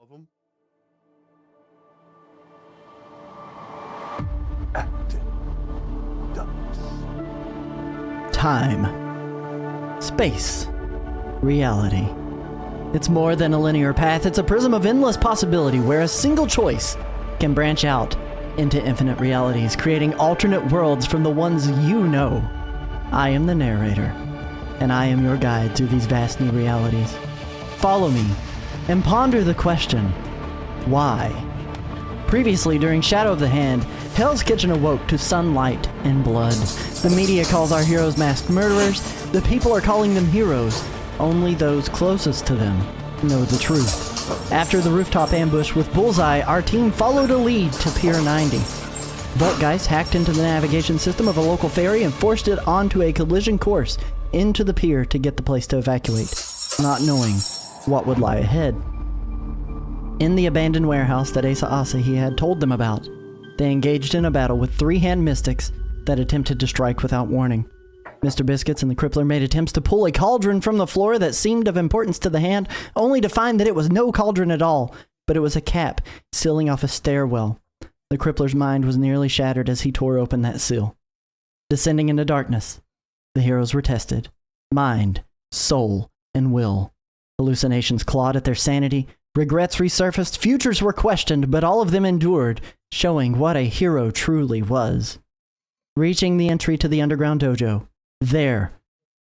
Of them. Time, space, reality. It's more than a linear path, it's a prism of endless possibility where a single choice can branch out into infinite realities, creating alternate worlds from the ones you know. I am the narrator, and I am your guide through these vast new realities. Follow me and ponder the question, why? Previously, during Shadow of the Hand, Hell's Kitchen awoke to sunlight and blood. The media calls our heroes masked murderers. The people are calling them heroes. Only those closest to them know the truth. After the rooftop ambush with Bullseye, our team followed a lead to Pier 90. Voltgeist hacked into the navigation system of a local ferry and forced it onto a collision course into the pier to get the place to evacuate, not knowing what would lie ahead. In the abandoned warehouse that Asa Asahi had told them about, they engaged in a battle with 3 hand mystics that attempted to strike without warning. Mr. Biscuits and the Crippler made attempts to pull a cauldron from the floor that seemed of importance to the hand, only to find that it was no cauldron at all, but it was a cap sealing off a stairwell. The Crippler's mind was nearly shattered as he tore open that seal. Descending into darkness, the heroes were tested. Mind, soul, and will. Hallucinations clawed at their sanity, regrets resurfaced, futures were questioned, but all of them endured, showing what a hero truly was. Reaching the entry to the underground dojo, there,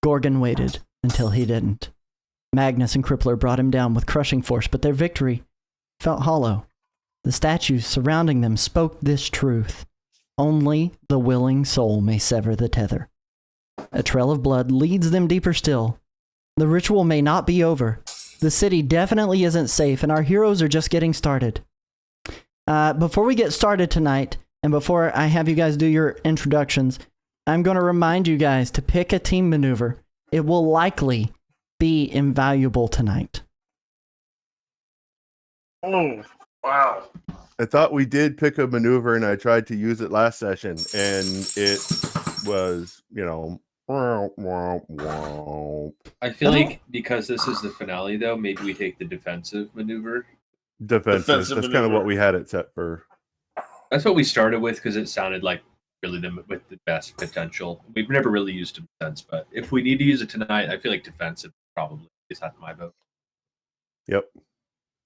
Gorgon waited until he didn't. Magnus and Crippler brought him down with crushing force, but their victory felt hollow. The statues surrounding them spoke this truth. Only the willing soul may sever the tether. A trail of blood leads them deeper still. The ritual may not be over. The city definitely isn't safe, and our heroes are just getting started. Before we get started tonight, and before I have you guys do your introductions, I'm going to remind you guys to pick a team maneuver. It will likely be invaluable tonight. Oh, wow. I thought we did pick a maneuver, and I tried to use it last session, and it was, I feel like because this is the finale, though, maybe we take the defensive maneuver. Defensive. That's kind of what we had it set for. That's what we started with because it sounded like really with the best potential. We've never really used defense, but if we need to use it tonight, I feel like defensive probably is at my vote. Yep.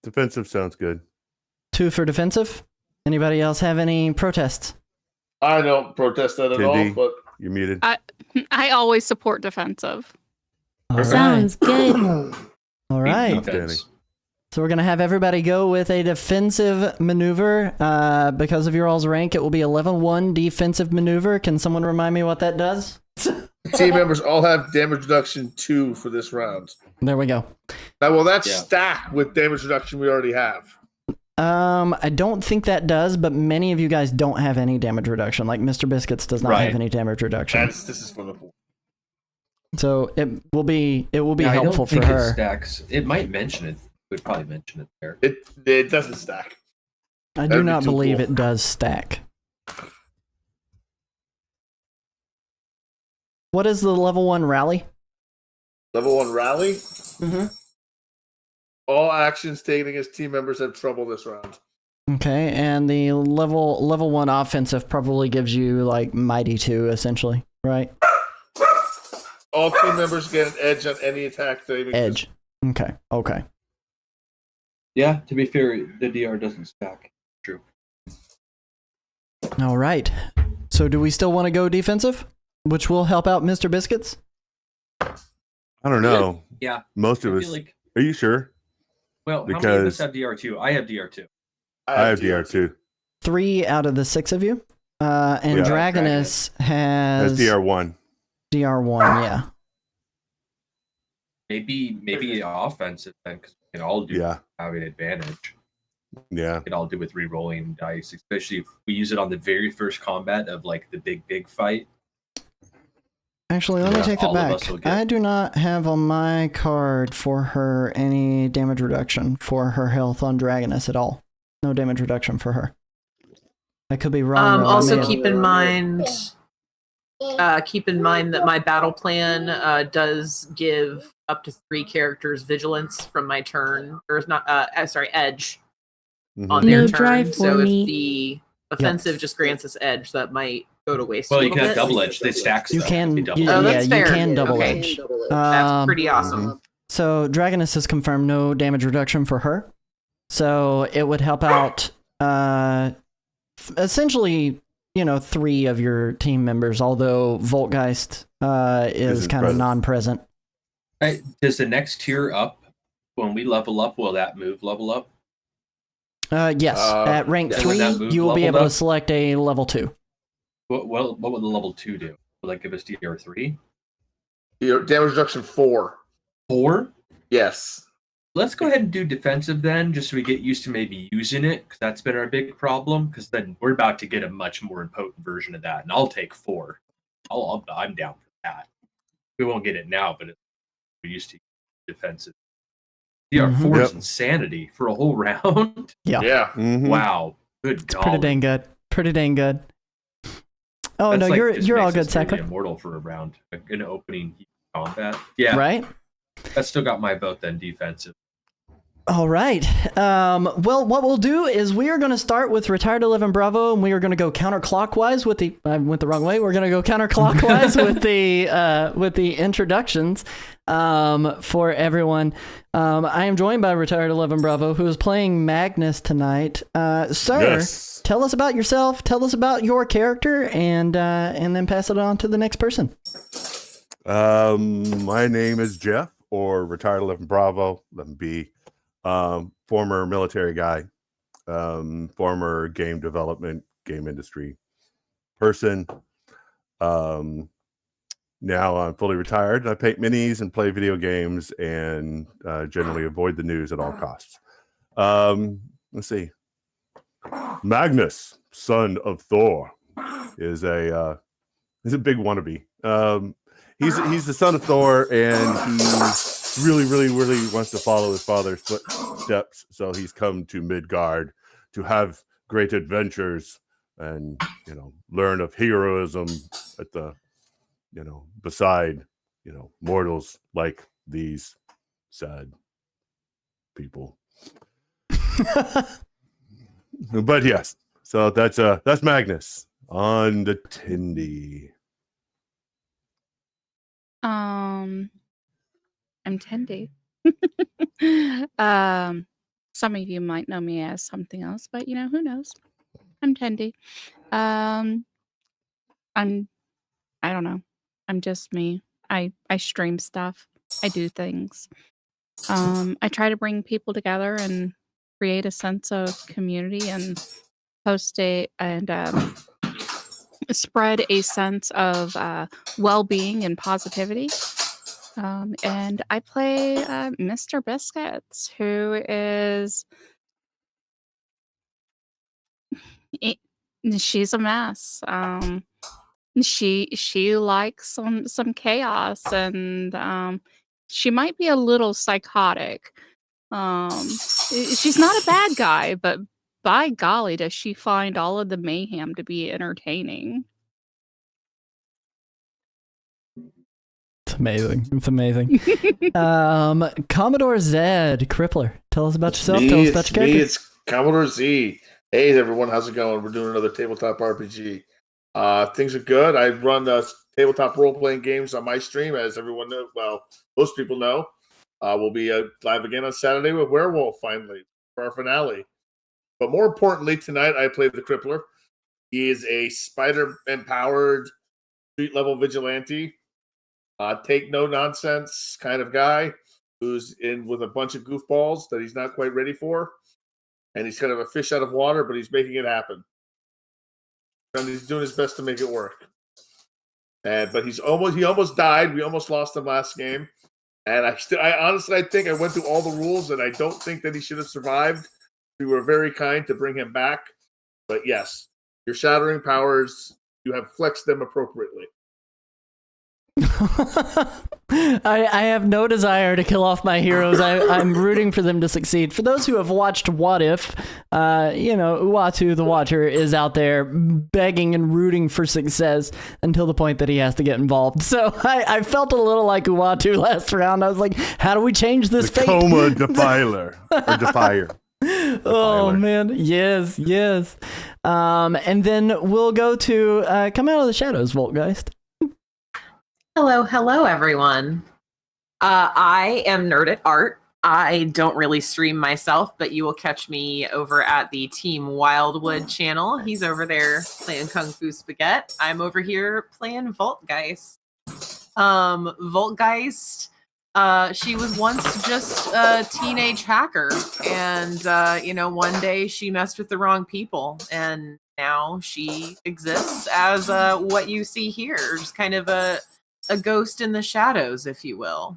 Defensive sounds good. 2 for defensive. Anybody else have any protests? I don't protest that at all, but you're muted. I always support defensive. All right. Sounds good. All right. Defense. So we're going to have everybody go with a defensive maneuver. Because of your all's rank, it will be a level 1 defensive maneuver. Can someone remind me what that does? team members all have damage reduction 2 for this round. There we go. Now, will that stack with damage reduction we already have? I don't think that does, but many of you guys don't have any damage reduction. Like Mr. Biscuits does not have any damage reduction. This is for the pool. So it will be helpful for her. It stacks. It might mention it. We'd probably mention it there. It doesn't stack. I do not believe it does stack. What is the level 1 rally? Level 1 rally? Mm-hmm. All actions taken against team members have trouble this round. Okay, and the level 1 offensive probably gives you like Mighty 2, essentially, right? All team members get an edge on any attack they make. Edge. Okay. Yeah, to be fair, the DR doesn't stack. True. All right. So do we still want to go defensive? Which will help out Mr. Biscuits? I don't know. Yeah. Most of us. Are you sure? Well, how many of us because have DR2? I have DR2. I have DR2. 3 out of the 6 of you. And Yeah. Dragoness has That's DR1. DR1, yeah. Maybe offensive then, because we can all do have an advantage. Yeah. We can all do with re-rolling dice, especially if we use it on the very first combat of like the big fight. Actually, let me take that all of us back. will get- I do not have on my card for her any damage reduction for her health on Dragoness at all. No damage reduction for her. I could be wrong. Though. Also, keep in mind that my battle plan does give up to 3 characters vigilance from my turn, or not. Edge on their No turn. drive for So me. if the offensive just grants us edge, that might go to waste. Well, a you little can have bit. double edge. They stack You stuff. can, They double you, edge. Oh, yeah, that's you fair. can double Okay. edge. That's pretty awesome. So Dragoness has confirmed no damage reduction for her. So it would help out essentially, 3 of your team members, although Voltgeist is Isn't kind of present. non-present. Does the next tier up when we level up? Will that move level up? Yes, at rank yeah. 3, When that move you will be able leveled to up? select a level 2. What would the level 2 do? Will that give us DR3? Your damage reduction 4. 4? Yes. Let's go ahead and do defensive then, just so we get used to maybe using it, because that's been our big problem. Because then we're about to get a much more potent version of that, and I'll take 4. I'm down for that. We won't get it now, but we're used to defensive. DR4 is insanity for a whole round. Yeah. Yeah. Mhm. Wow. Good God. Pretty dang good. Pretty dang good. Oh, That's no, like, you're just all makes good, us nearly Sackler. immortal for a round. An opening combat. Yeah. Right? I still got my vote then, defensive. All right. Well, what we'll do is we are going to start with Retired 11 Bravo, and we are going to go counterclockwise with the. I went the wrong way. We're going to go counterclockwise with the introductions for everyone. I am joined by Retired 11 Bravo, who is playing Magnus tonight. Sir, Yes. tell us about yourself. Tell us about your character, and then pass it on to the next person. My name is Jeff, or Retired 11 Bravo, 11B. Former military guy, former game development, game industry person. Now I'm fully retired. I paint minis and play video games and generally avoid the news at all costs. Let's see. Magnus, son of Thor, is a big wannabe. He's the son of Thor, and he really wants to follow his father's footsteps. So he's come to Midgard to have great adventures and learn of heroism at the beside mortals like these sad people. But yes, so that's Magnus on the Tindy. I'm Tendy. Some of you might know me as something else, but who knows? I'm Tendy. I don't know. I'm just me. I stream stuff. I do things. I try to bring people together and create a sense of community and spread a sense of well-being and positivity. And I play Mr. Biscuits, who is she's a mess. She likes some chaos, and she might be a little psychotic. She's not a bad guy, but by golly, does she find all of the mayhem to be entertaining. It's amazing. It's amazing. CommodoreZed, Crippler. Tell us about yourself. Tell us about your character. It's Commodore Z. Hey everyone, how's it going? We're doing another tabletop RPG. Things are good. I run tabletop role-playing games on my stream, as everyone knows. Well, most people know. We'll be live again on Saturday with Werewolf, finally, for our finale. But more importantly, tonight I play the Crippler. He is a spider-empowered, street-level vigilante. Take no nonsense kind of guy. who's in with a bunch of goofballs that he's not quite ready for, and he's kind of a fish out of water, but he's making it happen, and he's doing his best to make it work. But he almost died. We almost lost him last game, and I honestly think I went through all the rules, and I don't think that he should have survived. We were very kind to bring him back, but yes, your shattering powers, you have flexed them appropriately. I have no desire to kill off my heroes. I'm rooting for them to succeed. For those who have watched What If, Uatu the Watcher is out there begging and rooting for success until the point that he has to get involved. So I felt a little like Uatu last round. I was like, how do we change this fate? Coma Defiler. Or Defier. Oh man, yes. And then we'll go to come out of the shadows, Voltgeist. Hello, everyone. I am NerdAtArt. I don't really stream myself, but you will catch me over at the TeamWildwood channel. He's over there playing Kung Fu Spaghet. I'm over here playing Voltgeist. Voltgeist, she was once just a teenage hacker, and one day she messed with the wrong people, and now she exists as what you see here, just kind of a ghost in the shadows, if you will.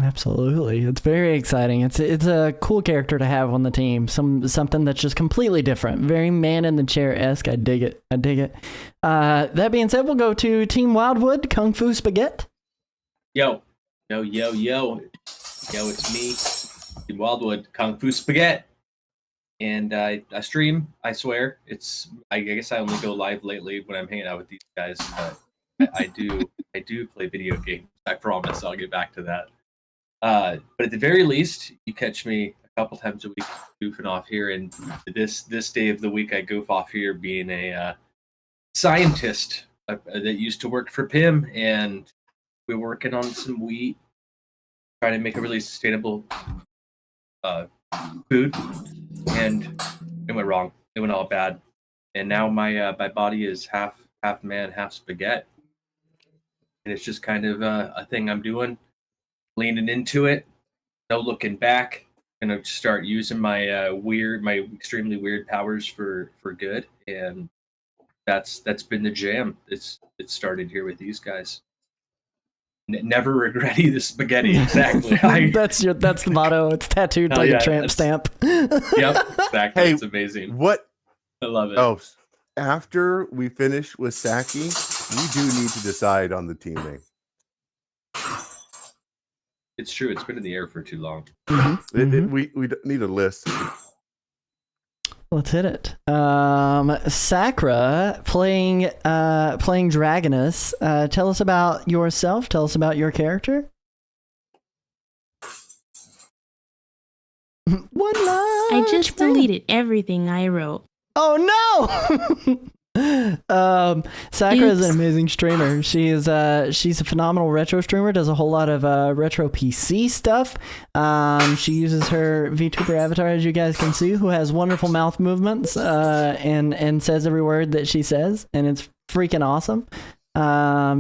Absolutely. It's very exciting. It's a cool character to have on the team. Something that's just completely different. Very man in the chair-esque. I dig it. That being said, we'll go to Team Wildwood, Kung Fu Spaghet. Yo, it's me, Team Wildwood, Kung Fu Spaghet. And I stream, I swear. I guess I only go live lately when I'm hanging out with these guys, but I do play video games. I promise I'll get back to that. But at the very least, you catch me a couple times a week goofing off here. And this day of the week, I goof off here being a scientist that used to work for Pim, and we're working on some wheat, trying to make a really sustainable food. And it went wrong. It went all bad. And now my body is half man, half spaghetti. And it's just kind of a thing I'm doing, leaning into it, no looking back. Gonna start using my extremely weird powers for good, and that's been the jam. It started here with these guys. Never regret the spaghetti. Exactly. That's the motto. It's tattooed like a tramp stamp. Yep, exactly. Hey, it's amazing. What? I love it. Oh, after we finish with Saki, we do need to decide on the team name. It's true. It's been in the air for too long. We need a list. Let's hit it. Sakura playing Dragoness. Tell us about yourself. Tell us about your character. One line. I just deleted everything I wrote. Oh no! Sakura is an amazing streamer. She's a phenomenal retro streamer, does a whole lot of retro PC stuff. She uses her VTuber avatar, as you guys can see, who has wonderful mouth movements and says every word that she says, and it's freaking awesome.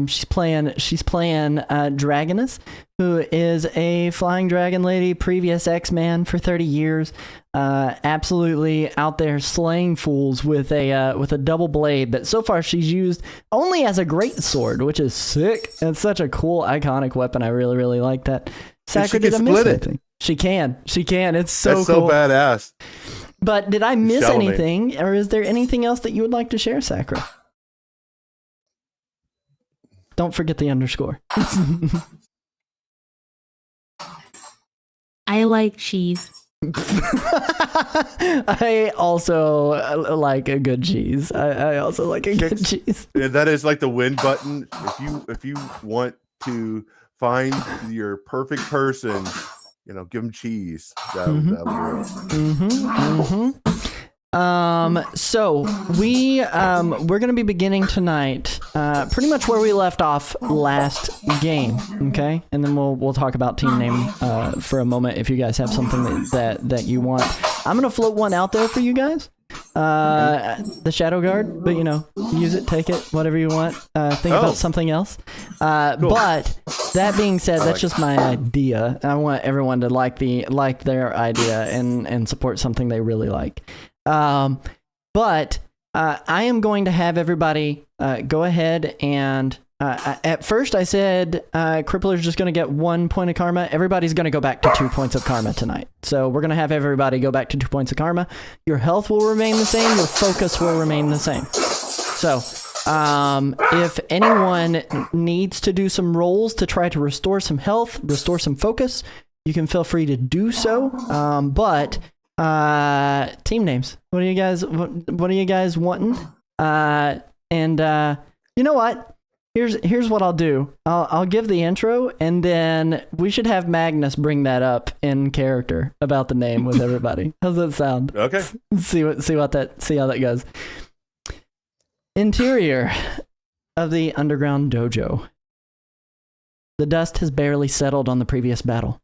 She's playing Dragoness, who is a flying dragon lady, previous X-Man for 30 years. Absolutely out there slaying fools with a double blade that so far she's used only as a great sword, which is sick. It's such a cool, iconic weapon. I really, really like that. Sakura, did I miss anything? She can. It's so That's cool. so badass. But did I miss anything, or is there anything else that you would like to share, Sakura? Don't forget the underscore. I like cheese. I also like a good cheese. I also like a good cheese. Yeah, that is like the win button. If you want to find your perfect person, give them cheese. That'll do it. So we're gonna be beginning tonight pretty much where we left off last game, okay? And then we'll talk about team name for a moment if you guys have something that you want. I'm gonna float one out there for you guys. the Shadow Guard, but use it, take it, whatever you want. Think about something else. Cool. But that being said, that's just my idea. I want everyone to like their idea and support something they really like. But I am going to have everybody go ahead and at first I said Crippler's just going to get 1 point of karma. Everybody's going to go back to 2 points of karma tonight. So we're going to have everybody go back to 2 points of karma. Your health will remain the same. Your focus will remain the same. So if anyone needs to do some rolls to try to restore some health, restore some focus, you can feel free to do so. But team names. What are you guys wanting? And you know what? Here's what I'll do. I'll give the intro, and then we should have Magnus bring that up in character about the name with everybody. How's that sound? Okay. See how that goes. Interior of the underground dojo. The dust has barely settled on the previous battle.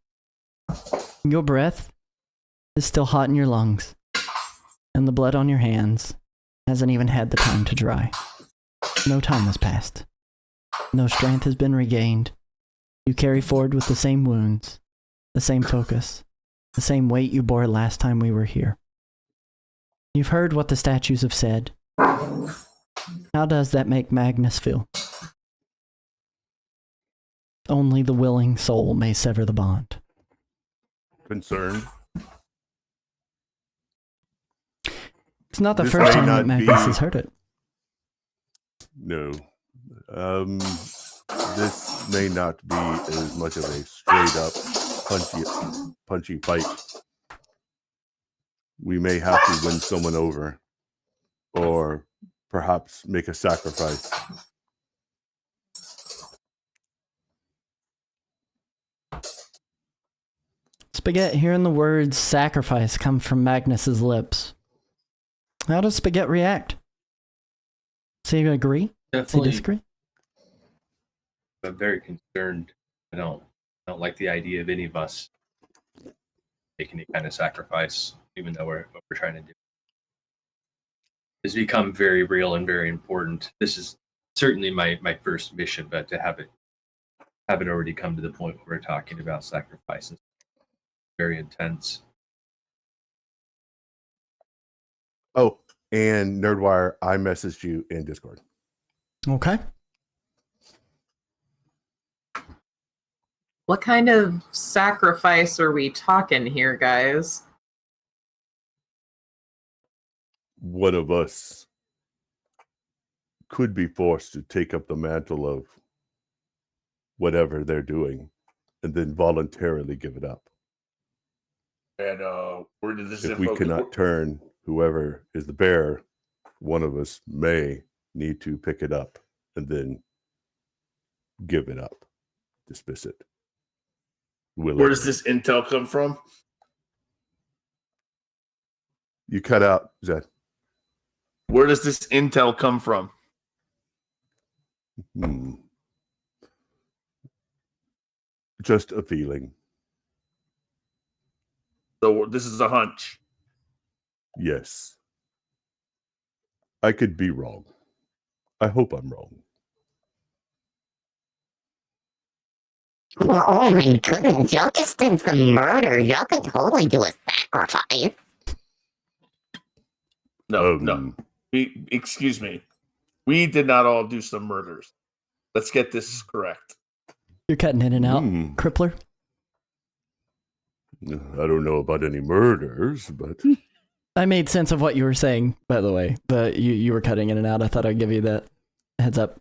Your breath is still hot in your lungs, and the blood on your hands hasn't even had the time to dry. No time has passed. No strength has been regained. You carry forward with the same wounds, the same focus, the same weight you bore last time we were here. You've heard what the statues have said. How does that make Magnus feel? Only the willing soul may sever the bond. Concerned. It's not the This first may time that not Magnus be- has heard it. No. This may not be as much of a straight up punchy fight. We may have to win someone over, or perhaps make a sacrifice. Spaghet, hearing the words sacrifice come from Magnus's lips. How does Spaghet react? Does he agree? Does he Definitely. disagree? I'm very concerned. I don't like the idea of any of us making any kind of sacrifice, even though what we're trying to do. It's become very real and very important. This is certainly my first mission, but to have it already come to the point where we're talking about sacrifices, very intense. Oh, and Nerdwire, I messaged you in Discord. Okay. What kind of sacrifice are we talking here, guys? One of us could be forced to take up the mantle of whatever they're doing and then voluntarily give it up. And where did this If we info cannot turn whoever is the bearer, one of us may need to pick it up and then give it up, dismiss it. Where does this intel come from? You cut out, Zed. Where does this intel come from? Just a feeling. So this is a hunch. Yes. I could be wrong. I hope I'm wrong. Well, oh my goodness, y'all just did some murder. Y'all could totally do a sacrifice. No. Excuse me. We did not all do some murders. Let's get this correct. You're cutting in and out, Crippler. I don't know about any murders, but I made sense of what you were saying, by the way, but you were cutting in and out. I thought I'd give you that heads up.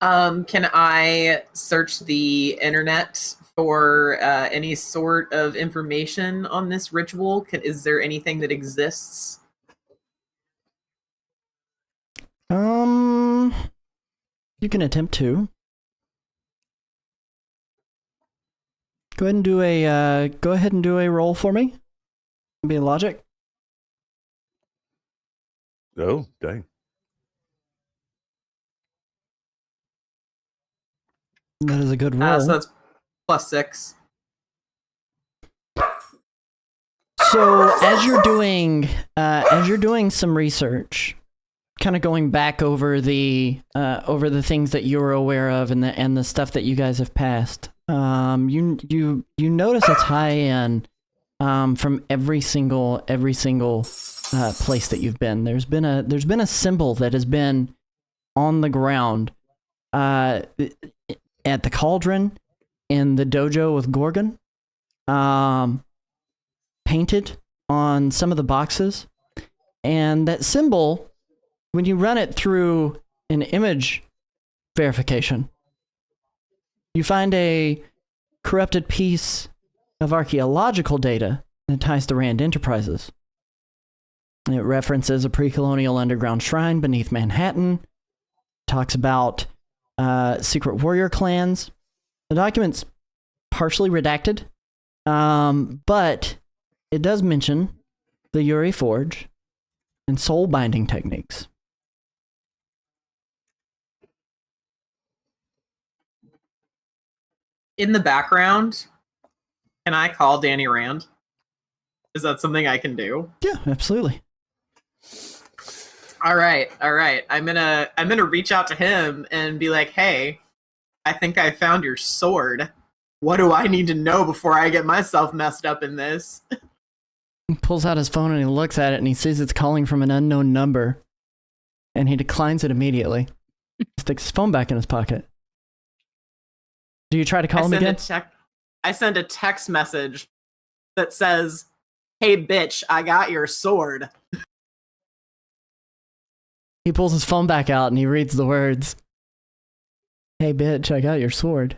Can I search the internet for any sort of information on this ritual? Is there anything that exists? You can attempt to. Go ahead and do a roll for me. Be logic. oh, dang. That is a good roll. So that's +6. So as you're doing some research, kind of going back over the things that you're aware of and the stuff that you guys have passed, you notice a tie-in from every single place that you've been. There's been a symbol that has been on the ground at the cauldron in the dojo with Gorgon, painted on some of the boxes, and that symbol, when you run it through an image verification, you find a corrupted piece of archaeological data that ties to Rand Enterprises. It references a pre-colonial underground shrine beneath Manhattan, talks about secret warrior clans. The document's partially redacted, but it does mention the Yuri Forge and soul binding techniques. In the background, can I call Danny Rand? Is that something I can do? Yeah, absolutely. All right. I'm gonna reach out to him and be like, "Hey, I think I found your sword. What do I need to know before I get myself messed up in this?" He pulls out his phone and he looks at it and he sees it's calling from an unknown number, and he declines it immediately. Sticks his phone back in his pocket. Do you try to call him again? I send a text message that says, "Hey bitch, I got your sword." He pulls his phone back out and he reads the words. "Hey bitch, I got your sword."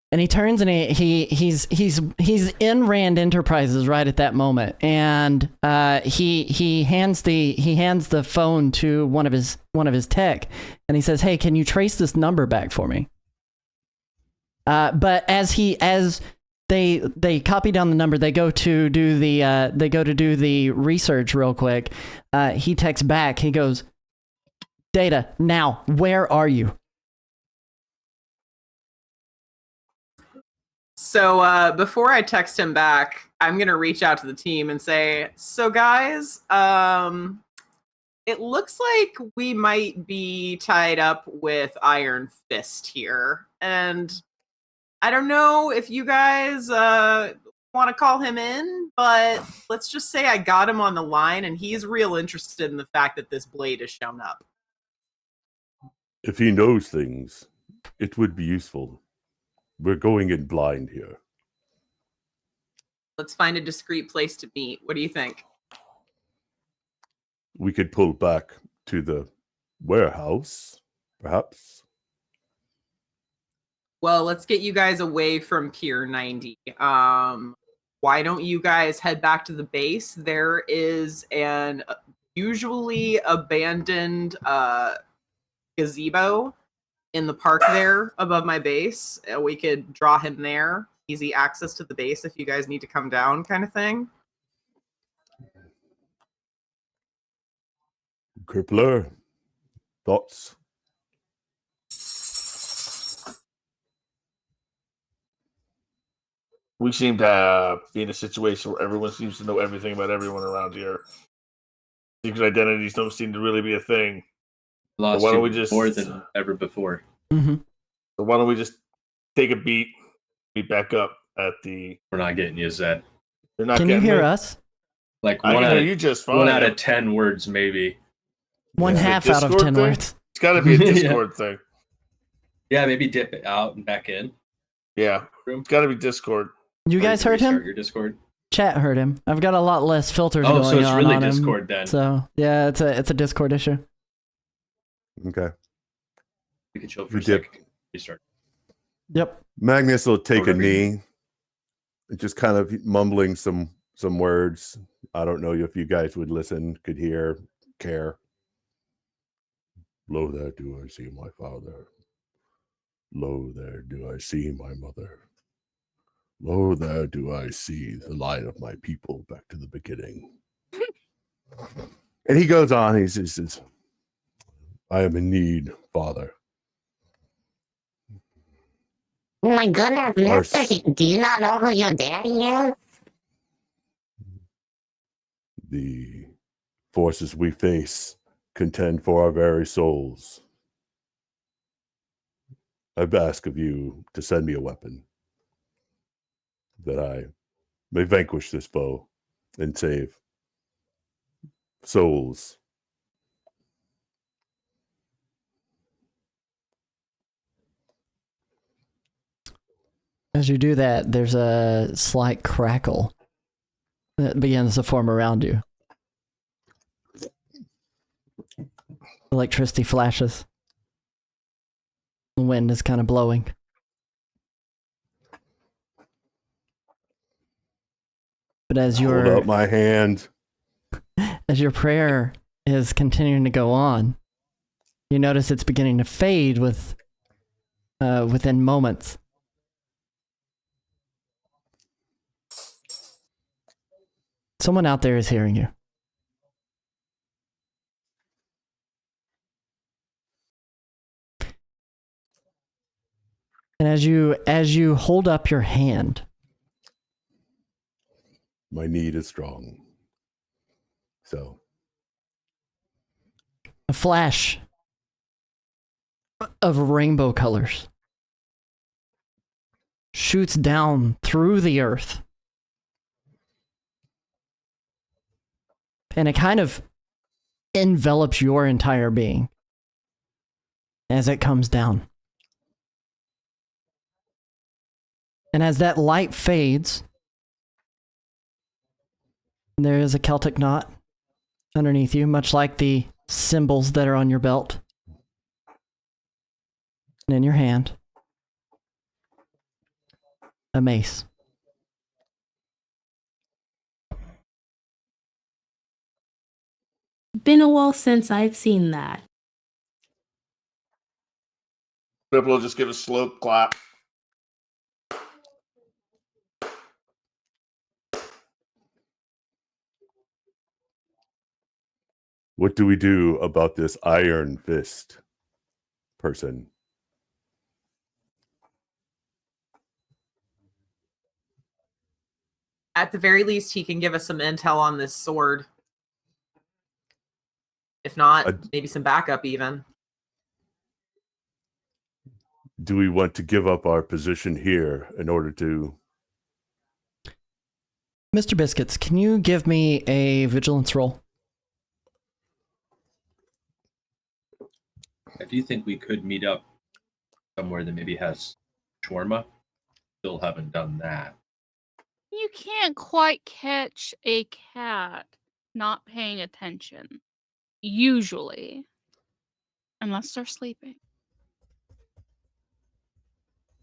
And he turns and he's in Rand Enterprises right at that moment, and he hands the phone to one of his tech, and he says, "Hey, can you trace this number back for me?" But as they copy down the number, they go to do the research real quick. He texts back. He goes, "Data now. Where are you?" So before I text him back, I'm gonna reach out to the team and say, "So guys, it looks like we might be tied up with Iron Fist here, and I don't know if you guys want to call him in, but let's just say I got him on the line, and he's real interested in the fact that this blade has shown up." If he knows things, it would be useful. We're going in blind here. Let's find a discreet place to meet. What do you think? We could pull back to the warehouse, perhaps. Well, let's get you guys away from Pier 90. Why don't you guys head back to the base? There is an usually abandoned gazebo in the park there above my base. We could draw him there. Easy access to the base if you guys need to come down, kind of thing. Crippler, thoughts? We seem to be in a situation where everyone seems to know everything about everyone around here. Secret identities don't seem to really be a thing. Lost why don't you we just- more than ever before. Mm-hmm. So why don't we just take a beat back up at the... We're not getting you, Zed. They're not Can you getting hear me? us? Like I one can out hear of, you just fine. 1 out of 10 words, maybe. One Yeah. half The out of Discord 10 thing? words. It's got to be a Yeah. Discord thing. Yeah, maybe dip it out and back in. Yeah, it's got to be Discord. You Or guys can heard restart him? Your Discord. Chat heard him. I've got a lot less filters Oh, going so it's on really on him. Discord then. So yeah, it's a Discord issue. Okay. We can chill for We a dip. second. Restart. Yep. Magnus will take a Whatever you- knee, just kind of mumbling some words. I don't know if you guys would listen, could hear, care. Lo there do I see my father. Lo there do I see my mother. Lo there do I see the line of my people back to the beginning. And he goes on, he says, I am in need, father. Oh my goodness, Our mister, do you not know who your daddy is? The forces we face contend for our very souls. I ask of you to send me a weapon that I may vanquish this foe and save souls. As you do that, there's a slight crackle that begins to form around you. Electricity flashes. The wind is kind of blowing. But as Hold up my hand. As your prayer is continuing to go on, you notice it's beginning to fade within moments. Someone out there is hearing you. And as you hold up your hand, My need is strong. So, a flash of rainbow colors shoots down through the earth. And it kind of envelops your entire being as it comes down. And as that light fades, there is a Celtic knot underneath you, much like the symbols that are on your belt. And in your hand, a mace. Been a while since I've seen that. Crippler will just give a slow clap. what do we do about this Iron Fist person? At the very least, he can give us some intel on this sword. If not, maybe some backup even. Do we want to give up our position here in order to... Mr. Biscuits, can you give me a vigilance roll? I do think we could meet up somewhere that maybe has shawarma. Still haven't done that. You can't quite catch a cat not paying attention. Usually. Unless they're sleeping.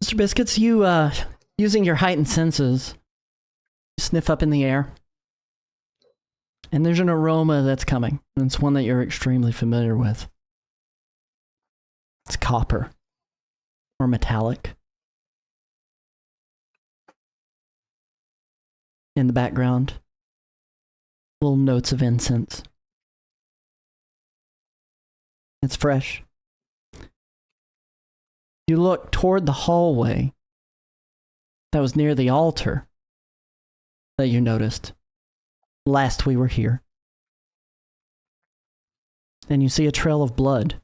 Mr. Biscuits, you, using your heightened senses, sniff up in the air. And there's an aroma that's coming. And it's one that you're extremely familiar with. It's copper. Or metallic. In the background, little notes of incense. It's fresh. You look toward the hallway that was near the altar that you noticed last we were here. And you see a trail of blood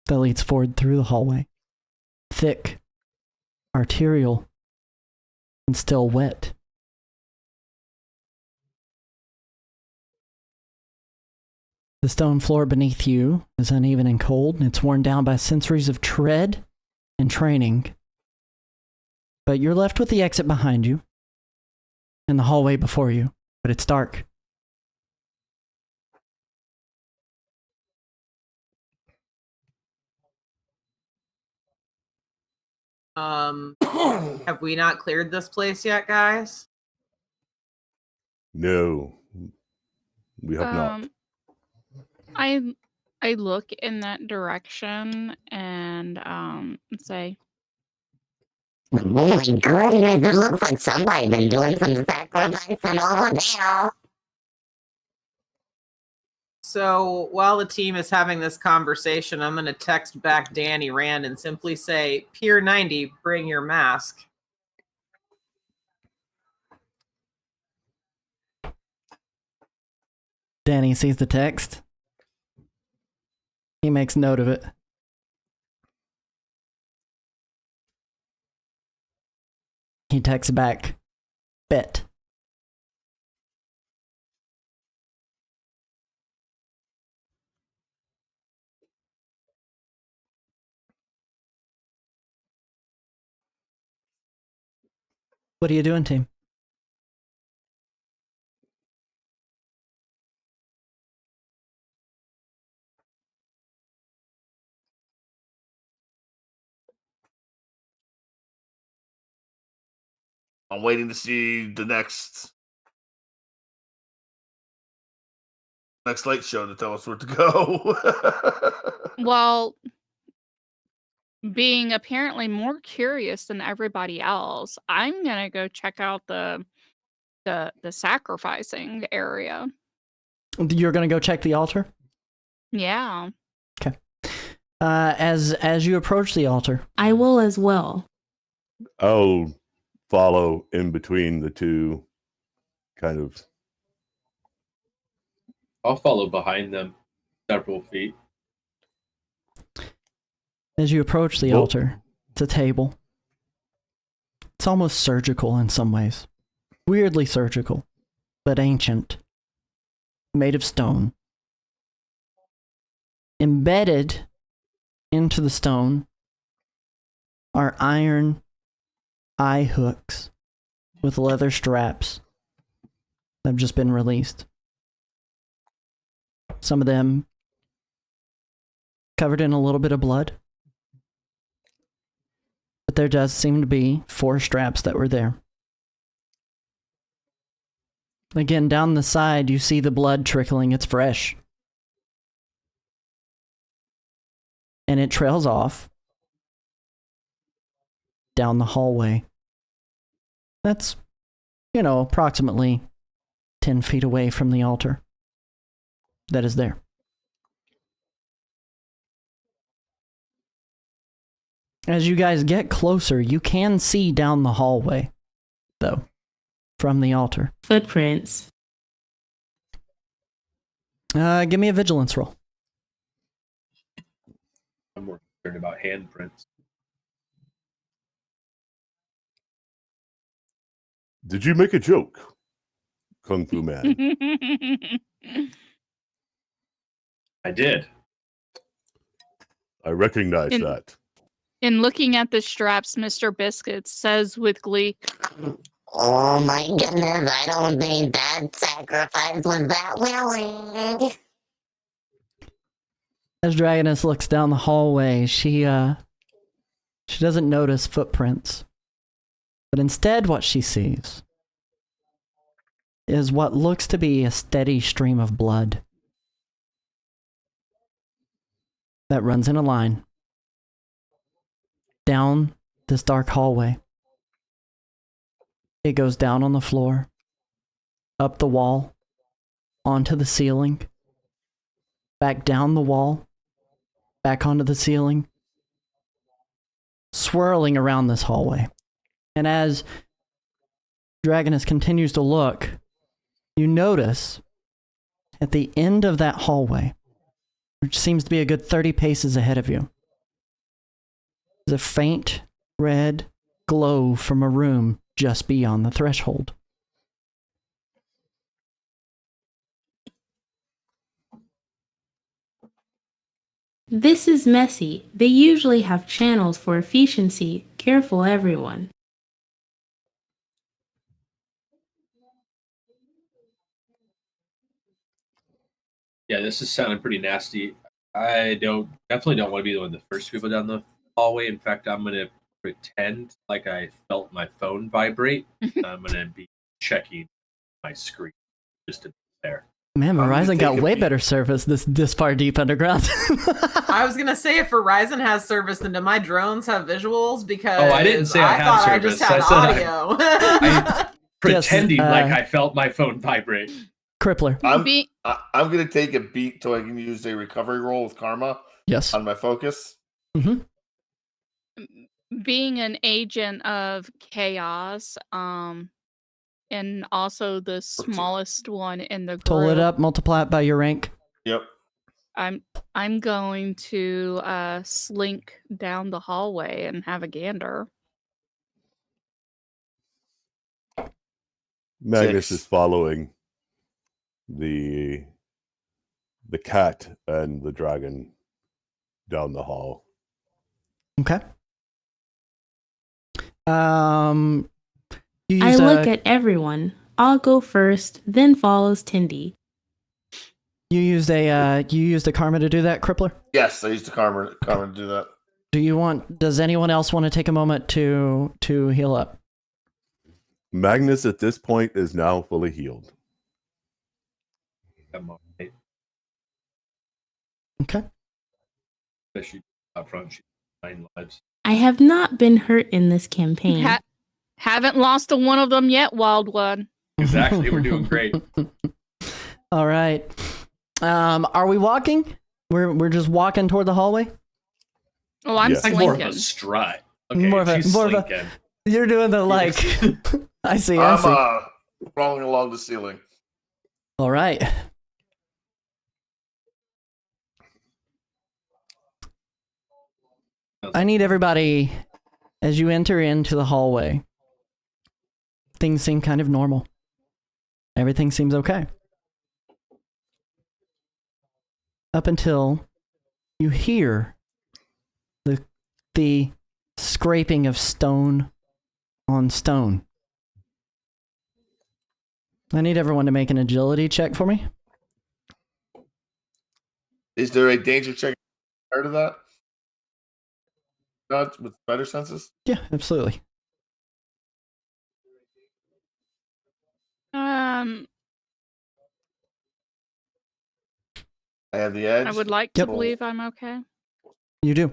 that leads forward through the hallway. Thick, arterial, and still wet. The stone floor beneath you is uneven and cold, and it's worn down by centuries of tread and training. But you're left with the exit behind you and the hallway before you, but it's dark. Have we not cleared this place yet, guys? No, we have not. I look in that direction and say, Oh my goodness, it looks like somebody's been doing some sacrifice and all now. So while the team is having this conversation, I'm going to text back Danny Rand and simply say, Pier 90, bring your mask. Danny sees the text. He makes note of it. He texts back, bet. What are you doing, team? I'm waiting to see the next light show to tell us where to go. Well, being apparently more curious than everybody else, I'm gonna go check out the sacrificing area. You're gonna go check the altar? Yeah. Okay. As you approach the altar, I will as well. I'll follow in between the two, kind of. I'll follow behind them several feet. as you approach the Whoa. altar, it's a table. It's almost surgical in some ways. Weirdly surgical, but ancient. Made of stone. Embedded into the stone are iron eye hooks with leather straps that have just been released. Some of them covered in a little bit of blood. But there does seem to be 4 straps that were there. Again, down the side, you see the blood trickling. It's fresh. And it trails off down the hallway. That's, approximately 10 feet away from the altar that is there. As you guys get closer, you can see down the hallway, though, from the altar. Footprints. Give me a vigilance roll. I'm more concerned about handprints. Did you make a joke, Kung Fu Man? I did. I recognize that. In looking at the straps, Mr. Biscuits says with glee, Oh my goodness, I don't think that sacrifice was that willing. As Dragoness looks down the hallway, she doesn't notice footprints. But instead what she sees is what looks to be a steady stream of blood that runs in a line down this dark hallway. It goes down on the floor, up the wall, onto the ceiling, back down the wall, back onto the ceiling, swirling around this hallway. And as Dragoness continues to look, you notice at the end of that hallway, which seems to be a good 30 paces ahead of you, is a faint red glow from a room just beyond the threshold. This is messy. They usually have channels for efficiency. Careful, everyone. Yeah, this is sounding pretty nasty. I definitely don't want to be one of the first people down the hallway. In fact, I'm gonna pretend like I felt my phone vibrate. I'm gonna be checking my screen just to be there. Man, I'm gonna Verizon got take a way peek. better service this far deep underground. I was gonna say if Verizon has service, then do my drones have visuals? Because Oh, I didn't say I had thought service. I just I had said audio. Pretending Yes, like I felt my phone vibrate. Crippler. I'm gonna take a beat so I can use a recovery roll with karma Yes. on my focus. Mm-hmm. being an agent of chaos, and also the smallest one in the group. Total it up, multiply it by your rank. Yep. I'm going to slink down the hallway and have a gander. Magnus 6. is following the cat and the dragon down the hall. Okay. You I used look at everyone. I'll go first, then follows Tindy. you used a karma to do that, Crippler? Yes, I used the karma to do that. Does anyone else want to take a moment to heal up? Magnus at this point is now fully healed. Okay. Especially up front, she 9 lives. I have not been hurt in this campaign. Haven't lost to one of them yet, Wildwood. Exactly, we're doing great. All right. Are we walking? We're just walking toward the hallway? Oh, I'm Yeah. Like more of slinking. a strut. Okay, More of a- she's more of a- slinking. You're doing the like. I see. I'm crawling along the ceiling. All right. I need everybody, as you enter into the hallway, things seem kind of normal. Everything seems okay. Up until you hear the scraping of stone on stone. I need everyone to make an agility check for me. Is there a danger check prior to that? Not with better senses? Yeah, absolutely. I have the edge. I would like to believe I'm okay. You do.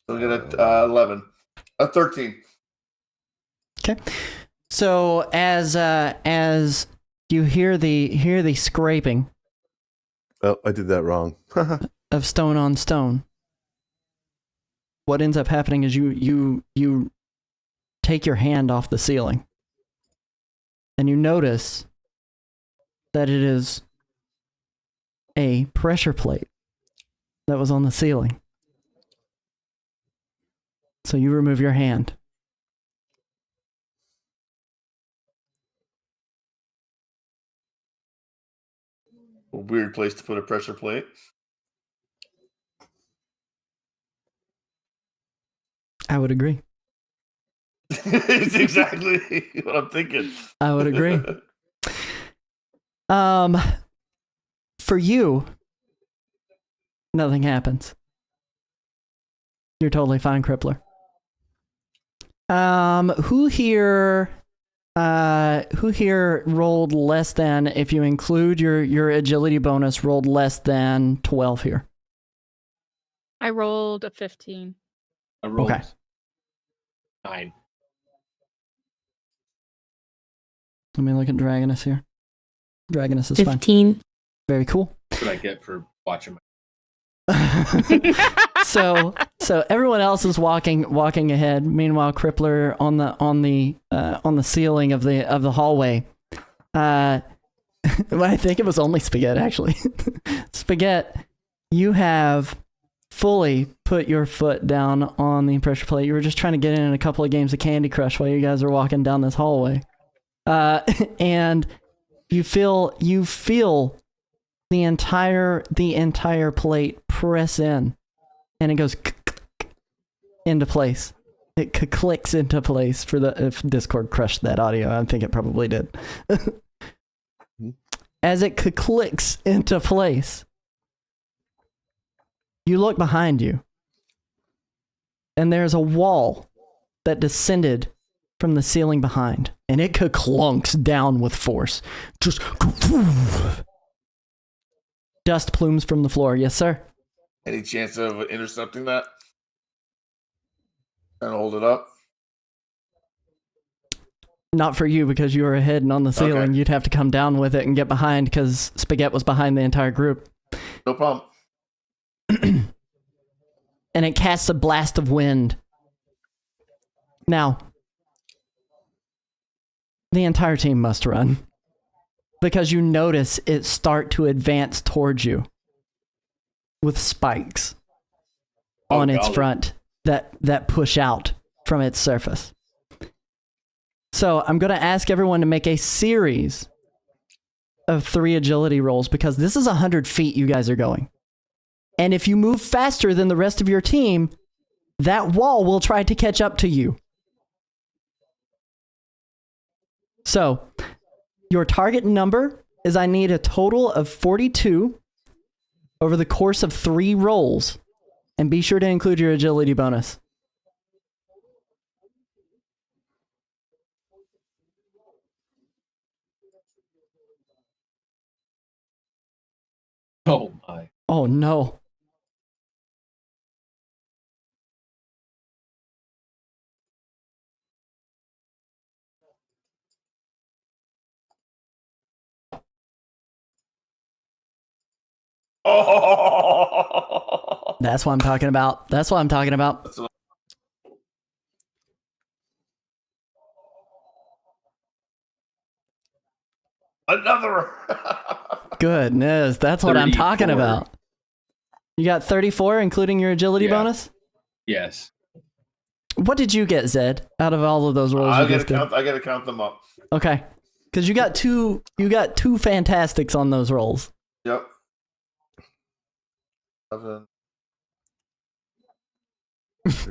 So we get a 11. A 13. Okay. So as you hear the scraping Oh, I did that wrong. of stone on stone, what ends up happening is you take your hand off the ceiling and you notice that it is a pressure plate that was on the ceiling. So you remove your hand. A weird place to put a pressure plate. I would agree. It's exactly what I'm thinking. I would agree. For you, nothing happens. You're totally fine, Crippler. Who here rolled less than, if you include your agility bonus, rolled less than 12 here? I rolled a 15. I rolled Okay. 9. Let me look at Dragoness here. Dragoness is fine. 15. Very cool. That's what I get for watching my. So everyone else is walking ahead. Meanwhile, Crippler on the ceiling of the hallway. I think it was only Spaghet actually. Spaghet, you have fully put your foot down on the pressure plate. You were just trying to get in a couple of games of Candy Crush while you guys are walking down this hallway, and you feel the entire plate press in, and it goes into place. It clicks into place. If Discord crushed that audio, I think it probably did. As it clicks into place, you look behind you, and there's a wall that descended from the ceiling behind, and it clunks down with force. Just dust plumes from the floor. Yes, sir. Any chance of intercepting that? And hold it up? Not for you, because you were ahead and on the ceiling. Okay. You'd have to come down with it and get behind, because Spaghet was behind the entire group. No problem. And it casts a blast of wind. Now, The entire team must run. Because you notice it start to advance towards you with spikes on its front that push out from its surface. So I'm going to ask everyone to make a series of 3 agility rolls because this is 100 feet you guys are going. And if you move faster than the rest of your team, that wall will try to catch up to you. So your target number is I need a total of 42 over the course of 3 rolls. And be sure to include your agility bonus. Oh my. Oh no. Oh, That's what I'm talking about. That's what I'm talking about. another. Goodness, that's what I'm talking 34. about. You got 34, including your agility Yeah. bonus? Yes. What did you get, Zed, out of all of those rolls I you just did? gotta count them up. Okay. Because you got two fantastics on those rolls. Yep. 7.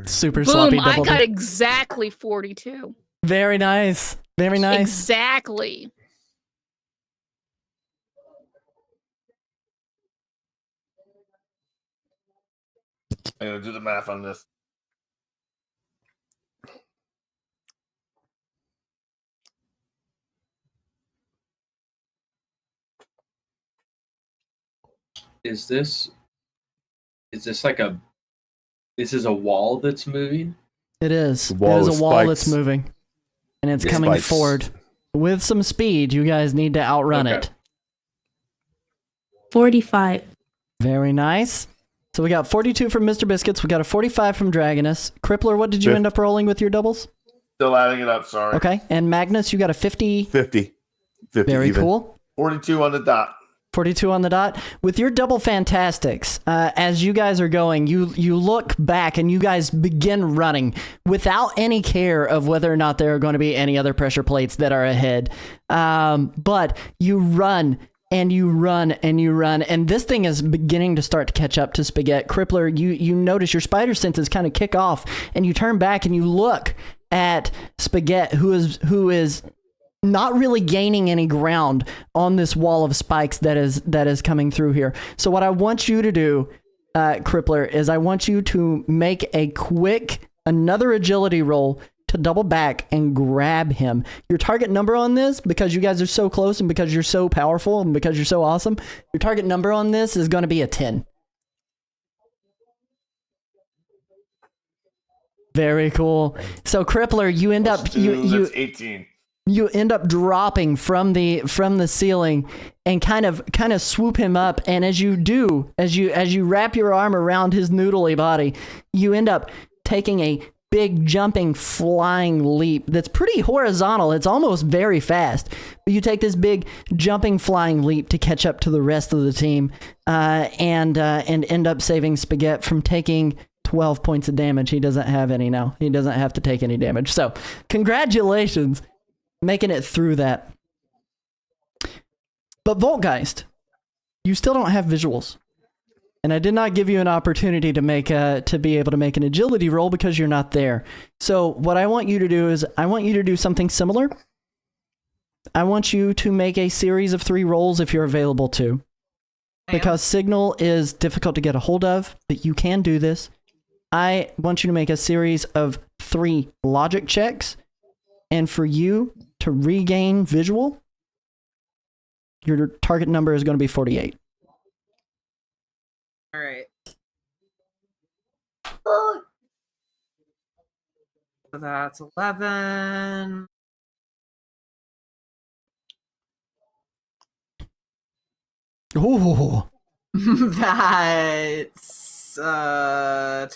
Super sloppy Boom! I double. got exactly 42. Very nice. Very nice. Exactly. I'm gonna do the math on this. Is this like this is a wall that's moving? It is. The wall It is with a wall that's spikes. moving. And it's Yeah. coming Spikes. forward. With some speed, you guys need to outrun Okay. it. 45. Very nice. So we got 42 from Mr. Biscuits. We got a 45 from Dragoness. Crippler, what did you end up rolling with your doubles? Still adding it up, sorry. Okay. And Magnus, you got a 50. 50. 50 Very even. cool. 42 on the dot. 42 on the dot. With your double fantastics, as you guys are going, you look back and you guys begin running without any care of whether or not there are going to be any other pressure plates that are ahead. But you run and you run and you run, and this thing is beginning to start to catch up to Spaghet. Crippler, you notice your spider senses kind of kick off, and you turn back and you look at Spaghet, who is not really gaining any ground on this wall of spikes that is coming through here. So what I want you to do, Crippler, is I want you to make another agility roll to double back and grab him. Your target number on this, because you guys are so close and because you're so powerful and because you're so awesome, your target number on this is going to be a 10. Very cool. So Crippler, you end up That's 18. You end up dropping from the ceiling and kind of swoop him up, and as you wrap your arm around his noodly body, you end up taking a big jumping flying leap that's pretty horizontal. It's almost very fast, but you take this big jumping flying leap to catch up to the rest of the team, and end up saving Spaghet from taking 12 points of damage. He doesn't have any now. He doesn't have to take any damage. So congratulations, making it through that. But Voltgeist, you still don't have visuals. And I did not give you an opportunity to be able to make an agility roll because you're not there. So what I want you to do is I want you to do something similar. I want you to make a series of 3 rolls if you're available to. Because Signal is difficult to get a hold of, but you can do this. I want you to make a series of 3 logic checks. And for you to regain visual, your target number is going to be 48. All right. So that's 11. Ooh. That's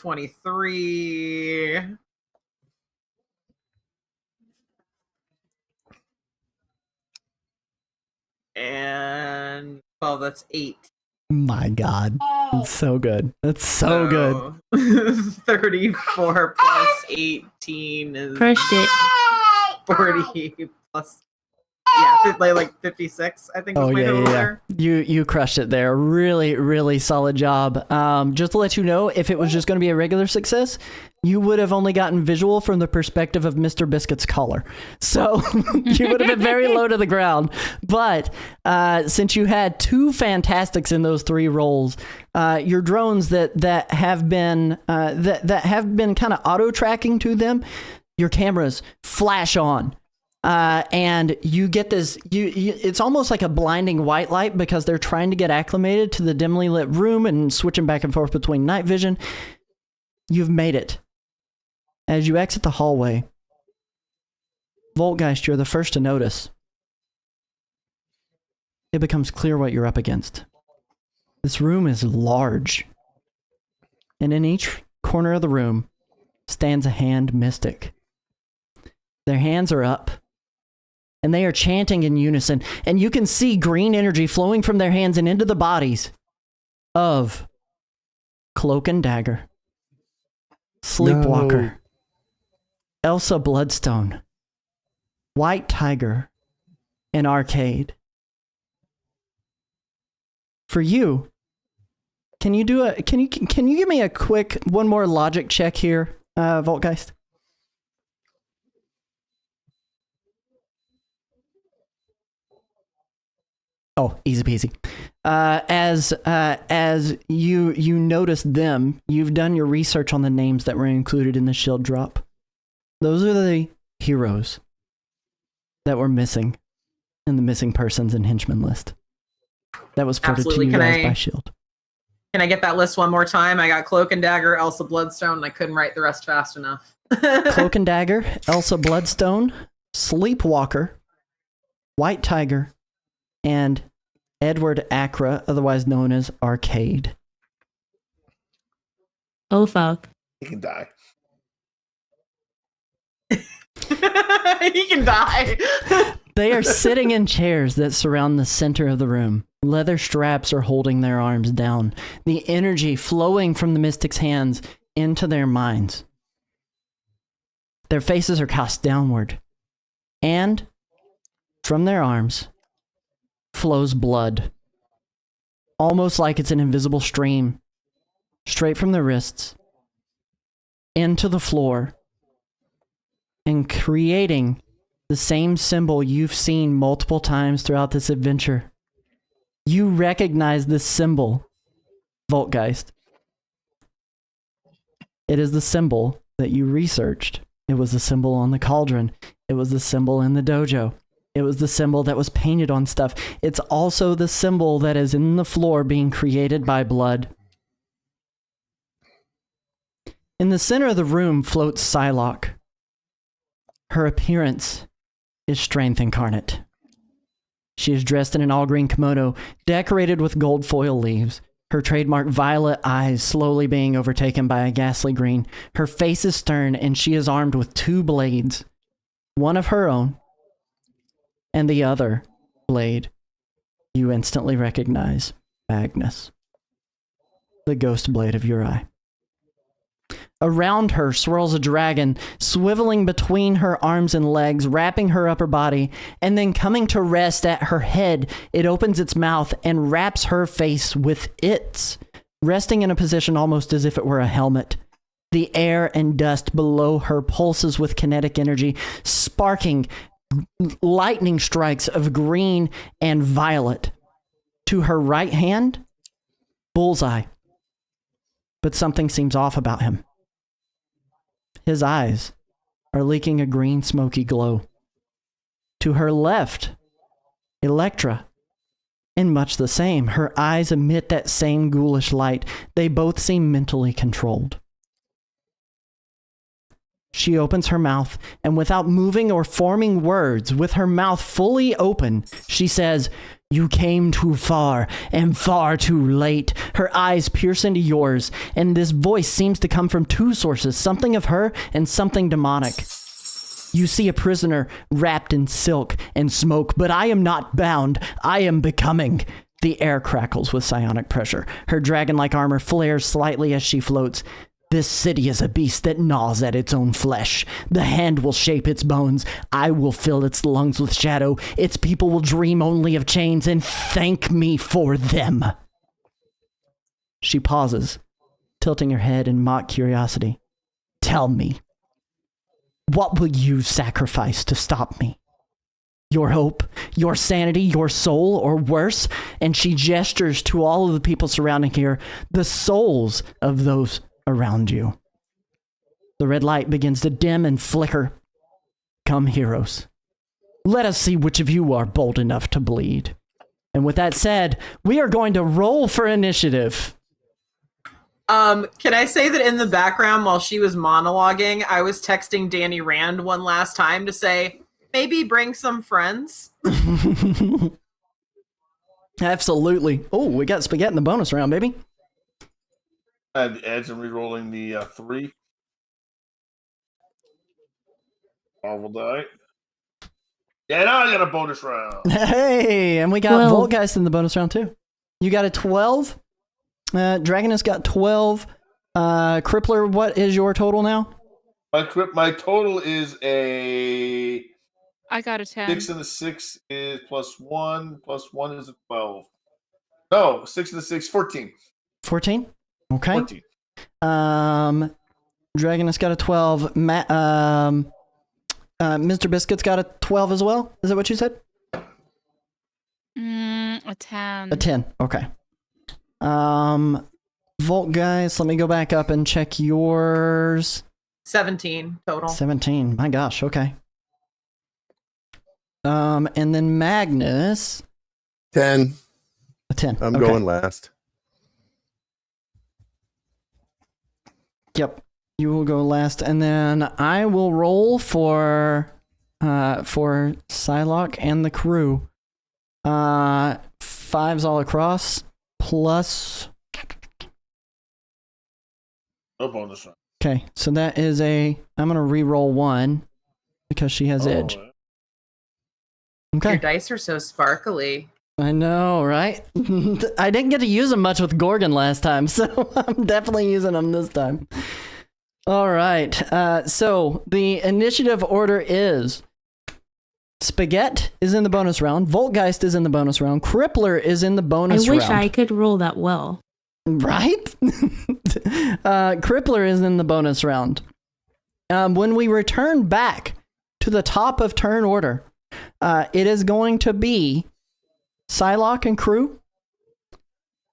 23. And well, that's 8. My God. It's so good. That's so good. 34 plus 18 is Crushed it. 40 plus. Yeah, like 56, I think was my total there. You crushed it there. Really, really solid job. Just to let you know, if it was just going to be a regular success, you would have only gotten visual from the perspective of Mr. Biscuit's collar. So you would have been very low to the ground. But since you had 2 fantastics in those 3 rolls, your drones that have been kind of auto tracking to them, your cameras flash on. And you get this, it's almost like a blinding white light because they're trying to get acclimated to the dimly lit room and switching back and forth between night vision. You've made it. As you exit the hallway, Voltgeist, you're the first to notice. It becomes clear what you're up against. This room is large. And in each corner of the room stands a hand mystic. Their hands are up. And they are chanting in unison. And you can see green energy flowing from their hands and into the bodies of Cloak and Dagger, Sleepwalker, Elsa Bloodstone, White Tiger, and Arcade. For you, can you give me a quick one more logic check here, Voltgeist? Oh, easy peasy. As you notice them, you've done your research on the names that were included in the shield drop. Those are the heroes that were missing in the missing persons and henchmen list. That was ported to you guys by shield. Can I get that list one more time? I got Cloak and Dagger, Elsa Bloodstone, and I couldn't write the rest fast enough. Cloak and Dagger, Elsa Bloodstone, Sleepwalker, White Tiger, and Edward Acra, otherwise known as Arcade. Oh, fuck. He can die. He can die. They are sitting in chairs that surround the center of the room. Leather straps are holding their arms down. The energy flowing from the mystic's hands into their minds. Their faces are cast downward. And from their arms flows blood, almost like it's an invisible stream, straight from their wrists into the floor and creating the same symbol you've seen multiple times throughout this adventure. You recognize this symbol, Voltgeist. It is the symbol that you researched. It was the symbol on the cauldron. It was the symbol in the dojo. It was the symbol that was painted on stuff. It's also the symbol that is in the floor being created by blood. In the center of the room floats Psylocke. Her appearance is strength incarnate. She is dressed in an all-green kimono, decorated with gold foil leaves. Her trademark violet eyes slowly being overtaken by a ghastly green. Her face is stern, and she is armed with 2 blades. One of her own, and the other blade you instantly recognize, Magnus, the ghost blade of Uri. Around her swirls a dragon, swiveling between her arms and legs, wrapping her upper body, and then coming to rest at her head, it opens its mouth and wraps her face with its, resting in a position almost as if it were a helmet. The air and dust below her pulses with kinetic energy, sparking lightning strikes of green and violet. To her right hand, Bullseye. But something seems off about him. His eyes are leaking a green smoky glow. To her left, Electra. And much the same, her eyes emit that same ghoulish light. They both seem mentally controlled. She opens her mouth, and without moving or forming words, with her mouth fully open, she says, "You came too far, and far too late." Her eyes pierce into yours, and this voice seems to come from 2 sources, something of her and something demonic. You see a prisoner wrapped in silk and smoke, but I am not bound. I am becoming. The air crackles with psionic pressure. Her dragon-like armor flares slightly as she floats. This city is a beast that gnaws at its own flesh. The hand will shape its bones. I will fill its lungs with shadow. Its people will dream only of chains and thank me for them. She pauses, tilting her head in mock curiosity. Tell me, what will you sacrifice to stop me? Your hope, your sanity, your soul, or worse? And she gestures to all of the people surrounding here, the souls of those around you. The red light begins to dim and flicker. Come, heroes. Let us see which of you are bold enough to bleed. And with that said, we are going to roll for initiative. Can I say that in the background while she was monologuing, I was texting Danny Rand one last time to say, maybe bring some friends? Absolutely. Oh, we got Spaghet in the bonus round, baby. And Edge and re-rolling the 3. Marvel die. Yeah, now I got a bonus round. Hey, and we got Voltgeist in the bonus round too. You got a 12. Dragoness got 12. Crippler, what is your total now? My total is a... I got a 10. 6 and the 6 is +1. +1 is a 12. No, 6 and the 6, 14. 14? Okay. 14. Dragoness got a 12. Mr. Biscuits got a 12 as well? Is that what you said? A 10. A 10, okay. Voltgeist, let me go back up and check yours. 17 total. 17, my gosh, okay. And then Magnus. 10. A 10. I'm okay. going last. Yep. You will go last, and then I will roll for Psylocke and the crew. 5s all across, plus... No bonus round. Okay, so that is I'm going to re-roll 1, because she has edge. Okay. Your dice are so sparkly. I know, right? I didn't get to use them much with Gorgon last time, so I'm definitely using them this time. All right. So the initiative order is Spaghet is in the bonus round. Voltgeist is in the bonus round. Crippler is in the bonus round. I wish I could roll that well. Right? Crippler is in the bonus round. When we return back to the top of turn order, it is going to be Psylocke and crew,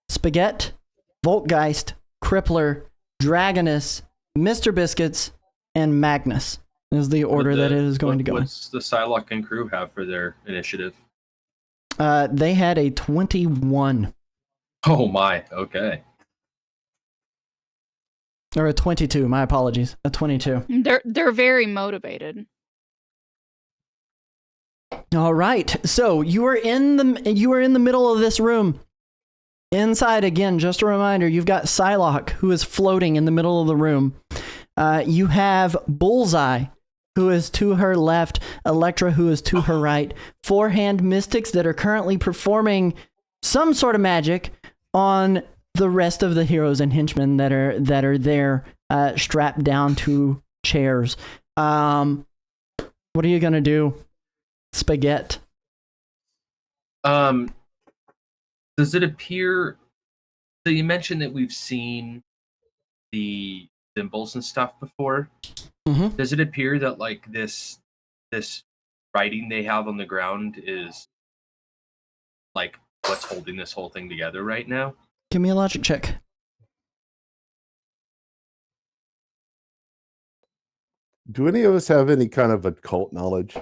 Spaghet, Voltgeist, Crippler, Dragoness, Mr. Biscuits, and Magnus is the order that it is going to go in. What's the Psylocke and crew have for their initiative? They had a 21. Oh my, okay. Or a 22, my apologies. A 22. They're very motivated. All right. So you are in the middle of this room. Inside, again, just a reminder, you've got Psylocke, who is floating in the middle of the room. You have Bullseye, who is to her left, Elektra, who is to her right, 4-hand mystics that are currently performing some sort of magic on the rest of the heroes and henchmen that are there, strapped down to chairs. What are you going to do, Spaghet? Does it appear... So you mentioned that we've seen the symbols and stuff before. Mm-hmm. Does it appear that like this writing they have on the ground is like what's holding this whole thing together right now? Give me a logic check. Do any of us have any kind of occult knowledge?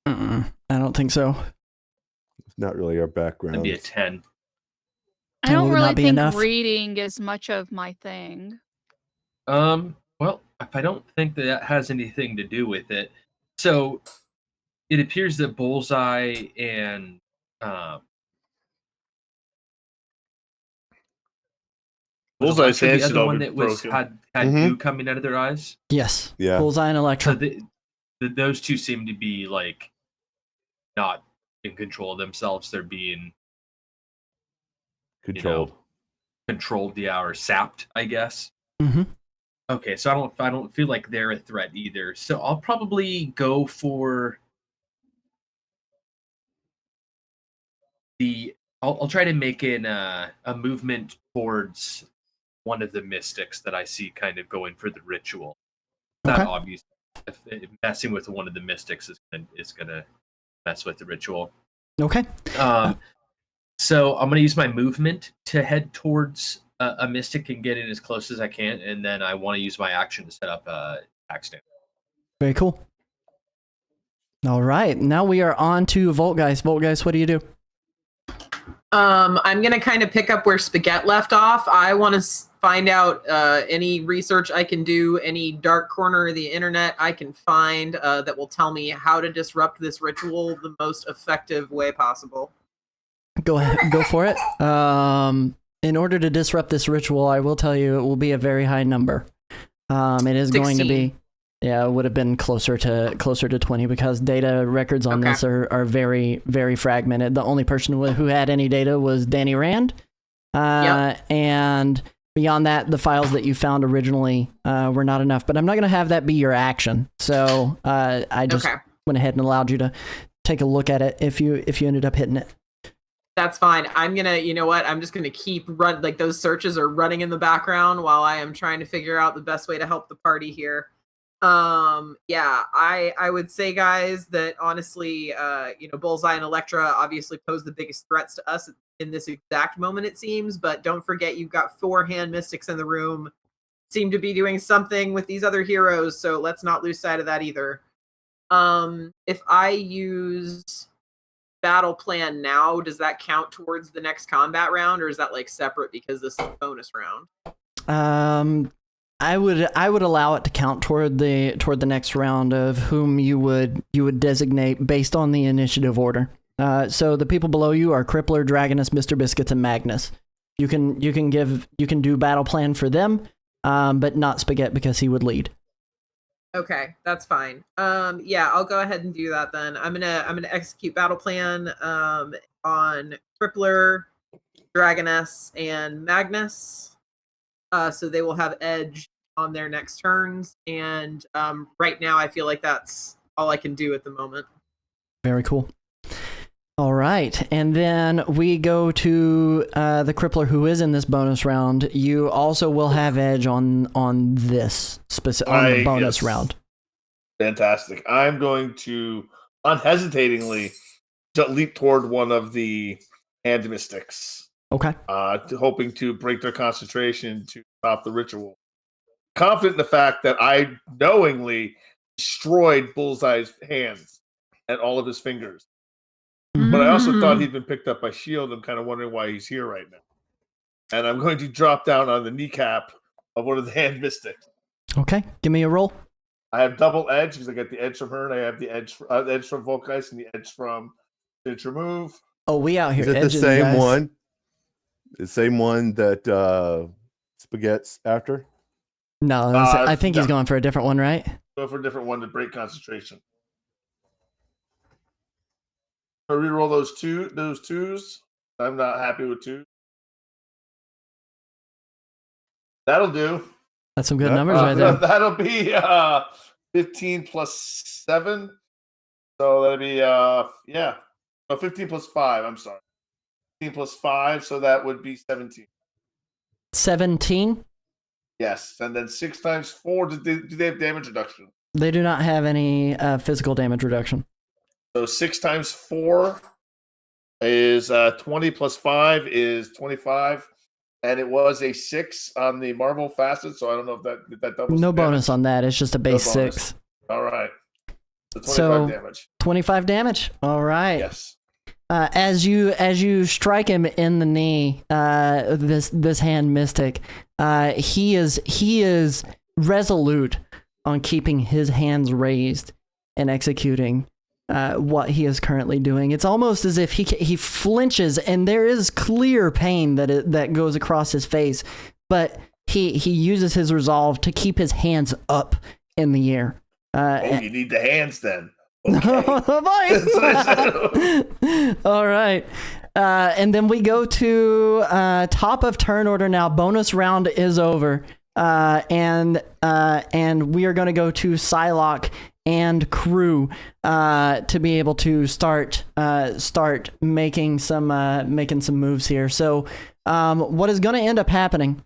I don't think so. It's not really our background. That'd be a 10. I don't would really not be think enough. reading is much of my thing. Well, I don't think that has anything to do with it. So it appears that Bullseye and Bullseye's the hands should other all one be that was broken. had goo coming out of their eyes. Yes. Yeah. Bullseye and Elektra. So those two seem to be like not in control of themselves. They're being Controlled. Controlled, or sapped, I guess. Mm-hmm. Okay, so I don't feel like they're a threat either. So I'll probably go for I'll try to make a movement towards one of the mystics that I see kind of going for the ritual. Okay. Not obvious. If messing with one of the mystics is gonna mess with the ritual. Okay. So I'm gonna use my movement to head towards a mystic and get in as close as I can, and then I want to use my action to set up a attack stand. Very cool. All right, now we are on to Voltgeist. Voltgeist, what do you do? I'm gonna kind of pick up where Spaghet left off. I want to find out any research I can do, any dark corner of the internet I can find that will tell me how to disrupt this ritual the most effective way possible. Go ahead, go for it. In order to disrupt this ritual, I will tell you it will be a very high number. It is 16. going to be, it would have been closer to 20 because data records on this are very, very fragmented. The only person who had any data was Danny Rand. And beyond that, the files that you found originally were not enough. But I'm not going to have that be your action. So I just went ahead and allowed you to take a look at it if you ended up hitting it. That's fine. I'm gonna, you know what? I'm just gonna keep like those searches are running in the background while I am trying to figure out the best way to help the party here. I would say, guys, that honestly, Bullseye and Elektra obviously pose the biggest threats to us in this exact moment, it seems. But don't forget, you've got 4 hand mystics in the room, seem to be doing something with these other heroes. So let's not lose sight of that either. If I use battle plan now, does that count towards the next combat round, or is that like separate because this is a bonus round? I would allow it to count toward the next round of whom you would designate based on the initiative order. So the people below you are Crippler, Dragoness, Mr. Biscuits, and Magnus. You can do battle plan for them, but not Spaghet because he would lead. Okay, that's fine. I'll go ahead and do that then. I'm gonna execute battle plan on Crippler, Dragoness, and Magnus. So they will have edge on their next turns, and right now I feel like that's all I can do at the moment. Very cool. All right, and then we go to the Crippler who is in this bonus round. You also will have edge on this the bonus round. Fantastic. I'm going to unhesitatingly leap toward one of the hand mystics. Okay. Hoping to break their concentration to stop the ritual. Confident in the fact that I knowingly destroyed Bullseye's hands and all of his fingers. But I also thought he'd been picked up by S.H.I.E.L.D. I'm kind of wondering why he's here right now. And I'm going to drop down on the kneecap of one of the hand mystics. Okay, give me a roll. I have double edge because I get the edge from her, and I have the edge from Voltgeist and the edge from Signature Move. Oh, we out here. Is it the same guys? One? The same one that Spaghet's after? No, I think he's going for a different one, right? Go for a different one to break concentration. I reroll those twos. I'm not happy with 2. That'll do. That's some good numbers right there. That'll be 15 plus 7. So that'll be 15 plus 5. I'm sorry. 15 plus 5, so that would be 17. 17? Yes, and then 6 times 4. Do they have damage reduction? They do not have any physical damage reduction. So 6 times 4 is 20 plus 5 is 25. And it was a 6 on the Marvel facet, so I don't know if that doubles. No bonus on that. It's just a base 6. All right. So 25 damage. 25 damage. All right. Yes. As you strike him in the knee, this hand mystic, he is resolute on keeping his hands raised and executing what he is currently doing. It's almost as if he flinches, and there is clear pain that goes across his face, but he uses his resolve to keep his hands up in the air You need the hands then. Okay. All right. And then we go to top of turn order now. Bonus round is over. And we are going to go to Psylocke and crew to be able to start making some moves here. So what is going to end up happening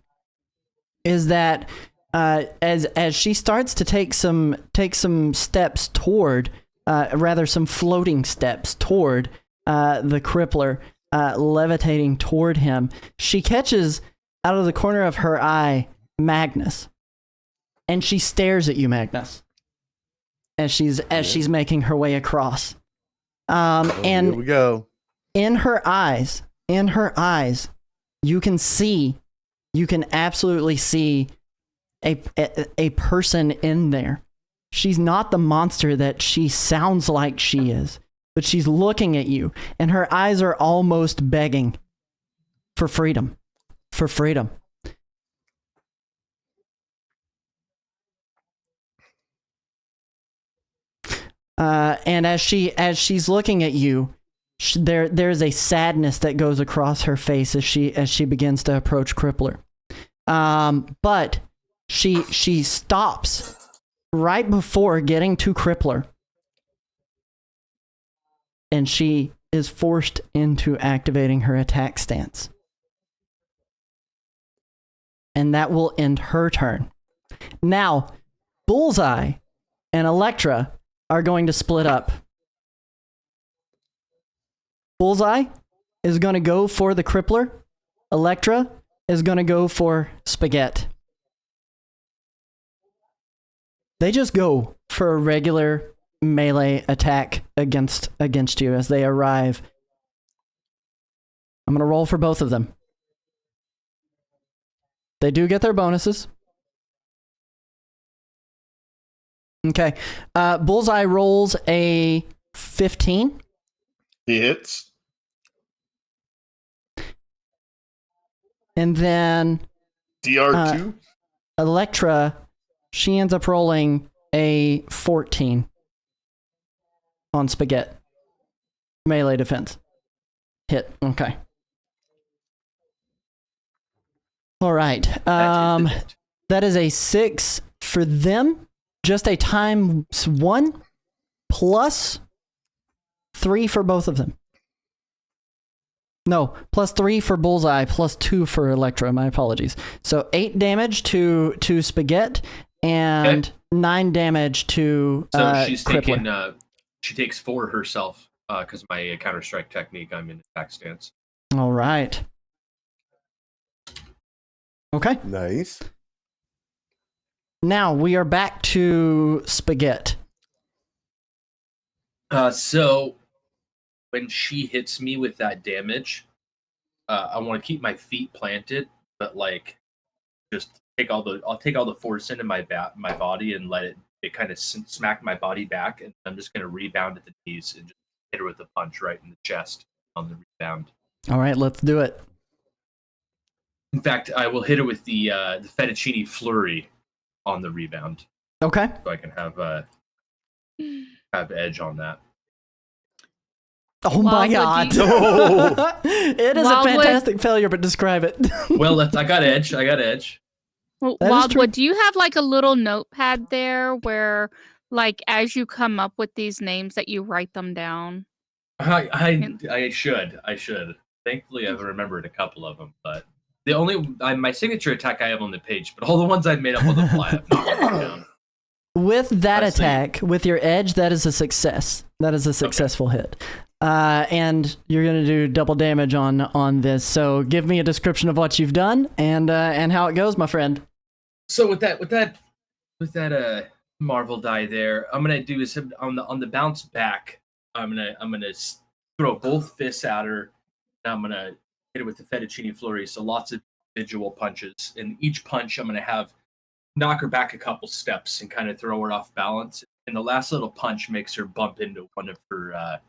is that as she starts to take some steps toward some floating steps toward the Crippler, levitating toward him, she catches out of the corner of her eye Magnus, and she stares at you, Magnus, as she's making her way across. And here we go. In her eyes, you can absolutely see a person in there. She's not the monster that she sounds like she is, but she's looking at you, and her eyes are almost begging for freedom. For freedom. And as she's looking at you, there's a sadness that goes across her face as she begins to approach Crippler. But she stops right before getting to Crippler, and she is forced into activating her attack stance. And that will end her turn. Now, Bullseye and Elektra are going to split up. Bullseye is going to go for the Crippler. Elektra is going to go for Spaghet. They just go for a regular melee attack against you as they arrive. I'm going to roll for both of them. They do get their bonuses. Okay. Bullseye rolls a 15. He hits. And then DR2. Elektra, she ends up rolling a 14 on Spaghet. Melee defense. Hit. Okay. All right. That is a 6 for them. Just a ×1 plus 3 for both of them. No, plus 3 for Bullseye, plus 2 for Elektra. My apologies. So 8 damage to Spaghet and 9 damage to So she's Crippler. taking. She takes 4 herself because my counter-strike technique. I'm in attack stance. All right. Okay. Nice. Now we are back to Spaghet. So when she hits me with that damage, I want to keep my feet planted, but like just I'll take all the force into my body and let it kind of smack my body back, and I'm just going to rebound at the knees and just hit her with a punch right in the chest on the rebound. All right, let's do it. In fact, I will hit her with the fettuccine flurry on the rebound. Okay. So I can have edge on that. Oh my god. It is a fantastic failure, but describe it. Well, I got edge. Well, That is true. Wildwood, do you have like a little notepad there where, like, as you come up with these names, that you write them down? I should. Thankfully, I've remembered a couple of them, but the only my signature attack I have on the page, but all the ones I've made up on the fly, I've not written down. With that attack, with your edge, that is a success. That is a successful hit. And you're going to do double damage on this. So give me a description of what you've done and how it goes, my friend. So with that Marvel die there, I'm gonna do is on the bounce back. I'm gonna throw both fists at her. And I'm gonna hit her with the fettuccine flurry. So lots of individual punches. And each punch, I'm gonna knock her back a couple steps and kind of throw her off balance. And the last little punch makes her bump into one of her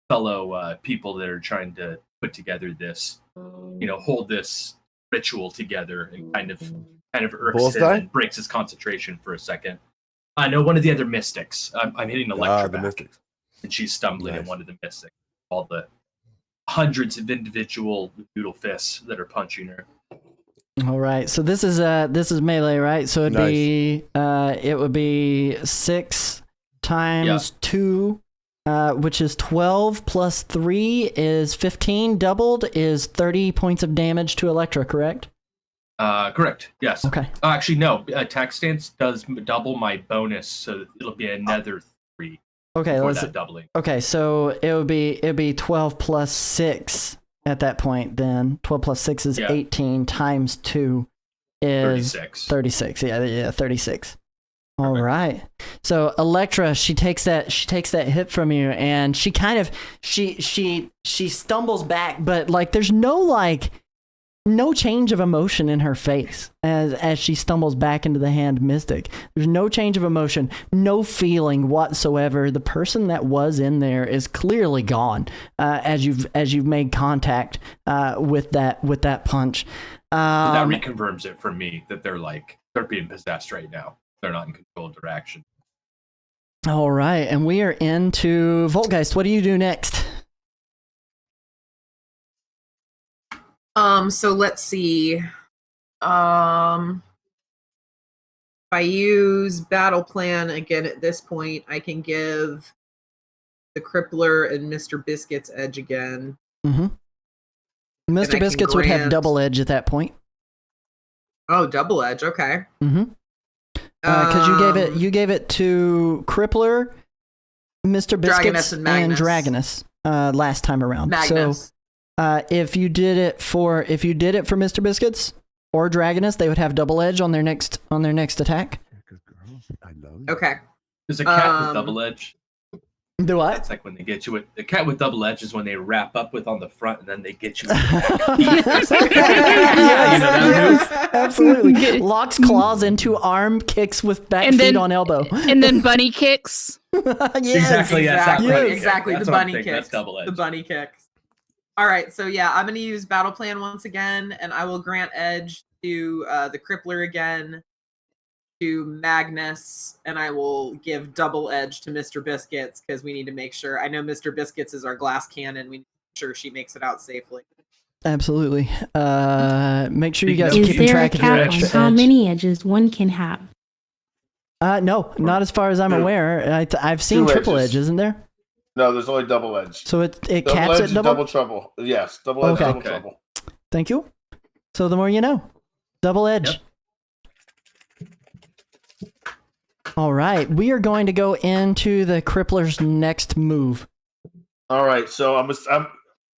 fellow people that are trying to put together this, hold this ritual together, and kind of irks him and breaks his concentration for a second. No, one of the other mystics. I'm hitting Electra the back, mystics. and she's stumbling Nice. at one of the mystics. All the hundreds of individual noodle fists that are punching her. All right. So this is melee, right? So it would be 6 times 2, which is 12 plus 3 is 15. Doubled is 30 points of damage to Electra, correct? Correct. Yes. Okay. Actually, no. Attack stance does double my bonus, so it'll be another 3. Okay. Before that doubling. Okay. So it'd be 12 plus 6 at that point. Then 12 plus 6 is 18 times 2 is 36. Yeah. 36. All right. So Electra, she takes that hit from you, and she kind of she stumbles back, but like there's no change of emotion in her face as she stumbles back into the hand mystic. There's no change of emotion, no feeling whatsoever. The person that was in there is clearly gone as you've made contact with that punch. That reconfirms it for me that they're being possessed right now. They're not in control of their action. All right, and we are into Voltgeist. What do you do next? So let's see. If I use battle plan again at this point, I can give the Crippler and Mr. Biscuits edge again. Mm-hmm. Mr. Biscuits would have double edge at that point. Oh, double edge. Okay. Mm-hmm. Because you gave it to Crippler, Mr. Biscuits, and Dragoness last time around. Magnus. So if you did it for Mr. Biscuits or Dragoness, they would have double edge on their next attack. Okay. There's a cat with double edge. Do what? It's like when they get you with the cat with double edge is when they wrap up with on the front and then they get you. Yes, absolutely. Locks claws into arm, kicks with back feet on elbow, and then bunny kicks. Yes, Exactly. That's The bunny kicks. That's double edge. The bunny kicks. All right, so yeah, I'm going to use battle plan once again, and I will grant edge to the Crippler again, to Magnus, and I will give double edge to Mr. Biscuits because we need to make sure. I know Mr. Biscuits is our glass cannon. We need to make sure she makes it out safely. Absolutely. Make sure you guys Is keep there track a of your cap on extra how edge. many edges one can have? No, not as far as I'm aware. I've seen triple edge, isn't there? No, there's only double edge. So it Double caps edge at double trouble. Yes, double edge, double trouble. Thank you. So the more you know. Double edge. Yep. All right, we are going to go into the Crippler's next move. All right, so I'm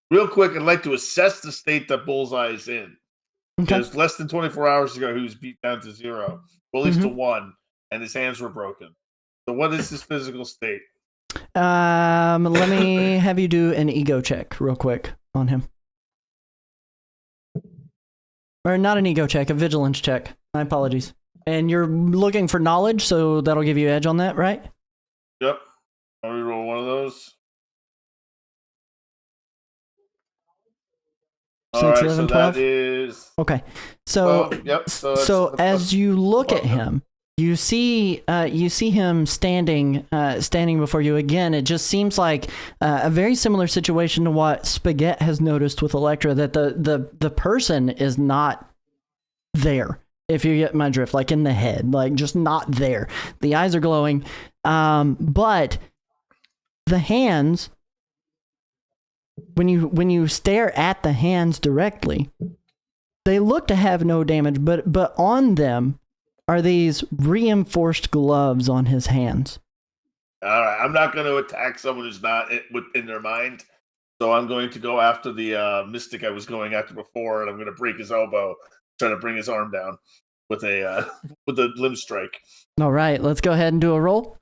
real quick. I'd like to assess the state that Bullseye is in. Okay. Because less than 24 hours ago, he was beat down to 0, well, at least to 1, and his hands were broken. So, what is his physical state? Let me have you do an ego check real quick on him. Or not an ego check, a vigilance check. My apologies. And you're looking for knowledge, so that'll give you edge on that, right? Yep. I'll reroll one of those. 6, All right, 11, so 12? that is... Okay. So, So as you look at him, you see him standing before you again. It just seems like a very similar situation to what Spaghet has noticed with Electra, that the person is not there. If you get my drift, like in the head, like just not there. The eyes are glowing, but the hands. When you stare at the hands directly, they look to have no damage, but on them are these reinforced gloves on his hands. All right, I'm not going to attack someone who's not within their mind, so I'm going to go after the mystic I was going after before, and I'm going to break his elbow, try to bring his arm down with a limb strike. All right, let's go ahead and do a roll.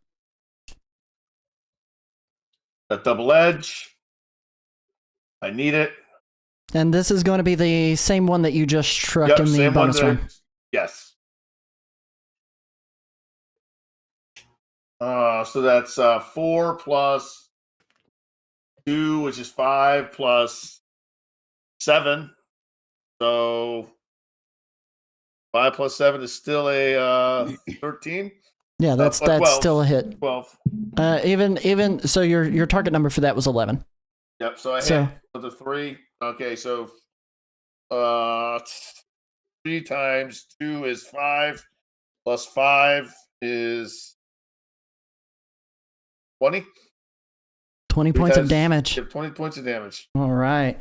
That double edge. I need it. And this is going to be the same one that you just struck in the bonus round. Yes. So that's 4 plus 2, which is 5 plus 7. So 5 plus 7 is still a 13. Yeah, that's 12. still a hit. 12. Even so, your target number for that was 11. Yep. So I So- hit with the 3. Okay, so 3 times 2 is 5, plus 5 is 20. 20 3 points of times- damage. Yep, 20 points of damage. All right.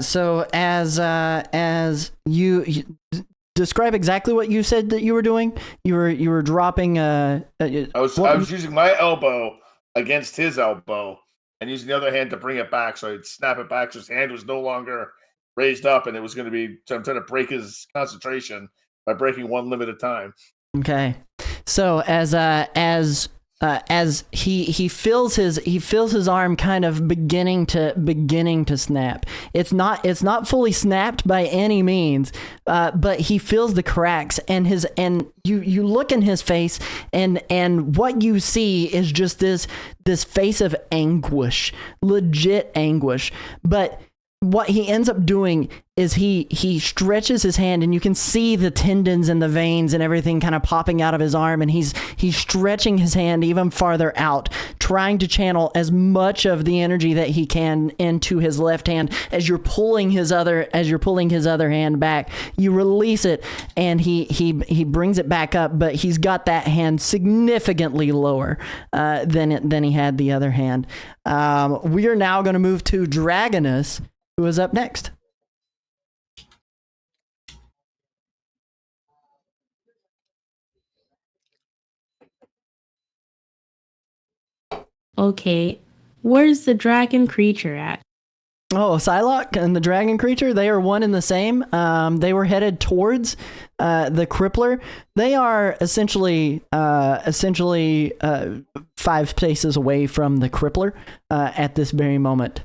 So as you describe exactly what you said that you were doing, you were dropping. I was using my elbow against his elbow and using the other hand to bring it back, so I'd snap it back. So his hand was no longer raised up, and it was going to be. So I'm trying to break his concentration by breaking one limb at a time. Okay. So as he feels his arm kind of beginning to snap. It's not fully snapped by any means, but he feels the cracks, and you look in his face, and what you see is just this face of anguish, legit anguish. But what he ends up doing is he stretches his hand, and you can see the tendons and the veins and everything kind of popping out of his arm, and he's stretching his hand even farther out, trying to channel as much of the energy that he can into his left hand. As you're pulling his other hand back, you release it, and he brings it back up, but he's got that hand significantly lower than he had the other hand. We are now going to move to Dragoness, who is up next. Okay, where's the dragon creature at? Oh, Psylocke and the dragon creature, they are one and the same. They were headed towards the Crippler. They are essentially 5 spaces away from the Crippler at this very moment.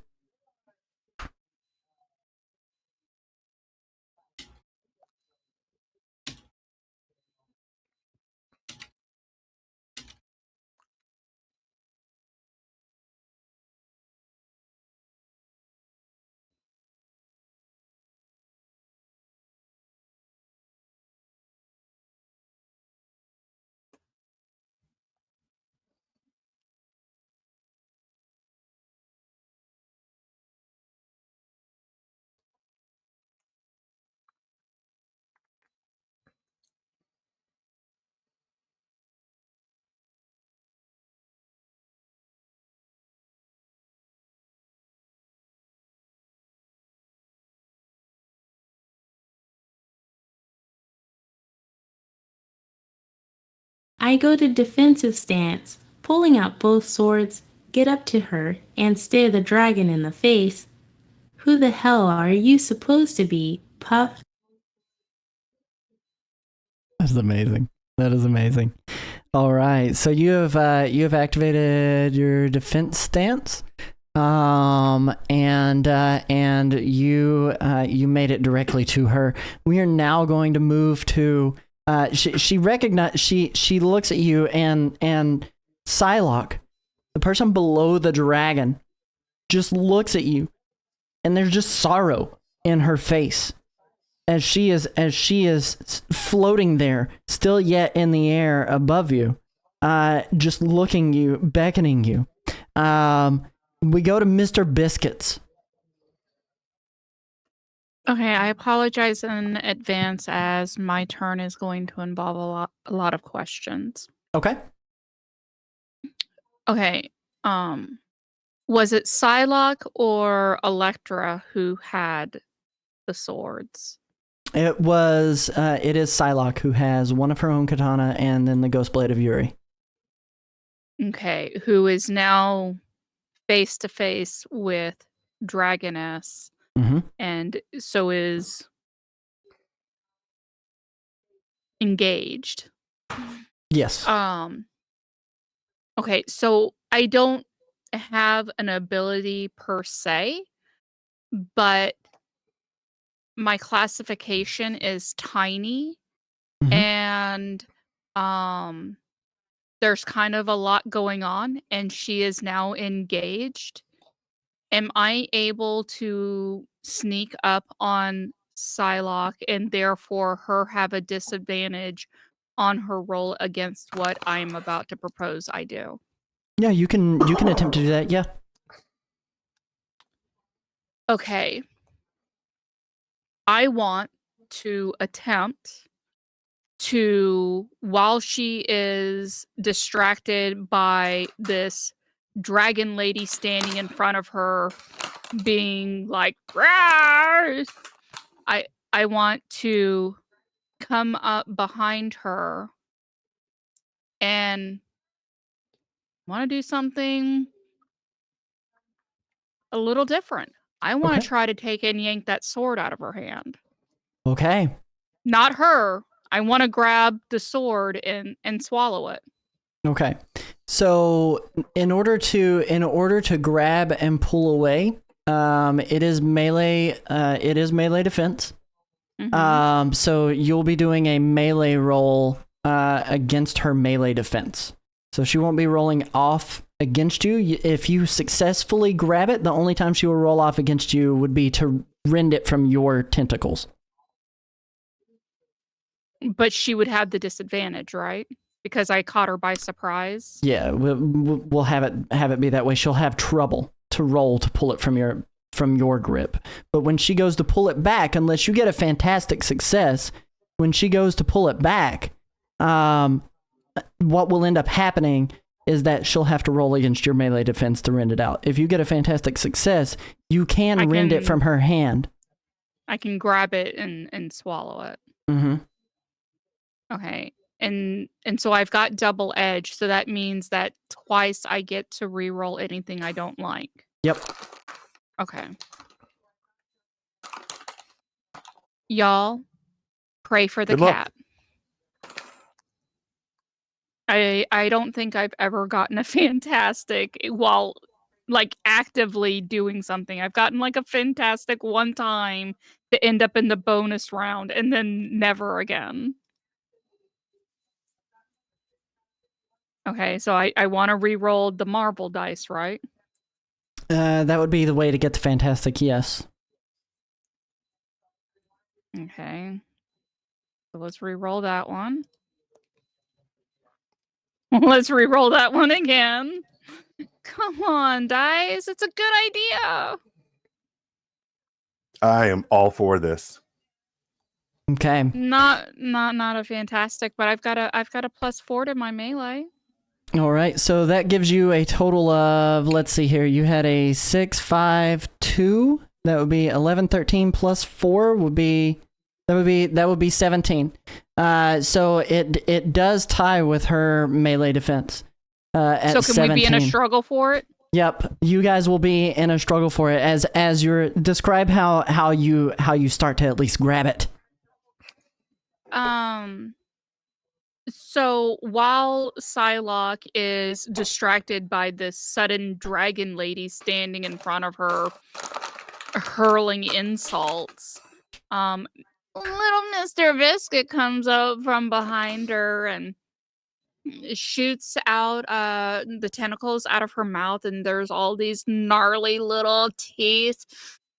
I go to defensive stance, pulling out both swords, get up to her, and stare the dragon in the face. Who the hell are you supposed to be, Puff? That's amazing. That is amazing. All right, so you have activated your defense stance, and you made it directly to her. We are now going to move to. She looks at you, and Psylocke, the person below the dragon, just looks at you, and there's just sorrow in her face as she is floating there, still yet in the air above you, just looking you, beckoning you. We go to Mr. Biscuits. Okay, I apologize in advance as my turn is going to involve a lot of questions. Okay. Okay, was it Psylocke or Electra who had the swords? It is Psylocke, who has one of her own katana and then the ghost blade of Yuri. Okay, who is now face to face with Dragoness, and so is engaged. Yes. Okay, so I don't have an ability per se, but my classification is tiny, and there's kind of a lot going on, and she is now engaged. Am I able to sneak up on Psylocke and therefore her have a disadvantage on her roll against what I'm about to propose I do. Yeah, you can attempt to do that. Yeah. Okay. I want to attempt to, while she is distracted by this dragon lady standing in front of her being like, "Rawr!" I want to come up behind her and want to do something a little different. I want to Okay. try to take and yank that sword out of her hand. Okay. Not her. I want to grab the sword and swallow it. Okay. So in order to grab and pull away, it is melee defense. Mhm. So you'll be doing a melee roll against her melee defense. So she won't be rolling off against you. If you successfully grab it, the only time she will roll off against you would be to rend it from your tentacles. But she would have the disadvantage, right? Because I caught her by surprise. Yeah, we'll have it be that way. She'll have trouble to roll to pull it from your grip. But when she goes to pull it back, unless you get a fantastic success, when she goes to pull it back, what will end up happening is that she'll have to roll against your melee defense to rend it out. If you get a fantastic success, you can rend it from her hand. I can grab it and swallow it. Mm-hmm. Okay. And so I've got double edge, so that means that twice I get to reroll anything I don't like. Yep. Okay. Y'all, pray for the Good luck. cat. I don't think I've ever gotten a fantastic while like actively doing something. I've gotten like a fantastic one time to end up in the bonus round and then never again. Okay, so I want to re-roll the marble dice, right? That would be the way to get the fantastic, yes. Okay. So let's re-roll that one. Let's re-roll that one again. Come on, dice. It's a good idea. I am all for this. Okay. Not a fantastic, but I've got a +4 to my melee. All right, so that gives you a total of, let's see here, you had a 6, 5, 2. That would be 11, 13 plus 4 would be 17. So it does tie with her melee defense. At So can 17. we be in a struggle for it? Yep, you guys will be in a struggle for it as you're describe how you start to at least grab it. So while Psylocke is distracted by this sudden dragon lady standing in front of her, hurling insults, little Mr. Biscuit comes out from behind her and shoots out the tentacles out of her mouth, and there's all these gnarly little teeth.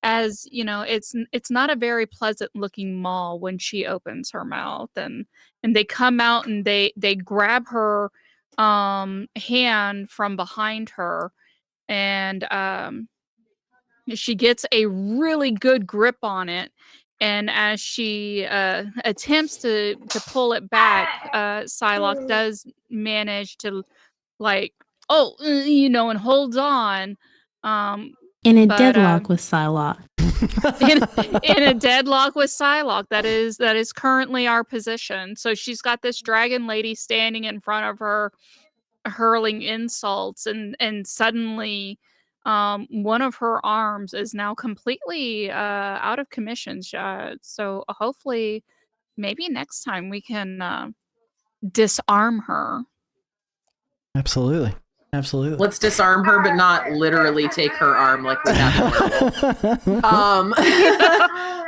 As you know, it's not a very pleasant looking maw when she opens her mouth, and they come out and they grab her hand from behind her, and she gets a really good grip on it. And as she attempts to pull it back, Psylocke does manage to and holds on. In a But, deadlock with Psylocke. in a deadlock with Psylocke. That is currently our position. So she's got this dragon lady standing in front of her, hurling insults, and suddenly one of her arms is now completely out of commission. So hopefully, maybe next time we can disarm her. Absolutely. Let's disarm her, but not literally take her arm like we have.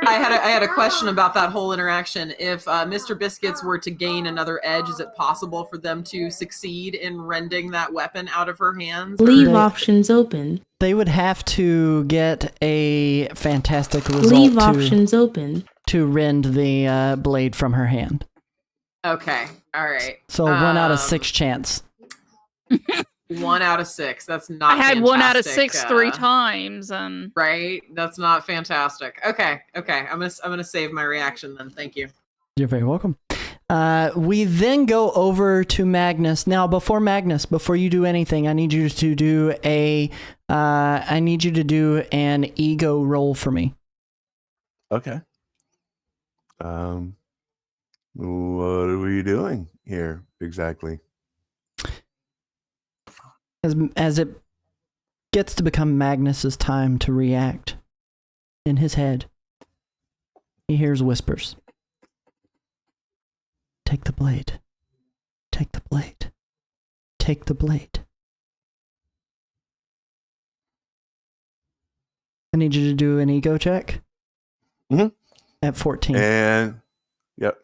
I had a question about that whole interaction. If Mr. Biscuits were to gain another edge, is it possible for them to succeed in rending that weapon out of her hands? Leave options open. They would have to get a fantastic result Leave options open. to rend the blade from her hand. Okay. All right. So 1 out of 6 chance. 1 out of 6. That's not. I had 1 out of fantastic, 6 3 times, and right. That's not fantastic. Okay. I'm gonna save my reaction then. Thank you. You're very welcome. We then go over to Magnus. Now, before you do anything, I need you to do an ego roll for me. Okay. What are we doing here exactly? As it gets to become Magnus's time to react, in his head, he hears whispers. Take the blade. Take the blade. Take the blade. I need you to do an ego check. Mm-hmm. At 14. And, yep.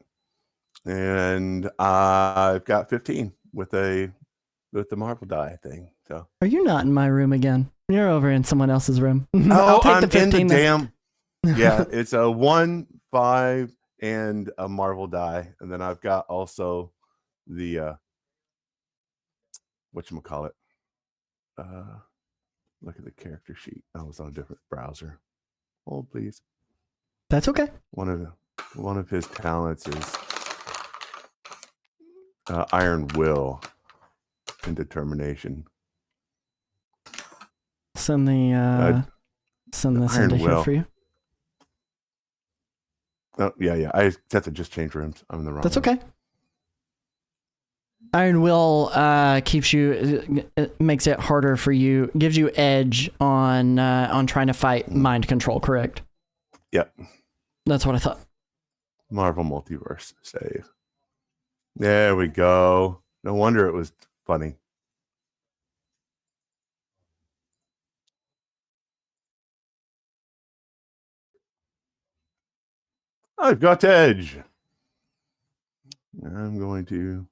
And I've got 15 with the marble die thing. So. Are you not in my room again? You're over in someone else's room. Oh, I'll take I'm the 15 in the then. damn. Yeah, it's a 1, 5, and a marble die, and then I've got also the whatchamacallit. Look at the character sheet. I was on a different browser. Hold, please. That's okay. One of his talents is Iron Will and Determination. Send this Iron into here Will. for you. Oh, yeah. I have to just change rooms. I'm in the wrong. That's room. okay. Iron Will keeps you, makes it harder for you, gives you edge on trying to fight mind control. Correct? Yep. That's what I thought. Marvel Multiverse save. There we go. No wonder it was funny. I've got edge. I'm going to.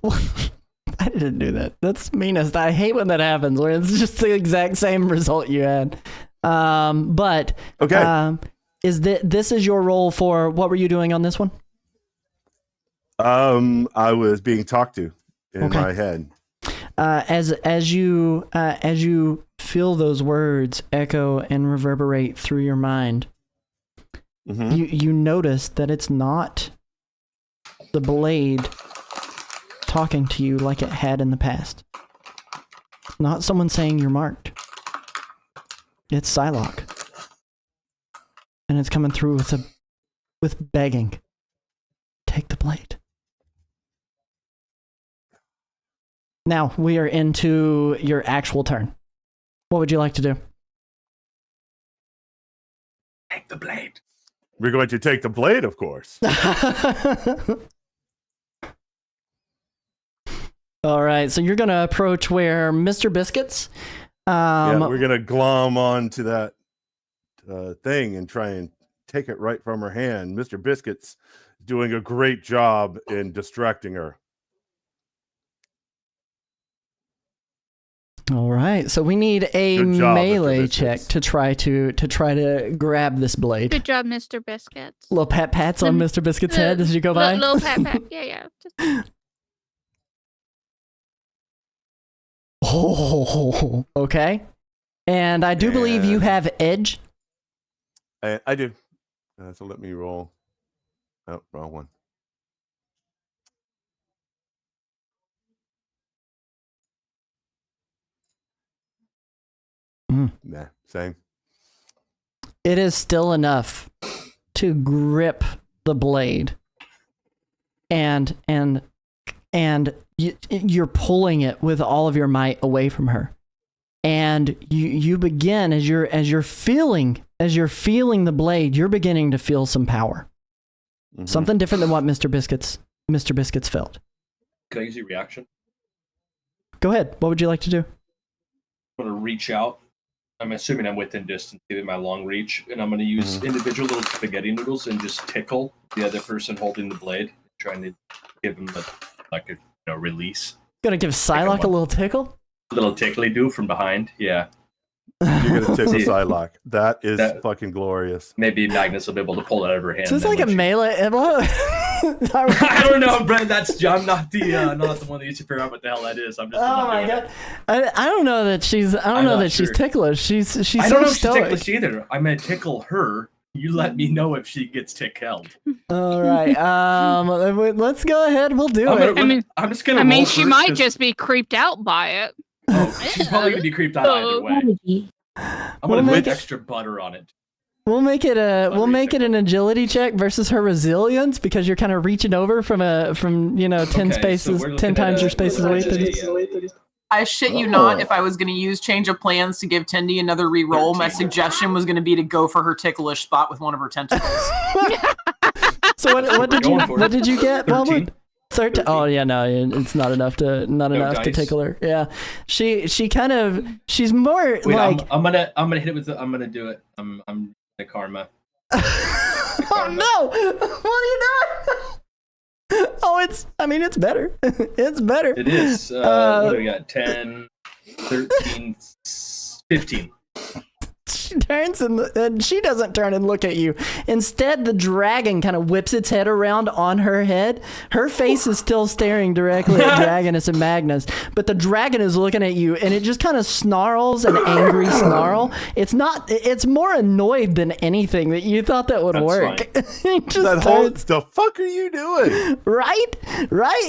Well, I didn't do that. That's meanest. I hate when that happens, where it's just the exact same result you had. But Okay. This is your role for what were you doing on this one? I was being talked to in my head. As you feel those words echo and reverberate through your mind, you notice that it's not the blade talking to you like it had in the past. It's not someone saying you're marked. It's Psylocke. And it's coming through with begging. Take the blade. Now we are into your actual turn. What would you like to do? Take the blade. We're going to take the blade, of course. All right, so you're going to approach where Mr. Biscuits. Yeah, we're going to glom onto that thing and try and take it right from her hand. Mr. Biscuits doing a great job in distracting her. All right, so we need a melee check to try to grab this blade. good job, Mr. Biscuits. Little pats on Mr. Biscuits' head as you go by. Little pat. Yeah. Oh, okay. And I do believe you have edge. I do. So let me roll. Oh, wrong one. Nah, same. It is still enough to grip the blade, and you're pulling it with all of your might away from her, and you begin as you're feeling the blade, you're beginning to feel some power, something different than what Mr. Biscuits felt. Can I use your reaction? Go ahead. What would you like to do? I'm going to reach out. I'm assuming I'm within distance, given my long reach, and I'm going to use individual little spaghetti noodles and just tickle the other person holding the blade, trying to give them a release. Gonna give Psylocke a little tickle? A little tickly do from behind, yeah. You're gonna tickle See, Psylocke. That is that- fucking glorious. Maybe Magnus will be able to pull it out of her hand. So it's then like a when she- melee. I don't know, Brent. I'm not the one that used to figure out what the hell that is. I'm just. Oh my god! I don't know that she's. I don't I'm know not that she's sure. ticklish. She's I so don't know if she's stoic. ticklish either. I'm gonna tickle her. You let me know if she gets tickled. All right. Let's go ahead. We'll do it. I'm just gonna. I mean, roll she first might 'cause- just be creeped out by it. Oh, she's probably gonna be creeped out either way. Strategy. I'm We'll gonna make put it- extra butter on it. We'll make it Buttery an agility check versus her resilience because you're kind of reaching over from 10 Okay, so spaces, we're 10 looking times at your a- space's we're weight. looking at I shit you Oh. not, if I was going to use change of plans to give Tendy another re-roll, my 13. suggestion was going to be to go for her ticklish spot with one of her tentacles. So what did you Going for it. what did you get? 13. Wildwood? 13. Oh yeah, no, it's not enough to dice. tickle her. Yeah, she's more Wait, like. I'm gonna hit it with. I'm gonna do it. I'm the karma. Oh no! What are you doing? Oh, it's better. It's better. It is. What do we got? 10, 13, 15. She turns and she doesn't turn and look at you. Instead, the dragon kind of whips its head around on her head. Her face is still staring directly at Dragoness and Magnus, but the dragon is looking at you, and it just kind of snarls an angry snarl. It's more annoyed than anything that you thought that would That's work. He just That whole turns, the fuck are you doing? right?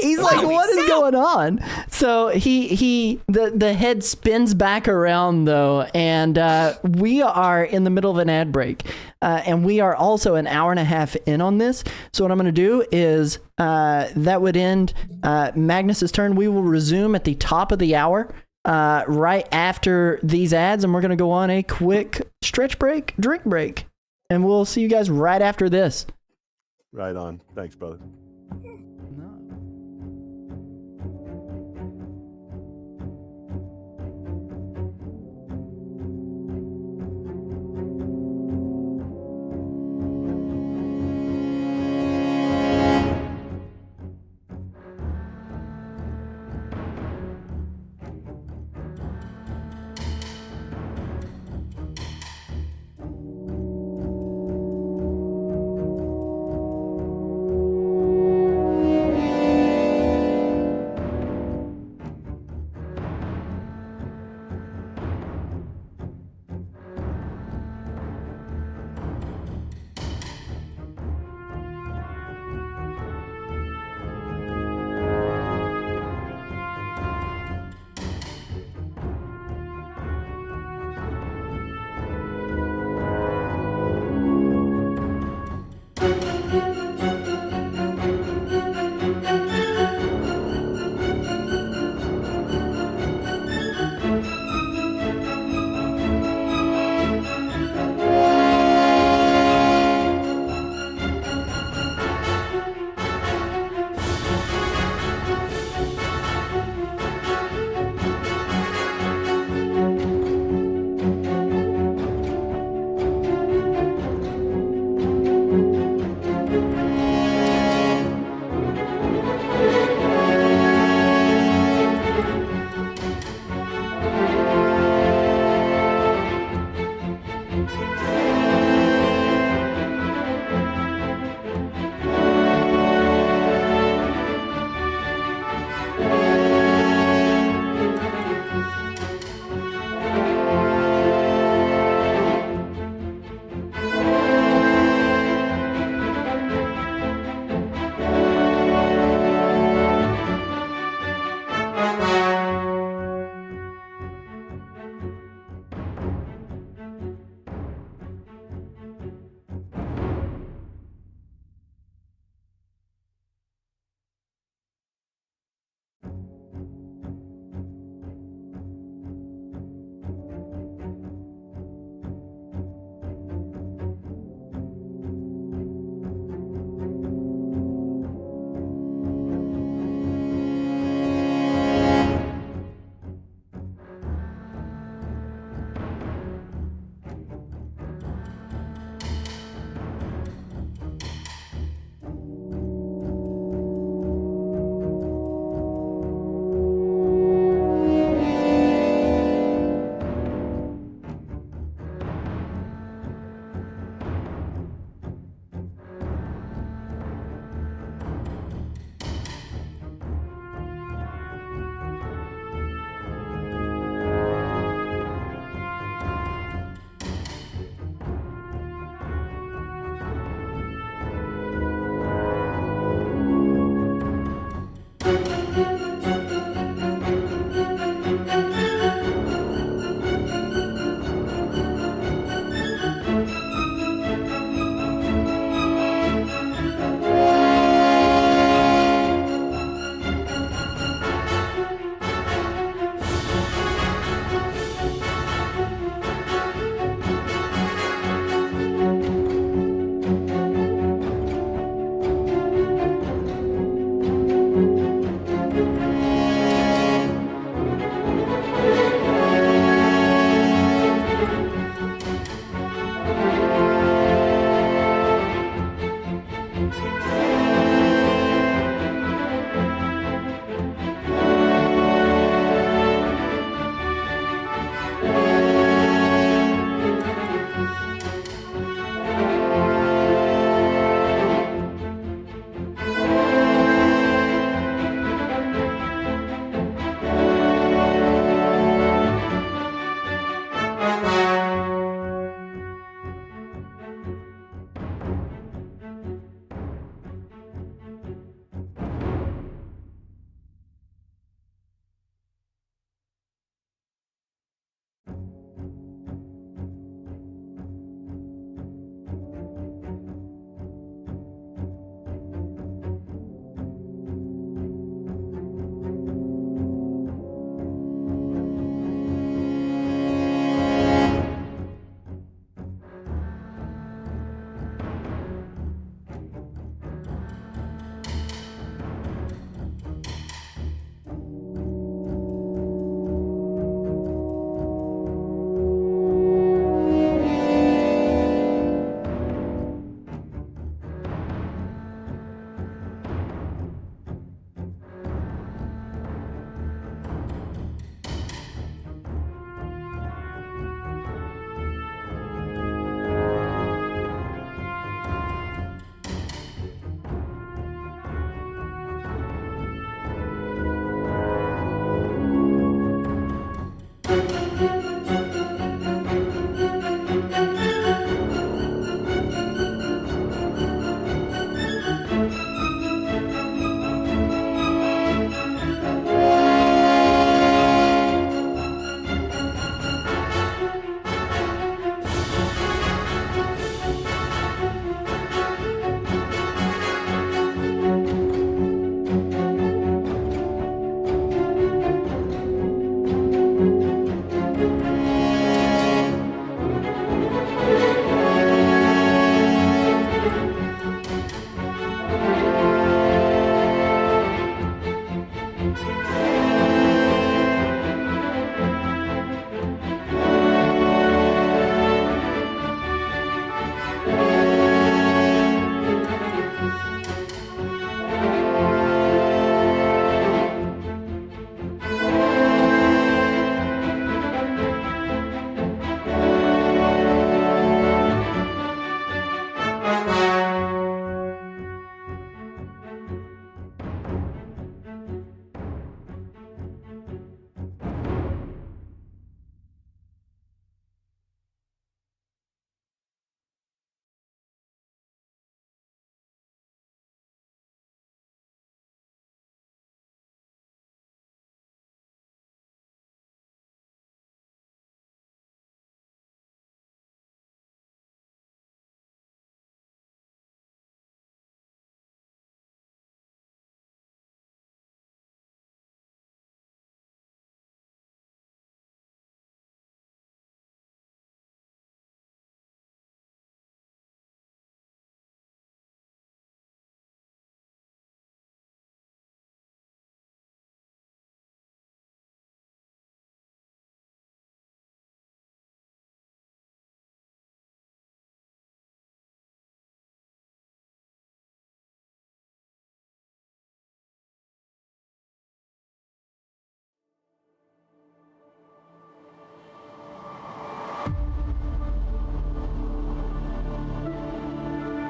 He's like, what is going on? So the head spins back around though, and we are in the middle of an ad break, and we are also an hour and a half in on this. So what I'm going to do is that would end Magnus's turn. We will resume at the top of the hour, right after these ads, and we're going to go on a quick stretch break, drink break, and we'll see you guys right after this. Right on. Thanks, brother.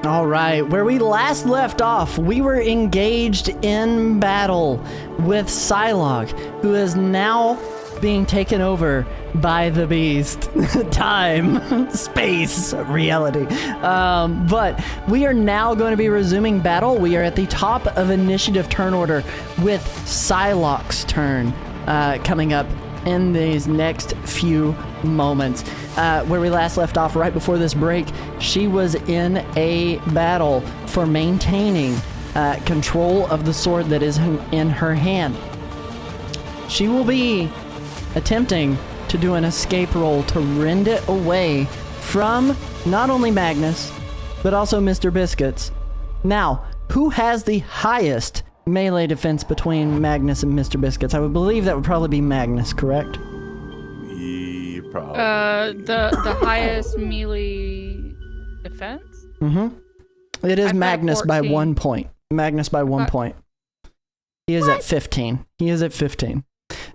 All right, where we last left off, we were engaged in battle with Psylocke, who is now being taken over by the beast. Time, space, reality. But we are now going to be resuming battle. We are at the top of initiative turn order with Psylocke's turn coming up in these next few moments. Where we last left off right before this break, she was in a battle for maintaining control of the sword that is in her hand. She will be attempting to do an escape roll to rend it away from not only Magnus, but also Mr. Biscuits. Now, who has the highest melee defense between Magnus and Mr. Biscuits? I would believe that would probably be Magnus, correct? Probably. The highest melee defense? It is I've got Magnus by 14. 1 point. Magnus by 1 point. He is at 15. He is at 15.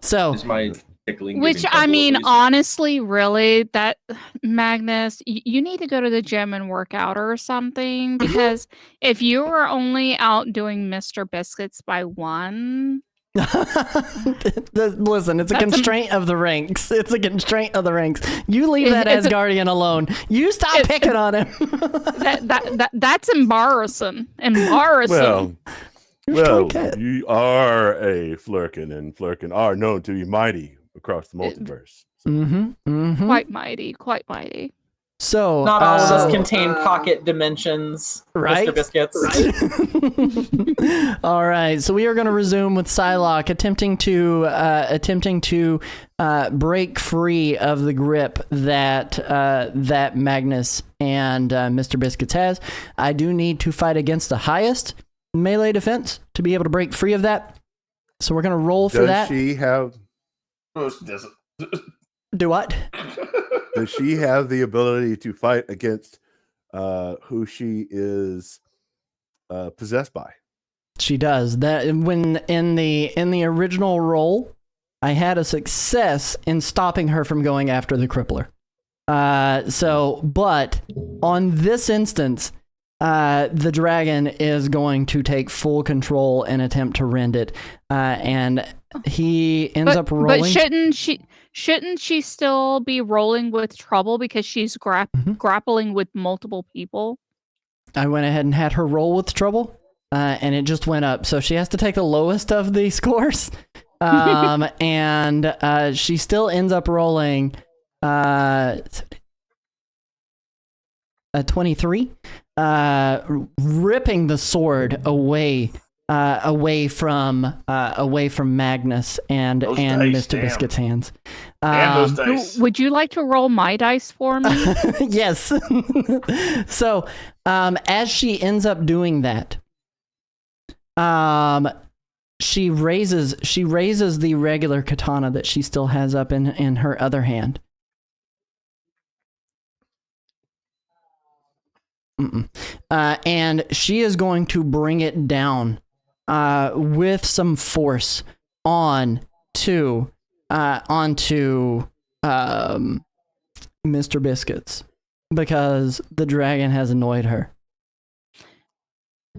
So, Is my tickling Which, giving I trouble mean, at least? honestly, really, that Magnus, you need to go to the gym and work out or something, because if you were only out doing Mr. Biscuits by 1, listen, it's a That's constraint of the ranks. It's a constraint of the ranks. You leave that It's a- Asgardian alone. You stop picking on him. that's embarrassing. Embarrassing. Well, cat. you are a Flurkin, and Flurkin are known to be mighty across the multiverse. Quite mighty, quite mighty. So, Not all of us contain pocket dimensions, right? Mr. Biscuits. All right, so we are going to resume with Psylocke attempting to break free of the grip that that Magnus and Mr. Biscuits has. I do need to fight against the highest melee defense to be able to break free of that. So we're going to roll for that. Does she have? No, she doesn't. Do what? Does she have the ability to fight against who she is possessed by? She does. That when in the original roll, I had a success in stopping her from going after the Crippler. But on this instance, the dragon is going to take full control and attempt to rend it, and he ends up rolling. But shouldn't she still be rolling with trouble because she's grappling with multiple people? I went ahead and had her roll with trouble, and it just went up. So she has to take the lowest of the scores, and she still ends up rolling a 23, ripping the sword away from Magnus and Those Mr. dice, damn. Biscuit's hands. And those dice. Would you like to roll my dice for me? Yes. So, as she ends up doing that, she raises the regular katana that she still has up in her other hand. And she is going to bring it down with some force onto Mr. Biscuits, because the dragon has annoyed her.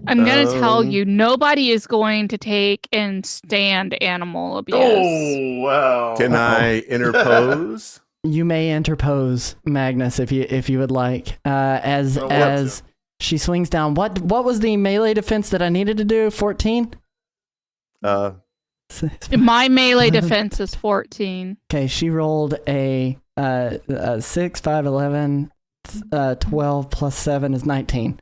I'm going to tell you, nobody is going to take and stand animal abuse. Oh wow! Can I interpose? You may interpose, Magnus, if you would like. As she swings down. What was the melee defense that I needed to do? 14? My melee defense is 14. Okay, she rolled a 6, 5, 11, 12 plus 7 is 19.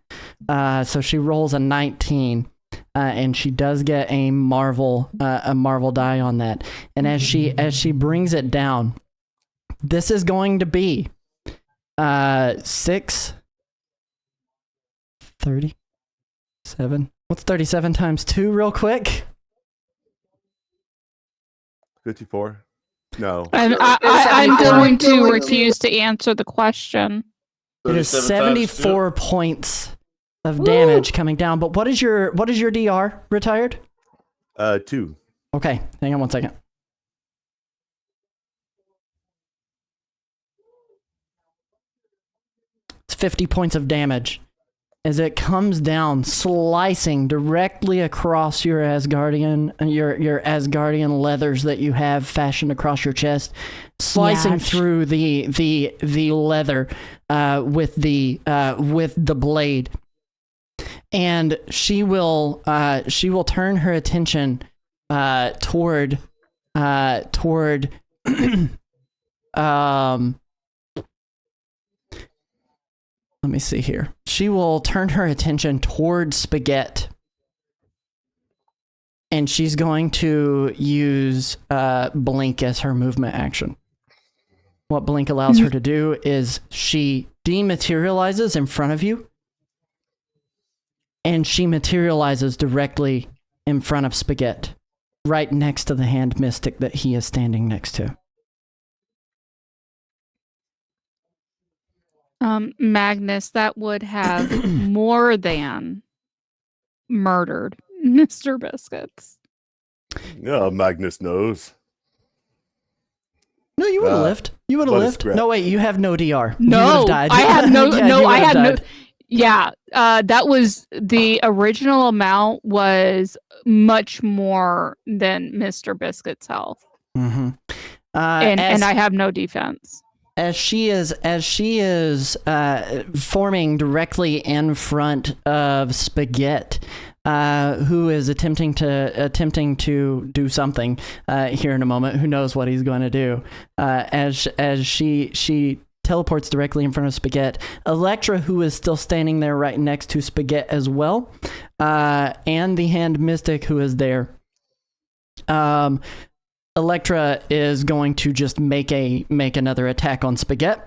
So she rolls a 19, and she does get a marvel die on that. And as she brings it down, this is going to be 6, 37. What's 37 times 2 real quick? 54. No. I'm going to refuse to answer the question. It is 37 times 74 points of damage coming down. But what is your DR, retired? 2. Okay, hang on 1 second. It's 50 points of damage. as it comes down, slicing directly across your Asgardian leathers that you have fashioned across your chest, slicing through the leather with the blade. And she will turn her attention toward let me see here. She will turn her attention toward Spaghet. And she's going to use Blink as her movement action. What Blink allows her to do is she dematerializes in front of you. And she materializes directly in front of Spaghet, right next to the hand mystic that he is standing next to. Magnus, that would have more than murdered Mr. Biscuits. Yeah, Magnus knows. No, you would have lived. You would have lived. No, wait, you have no DR. You would No, have died. I have no. Yeah, no, you would I have have no. died. Yeah, that was the original amount was much more than Mr. Biscuit's health, and I have no defense. As she is forming directly in front of Spaghet, who is attempting to do something here in a moment. Who knows what he's going to do? As she teleports directly in front of Spaghet, Elektra, who is still standing there right next to Spaghet as well, and the hand mystic who is there. Elektra is going to just make another attack on Spaghet.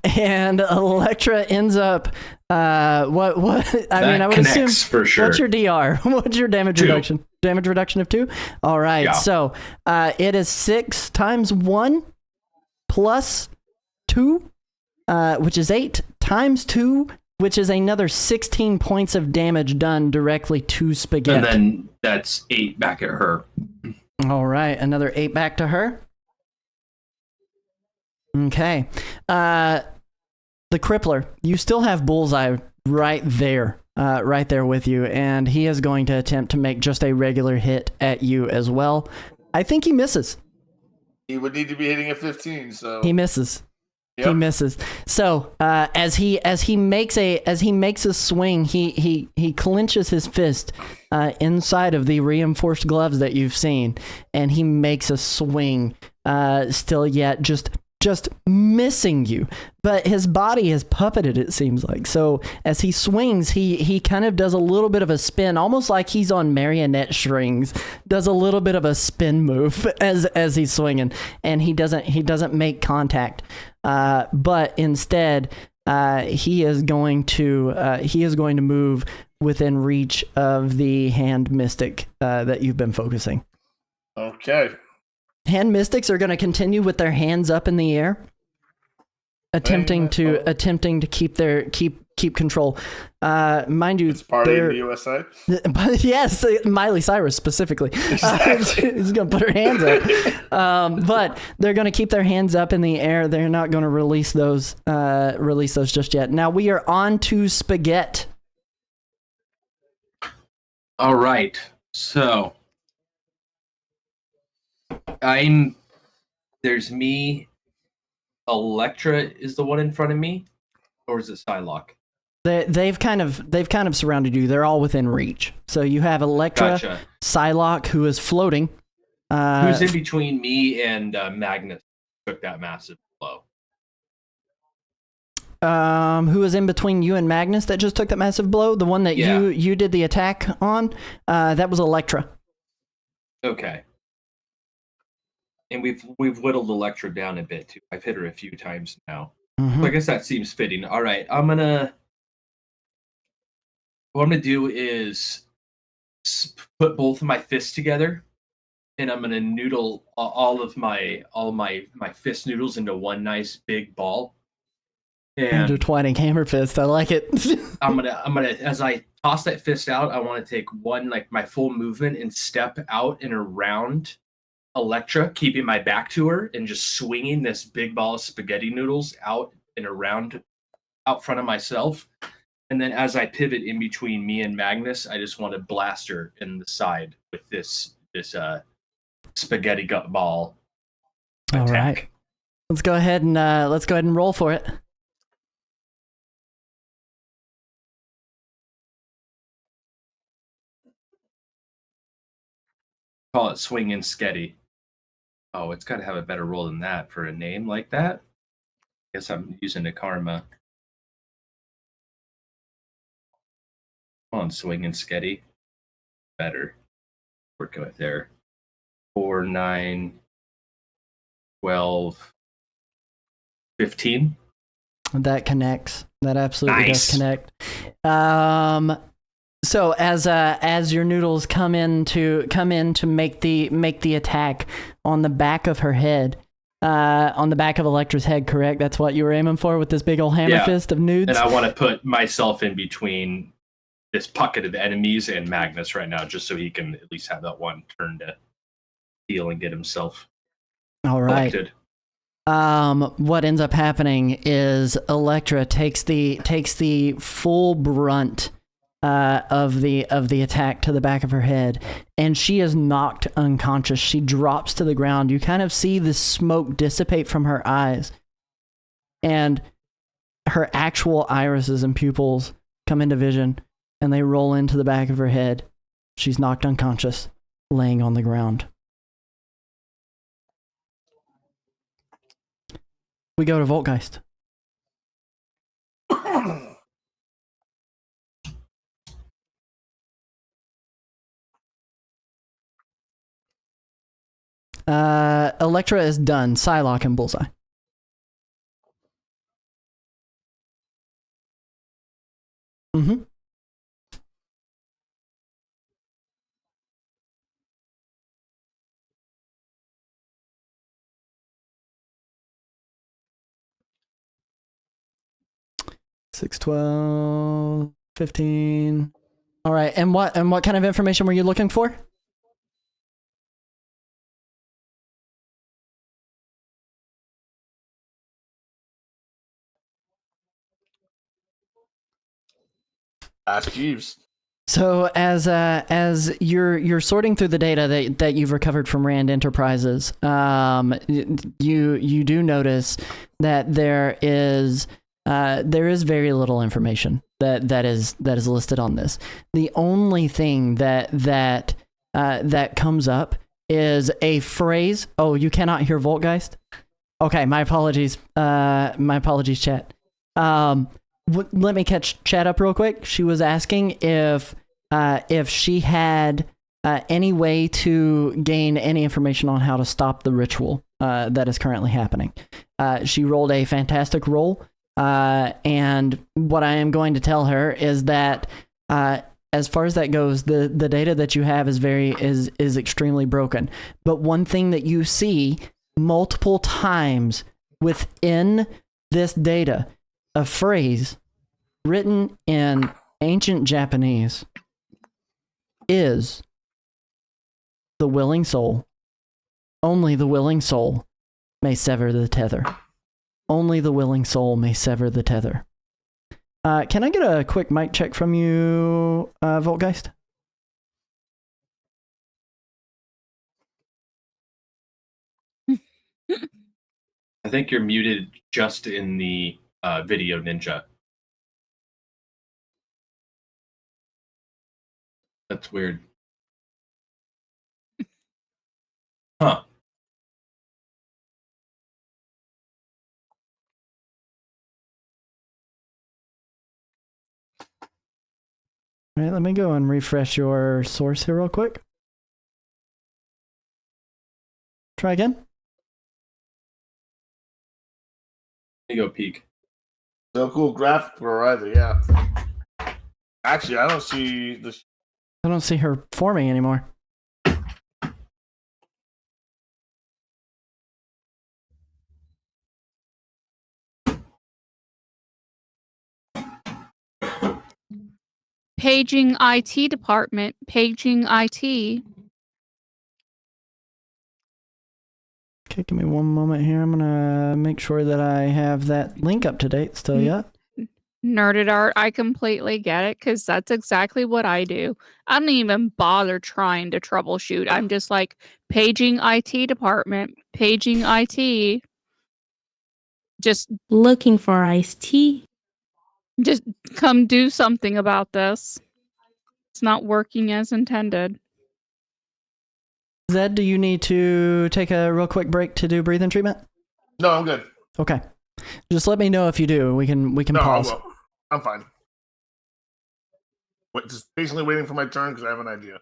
And Elektra ends up I would assume for sure. What's your DR? What's your damage 2. reduction? Damage reduction of 2? All right. Yeah. So it is 6 times 1 plus 2, which is 8 times 2, which is another 16 points of damage done directly to Spaghet. And then that's 8 back at her. All right, another 8 back to her. Okay. The Crippler, you still have Bullseye right there with you, and he is going to attempt to make just a regular hit at you as well. I think he misses. He would need to be hitting a 15, so He misses. Yep. He misses. So as he makes a swing, he clenches his fist inside of the reinforced gloves that you've seen, and he makes a swing. Still yet just missing you, but his body is puppeted, it seems like. So as he swings, he kind of does a little bit of a spin, almost like he's on marionette strings, does a little bit of a spin move as he's swinging, and he doesn't make contact, but instead he is going to move within reach of the hand mystic that you've been focusing. Okay. Hand mystics are going to continue with their hands up in the air, attempting to keep control. Mind you, It's party in the USA. Yes, Miley Cyrus specifically. Exactly. She's going to put her hands up, but they're going to keep their hands up in the air. They're not going to release those just yet. Now we are on to Spaghet. All right. So there's me. Elektra is the one in front of me, or is it Psylocke? They've kind of surrounded you. They're all within reach. So you have Elektra, Gotcha. Psylocke, who is floating. Who's in between me and Magnus? Took that massive blow. Who was in between you and Magnus that just took that massive blow? The one that you did the attack on? That was Elektra. Okay. And we've whittled Elektra down a bit too. I've hit her a few times now. Mm-hmm. So I guess that seems fitting. All right, what I'm gonna do is put both of my fists together, and I'm gonna noodle all my fist noodles into one nice big ball. And Intertwining hammer fist. I like it. I'm gonna as I toss that fist out, I want to take one, like, my full movement and step out and around Elektra keeping my back to her and just swinging this big ball of spaghetti noodles out and around out front of myself. And then as I pivot in between me and Magnus, I just want to blast her in the side with this spaghetti gut ball attack. All right. Let's go ahead and roll for it. Call it swinging sketty. Oh, it's got to have a better roll than that for a name like that. Guess I'm using the karma. Come on, swinging sketty. Better. Working with there. 4, 9, 12, 15. That connects. That absolutely Nice. does connect. So as your noodles come in to make the attack on the back of her head, on the back of Elektra's head, correct? That's what you were aiming for with this big old hammer fist of nudes. And I want to put myself in between this pocket of enemies and Magnus right now, just so he can at least have that one turn to heal and get himself All right. collected. What ends up happening is Elektra takes the full brunt of the attack to the back of her head, and she is knocked unconscious. She drops to the ground. You kind of see the smoke dissipate from her eyes, and her actual irises and pupils come into vision, and they roll into the back of her head. She's knocked unconscious, laying on the ground. We go to Voltgeist. Elektra is done. Psylocke and Bullseye. Mm-hmm. Six, 12, 15. All right, and what kind of information were you looking for? Ask Jeeves. So as you're sorting through the data that you've recovered from Rand Enterprises, you do notice that there is very little information that is listed on this. The only thing that comes up is a phrase. Oh, you cannot hear Voltgeist? Okay, my apologies. Chat. Let me catch chat up real quick. She was asking if she had any way to gain any information on how to stop the ritual that is currently happening. She rolled a fantastic roll, and what I am going to tell her is that as far as that goes, the data that you have is extremely broken. But one thing that you see multiple times within this data, a phrase written in ancient Japanese, is the willing soul. Only the willing soul may sever the tether. Only the willing soul may sever the tether. Can I get a quick mic check from you, Voltgeist? I think you're muted just in the video, Ninja. That's weird. Huh. All right, let me go and refresh your source here real quick. Try again. Let me go peek. No cool graphic for either, yeah. Actually, I don't see this. I don't see her forming anymore. Paging IT department. Paging IT. Okay, give me one moment here. I'm gonna make sure that I have that link up to date still yet. NerdAtArt, I completely get it because that's exactly what I do. I don't even bother trying to troubleshoot. I'm just like paging IT department, paging IT. Just Looking for iced tea? come do something about this. It's not working as intended. Zed, do you need to take a real quick break to do breathing treatment? No, I'm good. Okay. Just let me know if you do. We can No, pause. I will. I'm fine. Just patiently waiting for my turn because I have an idea.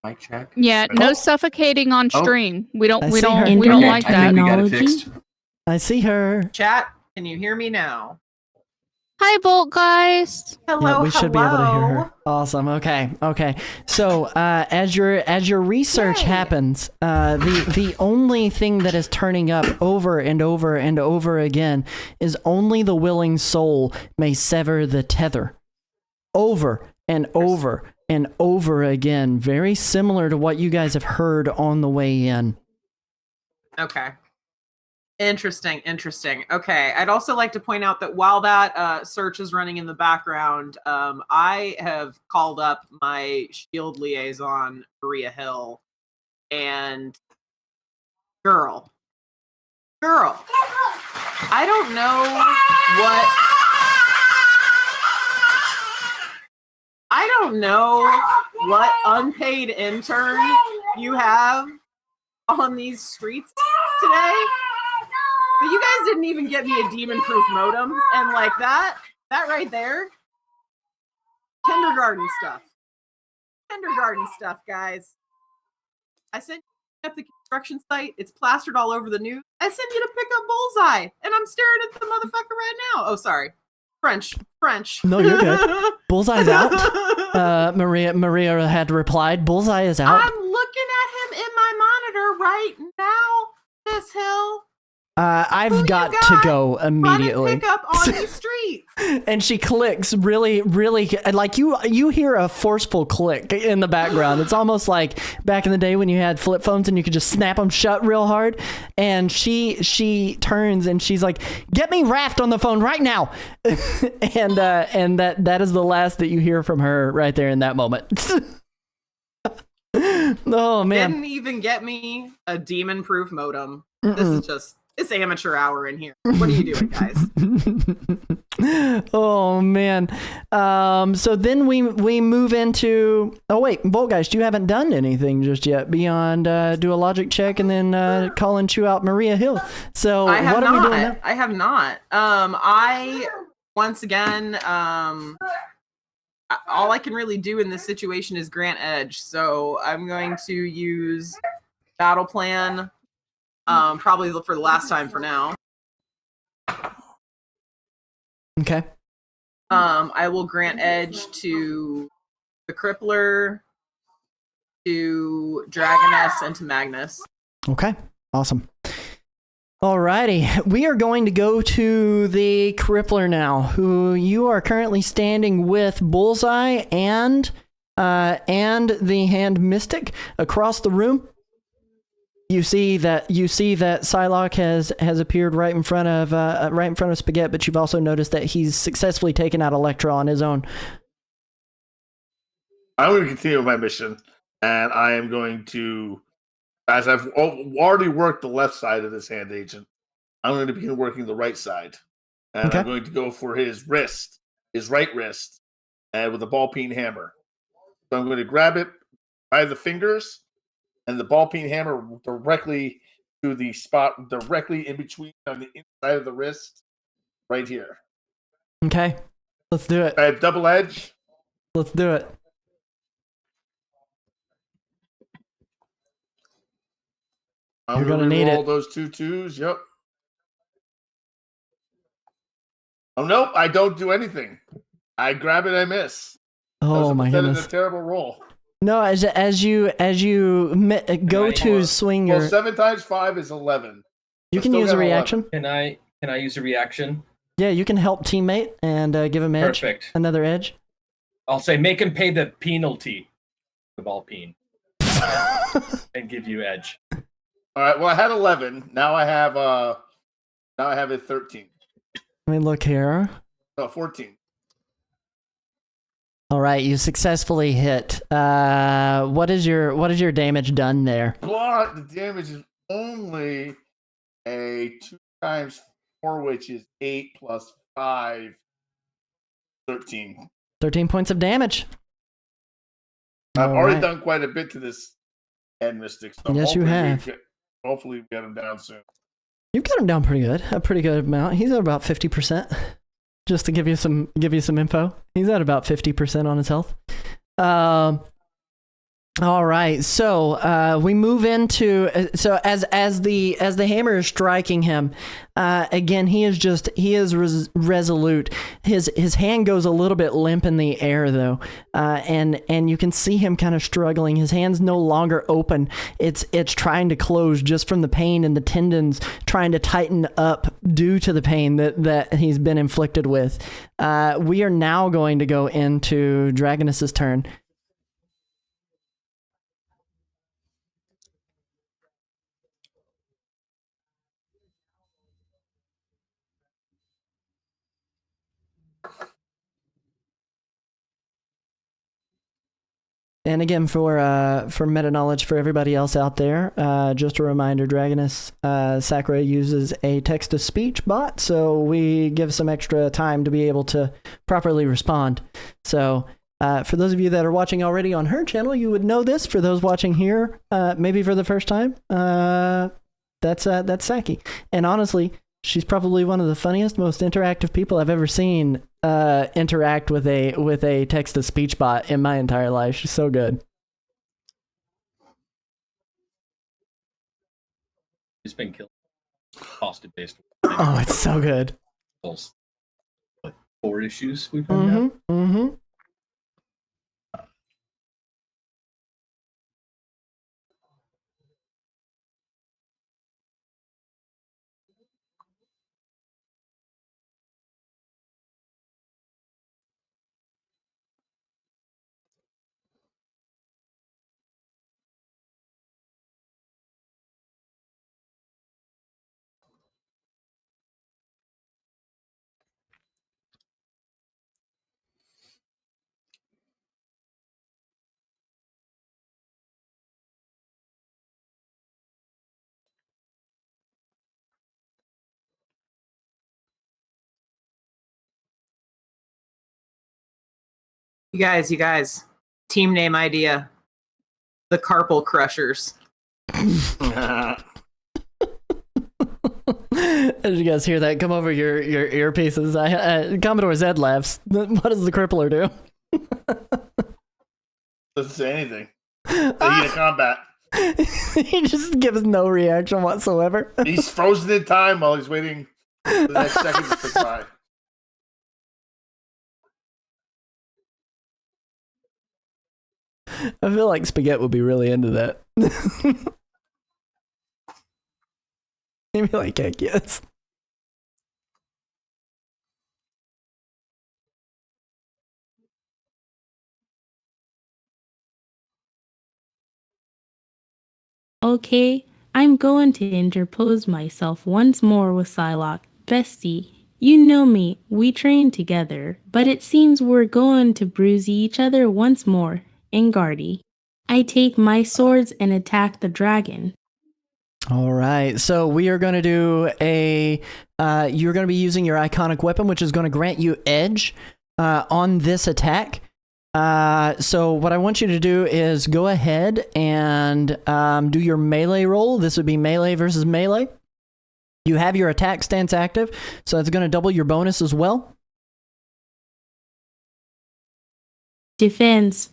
Mic check. Yeah, no suffocating on stream. We don't I we see her. don't we don't Internet like I that. think we got it terminology? fixed. I see her. Chat, can you hear me now? Hi, Voltgeist. Hello, Yeah, we should be able to hear hello. her. Awesome. Okay. So, as your research Yay. happens, the only thing that is turning up over and over and over again is only the willing soul may sever the tether. Over and over and over again. Very similar to what you guys have heard on the way in. Okay. Interesting. Okay. I'd also like to point out that while that search is running in the background, I have called up my shield liaison, Maria Hill, and girl, I don't know what unpaid intern you have on these streets today. But you guys didn't even get me a demon-proof modem, and like that right there, kindergarten stuff, guys. I sent you at the construction site. It's plastered all over the news. I sent you to pick up Bullseye, and I'm staring at the motherfucker right now. Oh, sorry, French. No, you're good. Bullseye's out. Maria had replied, Bullseye is out. I'm looking at him in my monitor right now, Miss Hill. I've got to go immediately. Run and pick up on the streets. And she clicks really, like you hear a forceful click in the background. It's almost like back in the day when you had flip phones and you could just snap them shut real hard. And she turns and she's like, "Get me Raft on the phone right now." and that is the last that you hear from her right there in that moment. Oh man! Didn't even get me a demon-proof modem. This is just. It's amateur hour in here. What are you doing, guys? Oh man. So then we move into. Oh wait, Voltgeist, you haven't done anything just yet beyond do a logic check and then call and chew out Maria Hill. So what are we doing now? I have not. I once again. All I can really do in this situation is grant edge. So I'm going to use battle plan. Probably for the last time for now. Okay. I will grant edge to the Crippler, to Dragoness, and to Magnus. Okay. Awesome. Alrighty, we are going to go to the Crippler now, who you are currently standing with Bullseye and the Hand Mystic across the room. You see that Psylocke has appeared right in front of Spaghet, but you've also noticed that he's successfully taken out Electra on his own. I'm going to continue with my mission, and I am going to, as I've already worked the left side of this hand agent, I'm going to begin working the right side, and Okay. I'm going to go for his wrist, his right wrist, and with a ball peen hammer. So I'm going to grab it by the fingers. And the ball peen hammer directly to the spot directly in between on the inside of the wrist, right here. Okay, let's do it. I have double edge. Let's do it. I'm You're gonna need roll it. those 2 2s. Yep. Oh nope! I don't do anything. I grab it. I miss. Oh my That is goodness. a terrible roll. No, as you go to swing your, Well, 7 times 5 is 11. you I can still use a got 11. reaction. Can I use a reaction? Yeah, you can help teammate and give him edge. Perfect. Another edge. I'll say make him pay the penalty, the ball peen, and give you edge. All right. Well, I had 11. Now I have a 13. Let me look here. No, 14. All right, you successfully hit. What is your damage done there? But the damage is only a 2 times 4, which is 8 plus 5, 13. 13 points of damage. I've All already right. done quite a bit to this head mystic. So Yes, you have. Hopefully we get him down soon. You've got him down a pretty good amount. He's at about 50%. Just to give you some info, he's at about 50% on his health. All right, so we move into as the hammer is striking him, again he is resolute. His hand goes a little bit limp in the air though, and you can see him kind of struggling. His hand's no longer open. It's trying to close just from the pain, and the tendons trying to tighten up due to the pain that he's been inflicted with. We are now going to go into Dragoness's turn. And again, for meta knowledge for everybody else out there, just a reminder: Dragoness Sakura uses a text-to-speech bot, so we give some extra time to be able to properly respond. So, for those of you that are watching already on her channel, you would know this. For those watching here, maybe for the first time, that's Saki. And honestly, she's probably one of the funniest, most interactive people I've ever seen interact with a text-to-speech bot in my entire life. She's so good. She's been killed. Costed based. Oh, it's so good. What, 4 issues we've done now? Mm-hmm. You guys. Team name idea. The Carpal Crushers. As you guys hear that, come over your earpieces. CommodoreZed laughs. What does the Crippler do? Doesn't say anything. They get a combat. He just gives no reaction whatsoever. He's frozen in time while he's waiting for the next second to tick by. I feel like Spaghet would be really into that. He'd be like, heck yes. Okay, I'm going to interpose myself once more with Psylocke. Bestie, you know me, we train together, but it seems we're going to bruise each other once more. Engardi. I take my swords and attack the dragon. All right, so we are going to do you're going to be using your iconic weapon, which is going to grant you edge on this attack. So what I want you to do is go ahead and do your melee roll. This would be melee versus melee. You have your attack stance active, so it's going to double your bonus as well. Defense.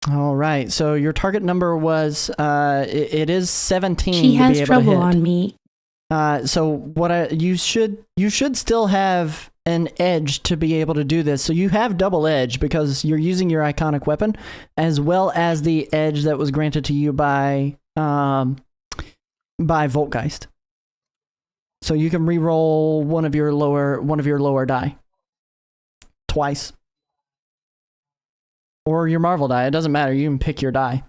All right, so your target number was it is 17. She to has be able trouble to hit. on me. So you should still have an edge to be able to do this. So you have double edge because you're using your iconic weapon, as well as the edge that was granted to you by Voltgeist. So you can re-roll one of your lower die twice, or your Marvel die. It doesn't matter. You can pick your die.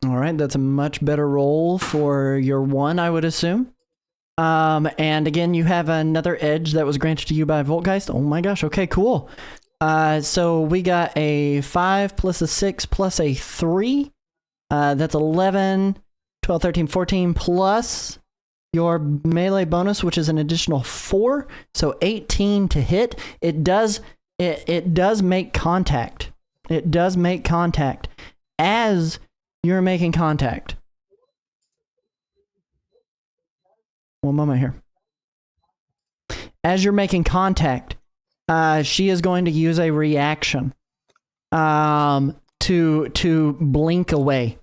All right, that's a much better roll for your 1, I would assume. And again, you have another edge that was granted to you by Voltgeist. Oh my gosh, okay, cool. So we got a 5 plus a 6 plus a 3. That's 11, 12, 13, 14 plus your melee bonus, which is an additional 4. So 18 to hit. It does make contact. It does make contact as you're making contact. One moment here. As you're making contact, she is going to use a reaction to blink away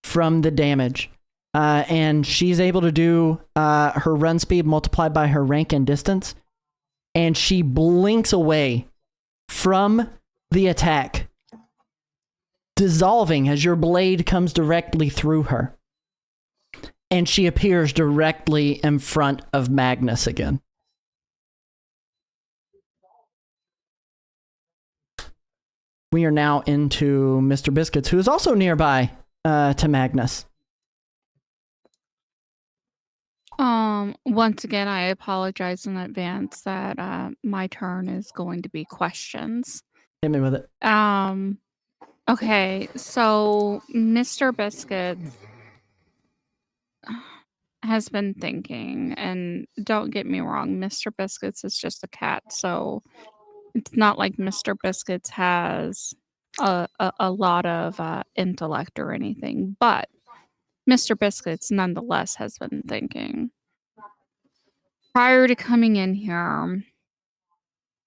from the damage. And she's able to do her run speed multiplied by her rank and distance. And she blinks away from the attack, dissolving as your blade comes directly through her. And she appears directly in front of Magnus again. We are now into Mr. Biscuits, who is also nearby to Magnus. Once again, I apologize in advance that my turn is going to be questions. Hit me with it. Okay, so Mr. Biscuit has been thinking, and don't get me wrong, Mr. Biscuits is just a cat, so it's not like Mr. Biscuits has a lot of intellect or anything, but Mr. Biscuits nonetheless has been thinking. Prior to coming in here,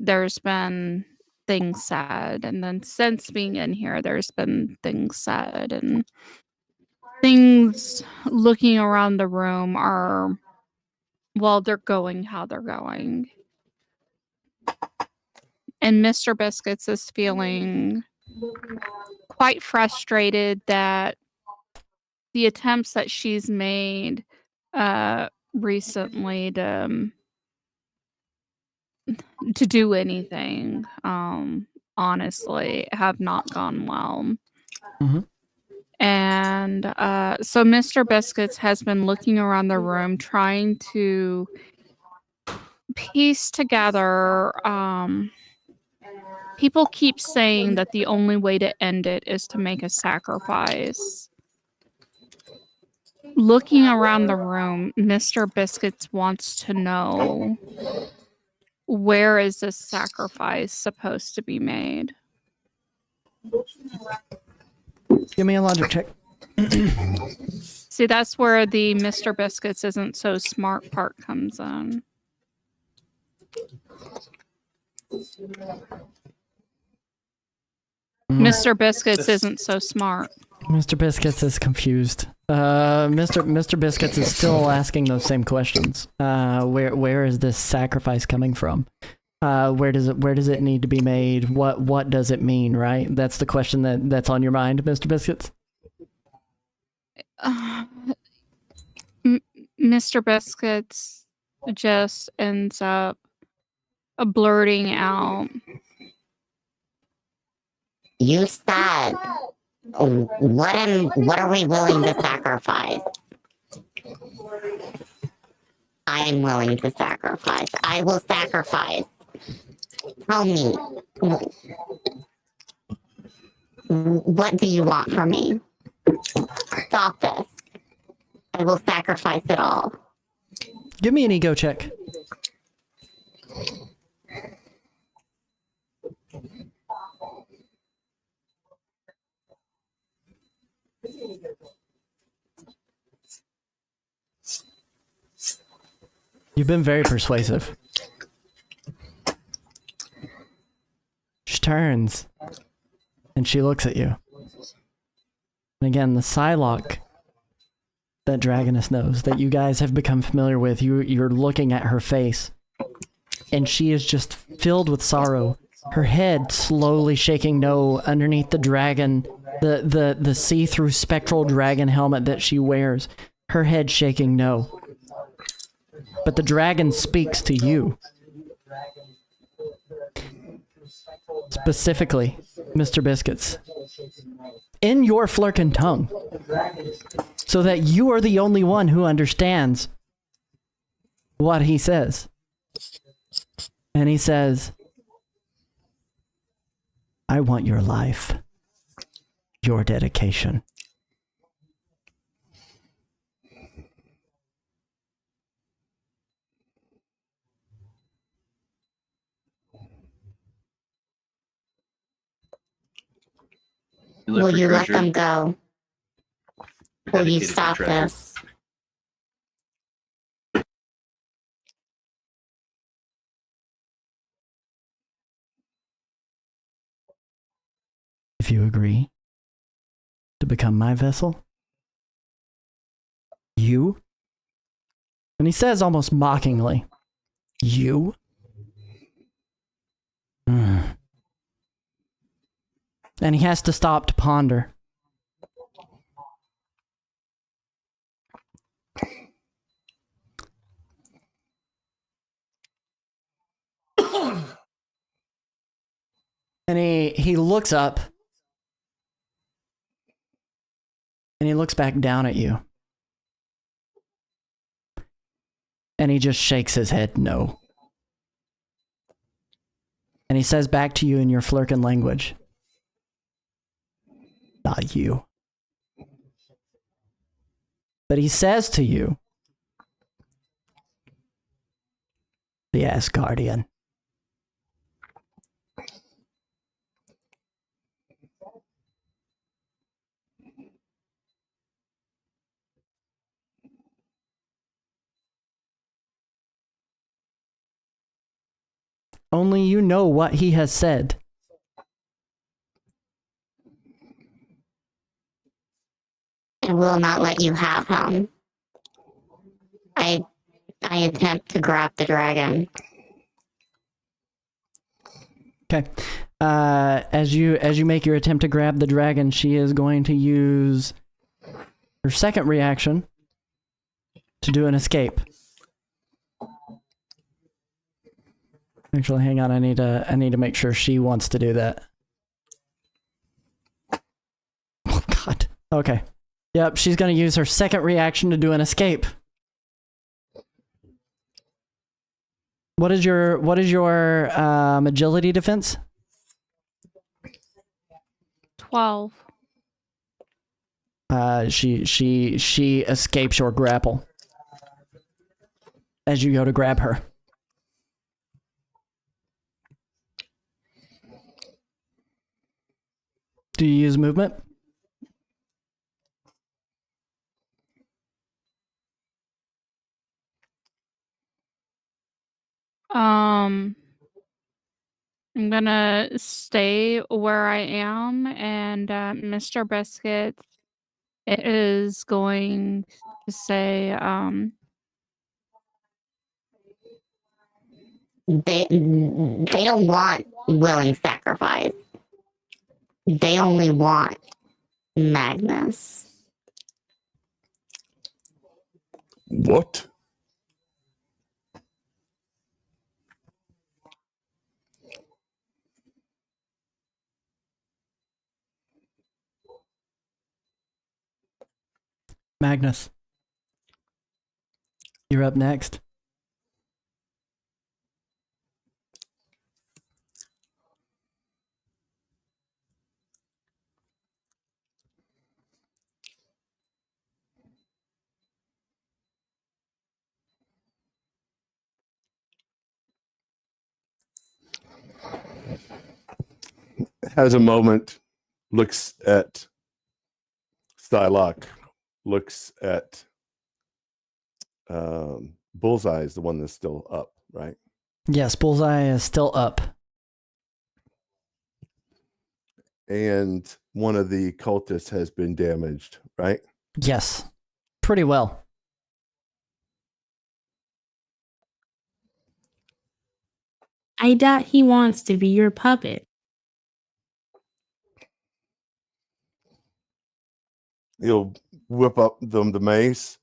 there's been things said, and then since being in here, there's been things said, and things looking around the room are, well, they're going how they're going. And Mr. Biscuits is feeling quite frustrated that the attempts that she's made recently to do anything, honestly, have not gone well. Mm-hmm. And so Mr. Biscuits has been looking around the room trying to piece together. People keep saying that the only way to end it is to make a sacrifice. Looking around the room, Mr. Biscuits wants to know, where is this sacrifice supposed to be made? Give me a logic check. See, that's where the Mr. Biscuits isn't so smart part comes in. Mr. Biscuits isn't so smart. Mr. Biscuits is confused. Mr. Biscuits is still asking those same questions. Where is this sacrifice coming from? Where does it need to be made? What does it mean, right? That's the question that's on your mind, Mr. Biscuits? Mr. Biscuits just ends up blurting out, You said, what are we willing to sacrifice? I'm willing to sacrifice. I will sacrifice. Tell me, what do you want from me? Stop this. I will sacrifice it all. Give me an ego check. You've been very persuasive. She turns and she looks at you. And again, the Psylocke that Dragoness knows, that you guys have become familiar with, you're looking at her face. And she is just filled with sorrow. Her head slowly shaking no underneath the dragon, the see-through spectral dragon helmet that she wears. Her head shaking no. But the dragon speaks to you. Specifically, Mr. Biscuits. In your Flurkin tongue. so that you are the only one who understands what he says. And he says, I want your life, your dedication. Will you let them go? Will you stop this? If you agree to become my vessel, you, and he says almost mockingly, you? And he has to stop to ponder. And he looks up. And he looks back down at you. And he just shakes his head no. And he says back to you in your Flurkin language, not you. But he says to you, the Asgardian. Only you know what he has said. I will not let you have him. I attempt to grab the dragon. Okay. As you make your attempt to grab the dragon, she is going to use her second reaction to do an escape. Actually, hang on. I need to make sure she wants to do that. Oh God. Okay. Yep. She's going to use her second reaction to do an escape. What is your agility defense? 12. She escapes your grapple as you go to grab her. Do you use movement? I'm gonna stay where I am, and Mr. Biscuits is going to say, They don't want willing sacrifice. They only want Magnus. What? Magnus, you're up next. Has a moment, looks at Stylock, looks at Bullseye is the one that's still up, right? Yes, Bullseye is still up. And one of the cultists has been damaged, right? Yes, pretty well. I doubt he wants to be your puppet. He'll whip up the mace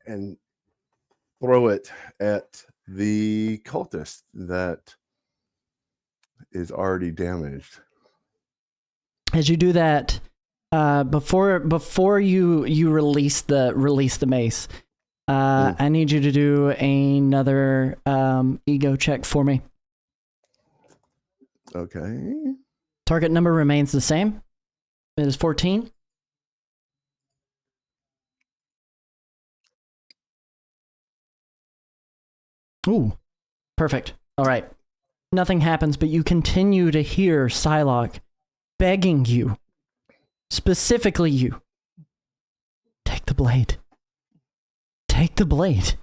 and throw it at the cultist that is already damaged. As you do that, before you release the mace, I need you to do another ego check for me. Okay. Target number remains the same. It is 14. Ooh, perfect. All right. Nothing happens, but you continue to hear Psylocke begging you, specifically you, take the blade. Take the blade.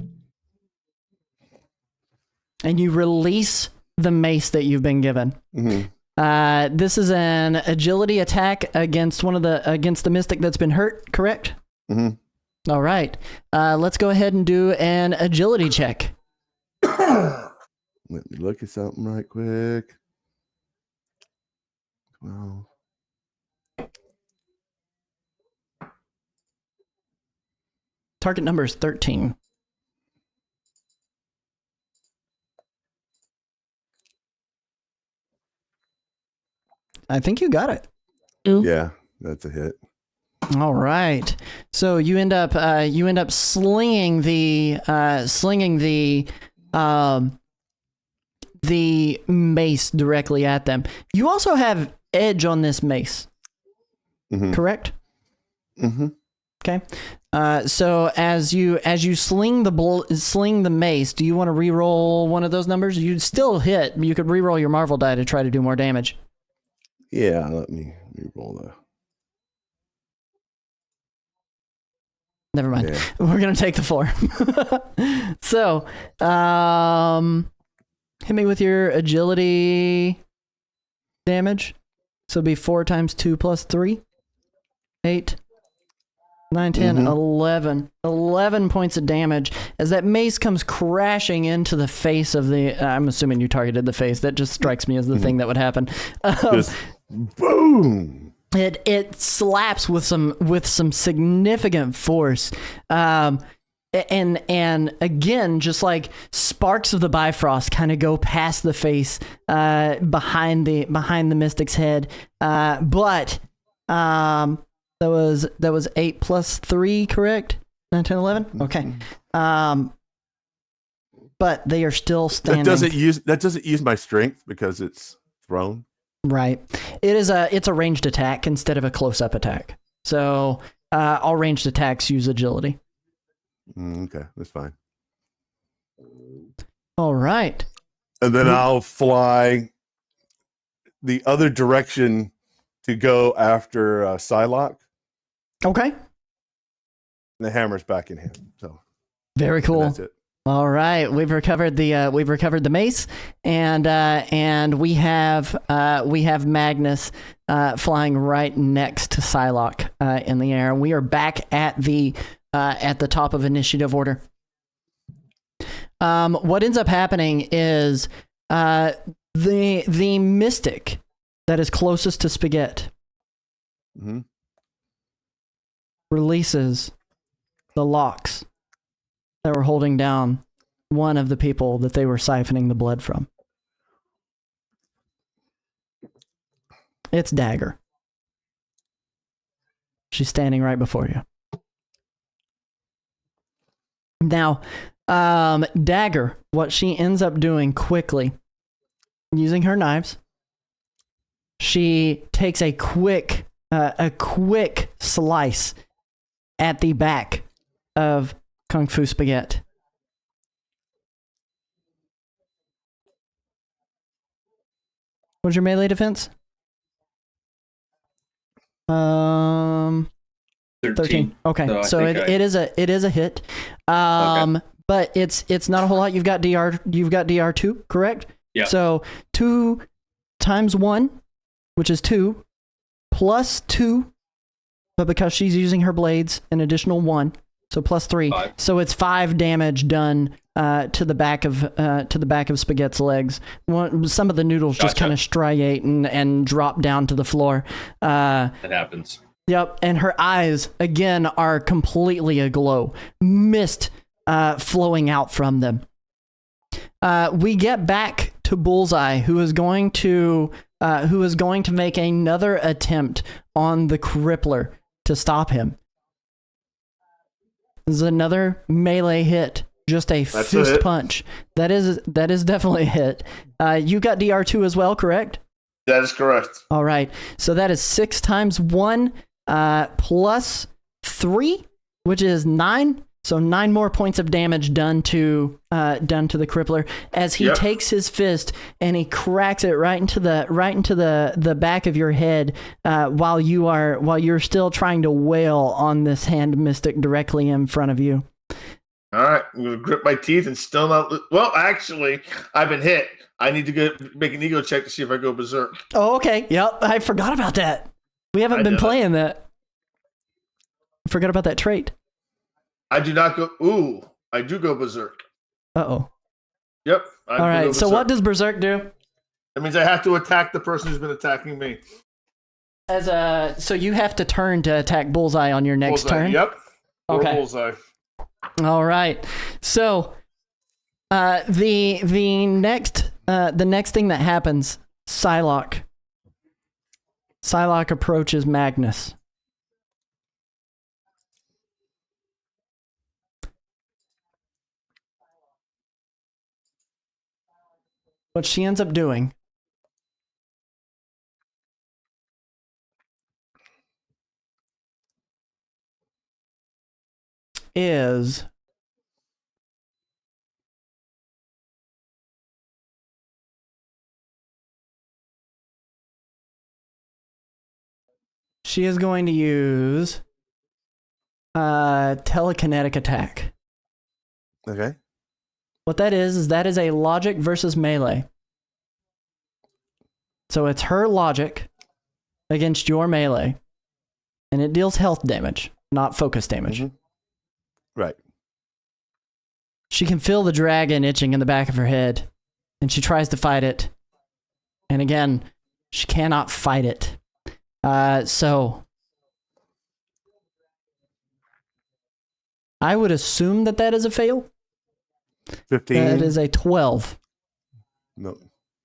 And you release the mace that you've been given. Mm-hmm. This is an agility attack against the mystic that's been hurt, correct? Mm-hmm. All right. Let's go ahead and do an agility check. Let me look at something right quick. Wow. Target number is 13. I think you got it. Ooh. Yeah, that's a hit. All right. So you end up slinging the mace directly at them. You also have edge on this mace, correct? Mm-hmm. Okay. So as you sling the mace, do you want to re-roll one of those numbers? You'd still hit. You could re-roll your Marvel die to try to do more damage. Yeah, let me roll that. Never mind. Yeah. We're gonna take the 4. So, hit me with your agility damage. So it'd be 4 times 2 plus 3. 8, 9, 10, 11. 11 points of damage as that mace comes crashing into the face of the... I'm assuming you targeted the face. That just strikes me as the thing that would happen. Just boom! It slaps with some significant force. And again, just like sparks of the Bifrost kind of go past the face behind the Mystic's head. But that was 8 plus 3, correct? 9, 10, 11? Okay. But they are still standing. That doesn't use my strength because it's thrown. Right. It's a ranged attack instead of a close-up attack. So all ranged attacks use agility. Okay, that's fine. All right. And then I'll fly the other direction to go after Psylocke. Okay. And the hammer's back in hand. So very cool. That's it. All right, we've recovered the mace, and we have Magnus flying right next to Psylocke in the air. We are back at the top of initiative order. What ends up happening is the mystic that is closest to Spaghet releases the locks that were holding down one of the people that they were siphoning the blood from. It's Dagger. She's standing right before you. Now, Dagger, what she ends up doing quickly, using her knives, she takes a quick slice at the back of Kung Fu Spaghet. What's your melee defense? 13. Okay, so it is a hit. But it's not a whole lot. You've got DR2, correct? Yeah. So 2 times 1, which is 2, plus 2, but because she's using her blades, an additional 1. So plus 3. 5. So it's 5 damage done to the back of Spaghet's legs. Some of the noodles just kind of striate and drop down to the floor. That happens. Yep, and her eyes again are completely aglow, mist flowing out from them. We get back to Bullseye, who is going to who is going to make another attempt on the Crippler to stop him. This is another melee hit. Just a fist punch. That is definitely a hit. You got DR2 as well, correct? That is correct. All right. So that is 6 times 1 plus 3, which is 9. So 9 more points of damage done to the Crippler as he takes his fist and he cracks it right into the back of your head while you're still trying to wail on this hand mystic directly in front of you. All right, I'm gonna grip my teeth and still not. Well, actually, I've been hit. I need to make an ego check to see if I go berserk. Oh, okay. Yep, I forgot about that. We haven't been playing that. I forgot about that trait. I do not go. Ooh, I do go berserk. Uh-oh. Yep. All right. So what does berserk do? That means I have to attack the person who's been attacking me. So you have to turn to attack bullseye on your next turn. Yep. Okay. Bullseye. All right. So the next thing that happens, Psylocke approaches Magnus. What she ends up doing is she is going to use telekinetic attack. Okay. What that is a logic versus melee. So it's her logic against your melee, and it deals health damage, not focus damage. Mm-hmm. Right. She can feel the dragon itching in the back of her head, and she tries to fight it. And again, she cannot fight it. So I would assume that is a fail. 15. That is a 12. No.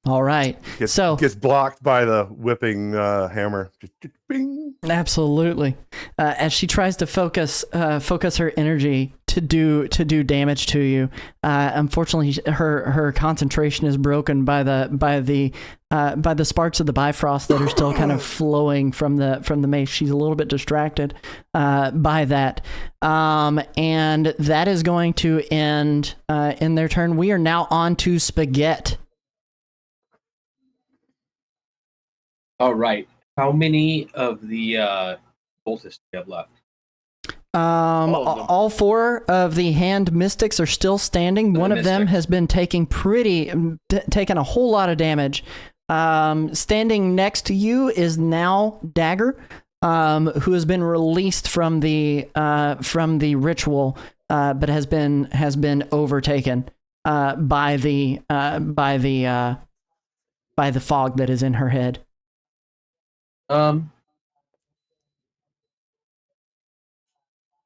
All right. Gets blocked by the whipping hammer. Bing. Absolutely. As she tries to focus her energy to do damage to you, unfortunately, her concentration is broken by the sparks of the Bifrost that are still kind of flowing from the mace. She's a little bit distracted by that, and that is going to end in their turn. We are now on to Spaghet. All right. How many of the cultists do you have left? All 4 of the hand mystics are still standing. One of them has been taking a whole lot of damage. Standing next to you is now Dagger, who has been released from the ritual, but has been overtaken by the fog that is in her head. I'm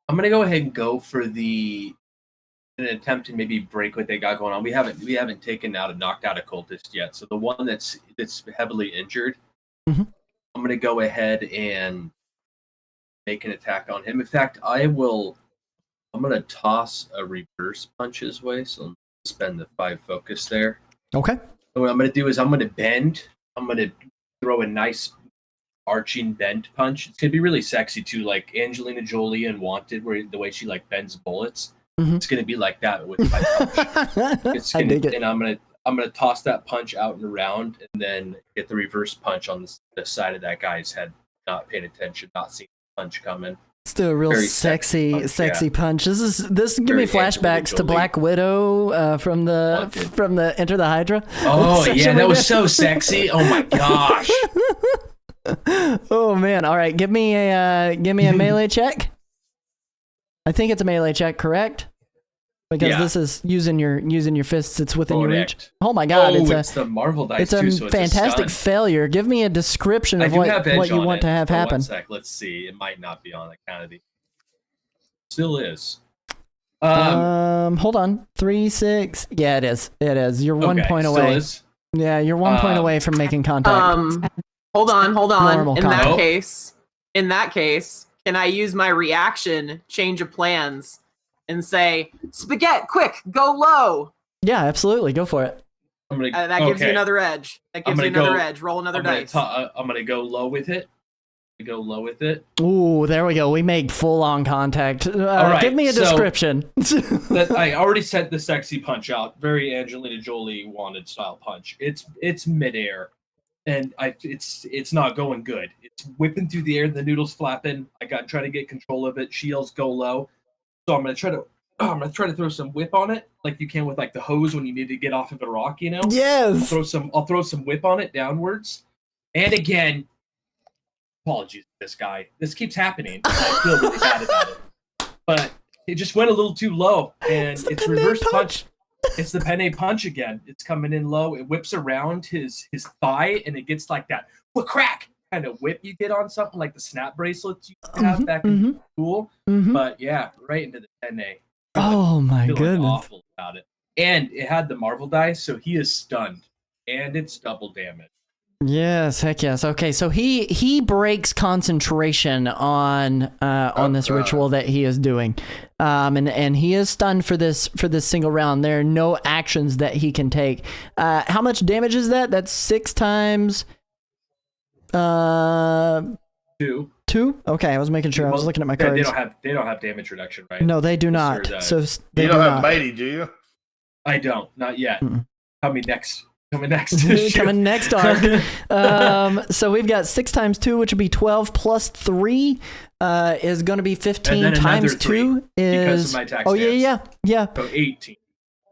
gonna go ahead and go for an attempt to maybe break what they got going on. We haven't knocked out a cultist yet. So the one that's heavily injured, mm-hmm. I'm gonna go ahead and make an attack on him. In fact, I'm gonna toss a reverse punch his way. So I'm gonna spend the 5 focus there. Okay. So what I'm gonna do is I'm gonna bend. I'm gonna throw a nice arching bend punch. It's gonna be really sexy too, like Angelina Jolie in Wanted, where the way she like bends bullets. Mm-hmm. It's gonna be like that with my punch. I dig it. And I'm gonna toss that punch out and around, and then get the reverse punch on the side of that guy's head. Not paying attention, not seeing the punch coming. Still a real Very sexy punch. This give Very me flashbacks to Black Widow from the Enter the Hydra. Oh yeah, that was so sexy. Oh my gosh. Oh man! All right, give me a melee check. I think it's a melee check, correct? Because this is using your fists. It's within your reach. Oh my god! It's the Marvel dice. It's too, a fantastic failure. Give me a description of what you want to have happen. 1 sec. Let's see. It might not be on the count of the. Still is. Hold on. 3, 6. Yeah, it is. You're 1 point away. Yeah, you're 1 point away from making contact. Hold on. Normal In contact. that case, can I use my reaction, change of plans, and say, Spaghet, quick, go low? Yeah, absolutely. Go for it. That gives you another edge. Roll another dice. I'm gonna go low with it. Ooh, there we go. We make full-on contact. All right, give me a description. I already sent the sexy punch out. Very Angelina Jolie wanted style punch. It's midair, and it's not going good. It's whipping through the air. The noodle's flapping. Trying to get control of it. Shields go low, so I'm gonna try to throw some whip on it, like you can with like the hose when you need to get off of a rock. Yes. I'll throw some whip on it downwards, and again. Apologies to this guy. This keeps happening. I feel really bad about it. But it just went a little too low, and it's reverse punch. It's the penne punch again. It's coming in low. It whips around his thigh, and it gets like that crack kind of whip you get on something like the snap bracelets you have back in school. But yeah, right into the penne. Oh my goodness. Awful about it. And it had the Marvel dice, so he is stunned, and it's double damage. Yes, heck yes. Okay, so he breaks concentration on this ritual that he is doing, and he is stunned for this single round. There are no actions that he can take. How much damage is that? That's 6 times. 2. 2? Okay, I was making sure. I was looking at my cards. They don't have damage reduction, right? No, they do not. So they you don't have mighty, do you? I don't. Not yet. Coming next. Coming next arc. So we've got 6 times 2, which would be 12, plus 3 is going to be 15. Times 2 is... Yeah. So 18.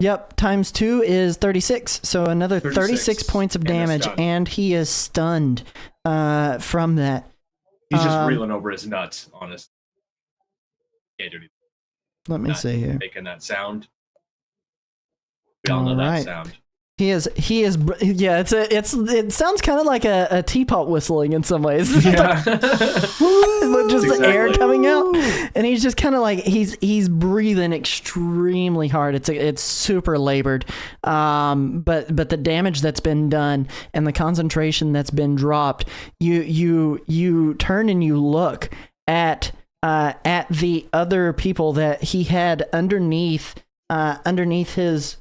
Yep, times 2 is 36. So another 36 points of damage, and he is stunned from that. He's just reeling over his nuts, honestly. Let me see here. Making that sound. We all know that sound. He is. Yeah, it sounds kind of like a teapot whistling in some ways. Yeah. Just the air coming out, and he's just kind of like he's breathing extremely hard. It's super labored, but the damage that's been done and the concentration that's been dropped, you turn and you look at the other people that he had underneath his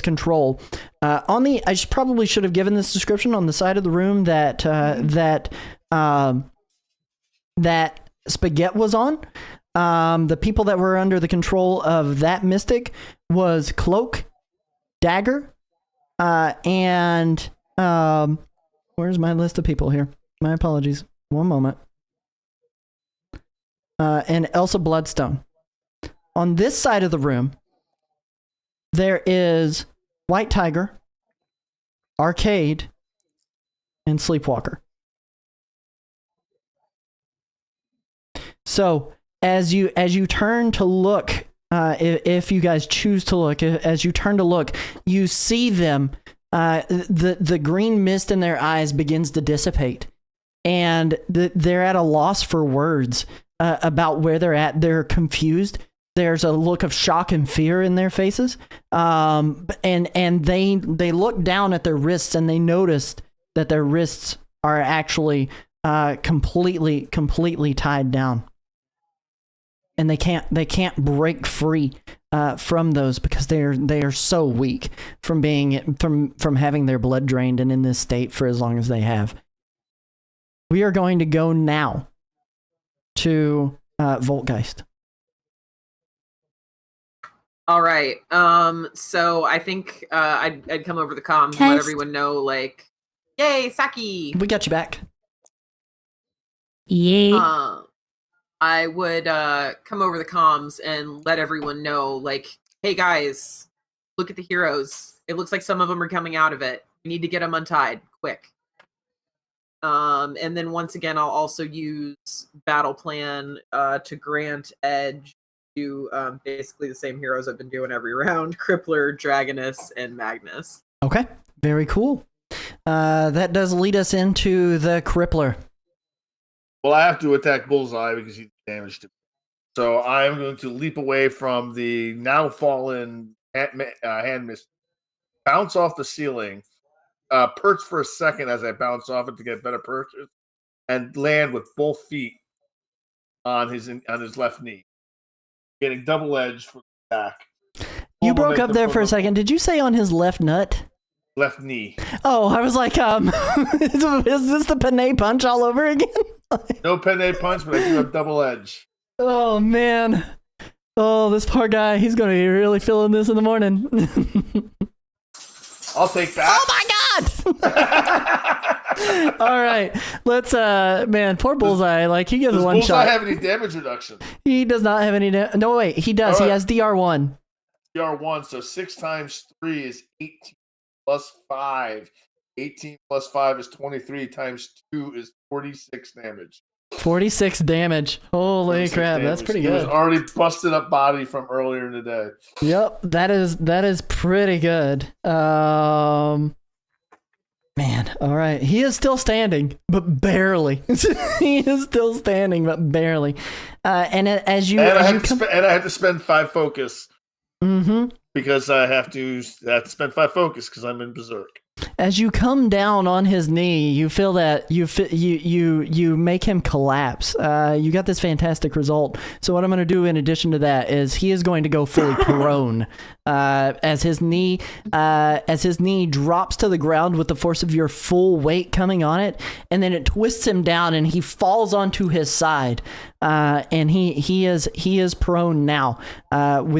control. I probably should have given this description on the side of the room that Spaghet was on. The people that were under the control of that mystic was Cloak, Dagger, and where's my list of people here? My apologies. One moment. And Elsa Bloodstone. On this side of the room, there is White Tiger, Arcade, and Sleepwalker. So as you turn to look, if you guys choose to look, as you turn to look, you see them. The green mist in their eyes begins to dissipate, and they're at a loss for words about where they're at. They're confused. There's a look of shock and fear in their faces, and they look down at their wrists, and they notice that their wrists are actually completely tied down, and they can't break free from those because they are so weak from having their blood drained and in this state for as long as they have. We are going to go now to Voltgeist. All right. So I think I'd come over the comms and let everyone know, like, yay, Saki! We got you back. Yay. I would come over the comms and let everyone know, like, hey guys, look at the heroes. It looks like some of them are coming out of it. We need to get them untied, quick. And then once again, I'll also use Battle Plan to grant edge to basically the same heroes I've been doing every round: Crippler, Dragoness, and Magnus. Okay, very cool. That does lead us into the Crippler. Well, I have to attack Bullseye because he's damaged him. So I'm going to leap away from the now fallen hand mist, bounce off the ceiling, perch for a second as I bounce off it to get better perches, and land with both feet on his left knee, getting double edge for the attack. You broke up there for a second. Did you say on his left nut? Left knee. Oh, I was like, is this the penne punch all over again? No penne punch, but I do have double edge. Oh, man. Oh, this poor guy. He's going to be really feeling this in the morning. I'll take that. Oh, my God. All right. Let's, man, poor Bullseye. Like, he gets one shot. Does Bullseye have any damage reduction? He does not have any. No, wait. He does. Right. He has DR1. DR1, so 6 times 3 is 18 plus 5. 18 plus 5 is 23 times 2 is 46 damage. 46 damage. Holy crap, damage. That's pretty good. It was already busted up body from earlier in the day. Yep, that is pretty good. Man, all right. He is still standing, but barely. He is still standing, but barely. And as you... And I have to spend 5 focus. Mm-hmm. Because I have to spend 5 focus because I'm in berserk. As you come down on his knee, you feel that you make him collapse. You got this fantastic result. So what I'm going to do in addition to that is he is going to go fully prone as his knee drops to the ground with the force of your full weight coming on it, and then it twists him down and he falls onto his side. And he is prone now. I'm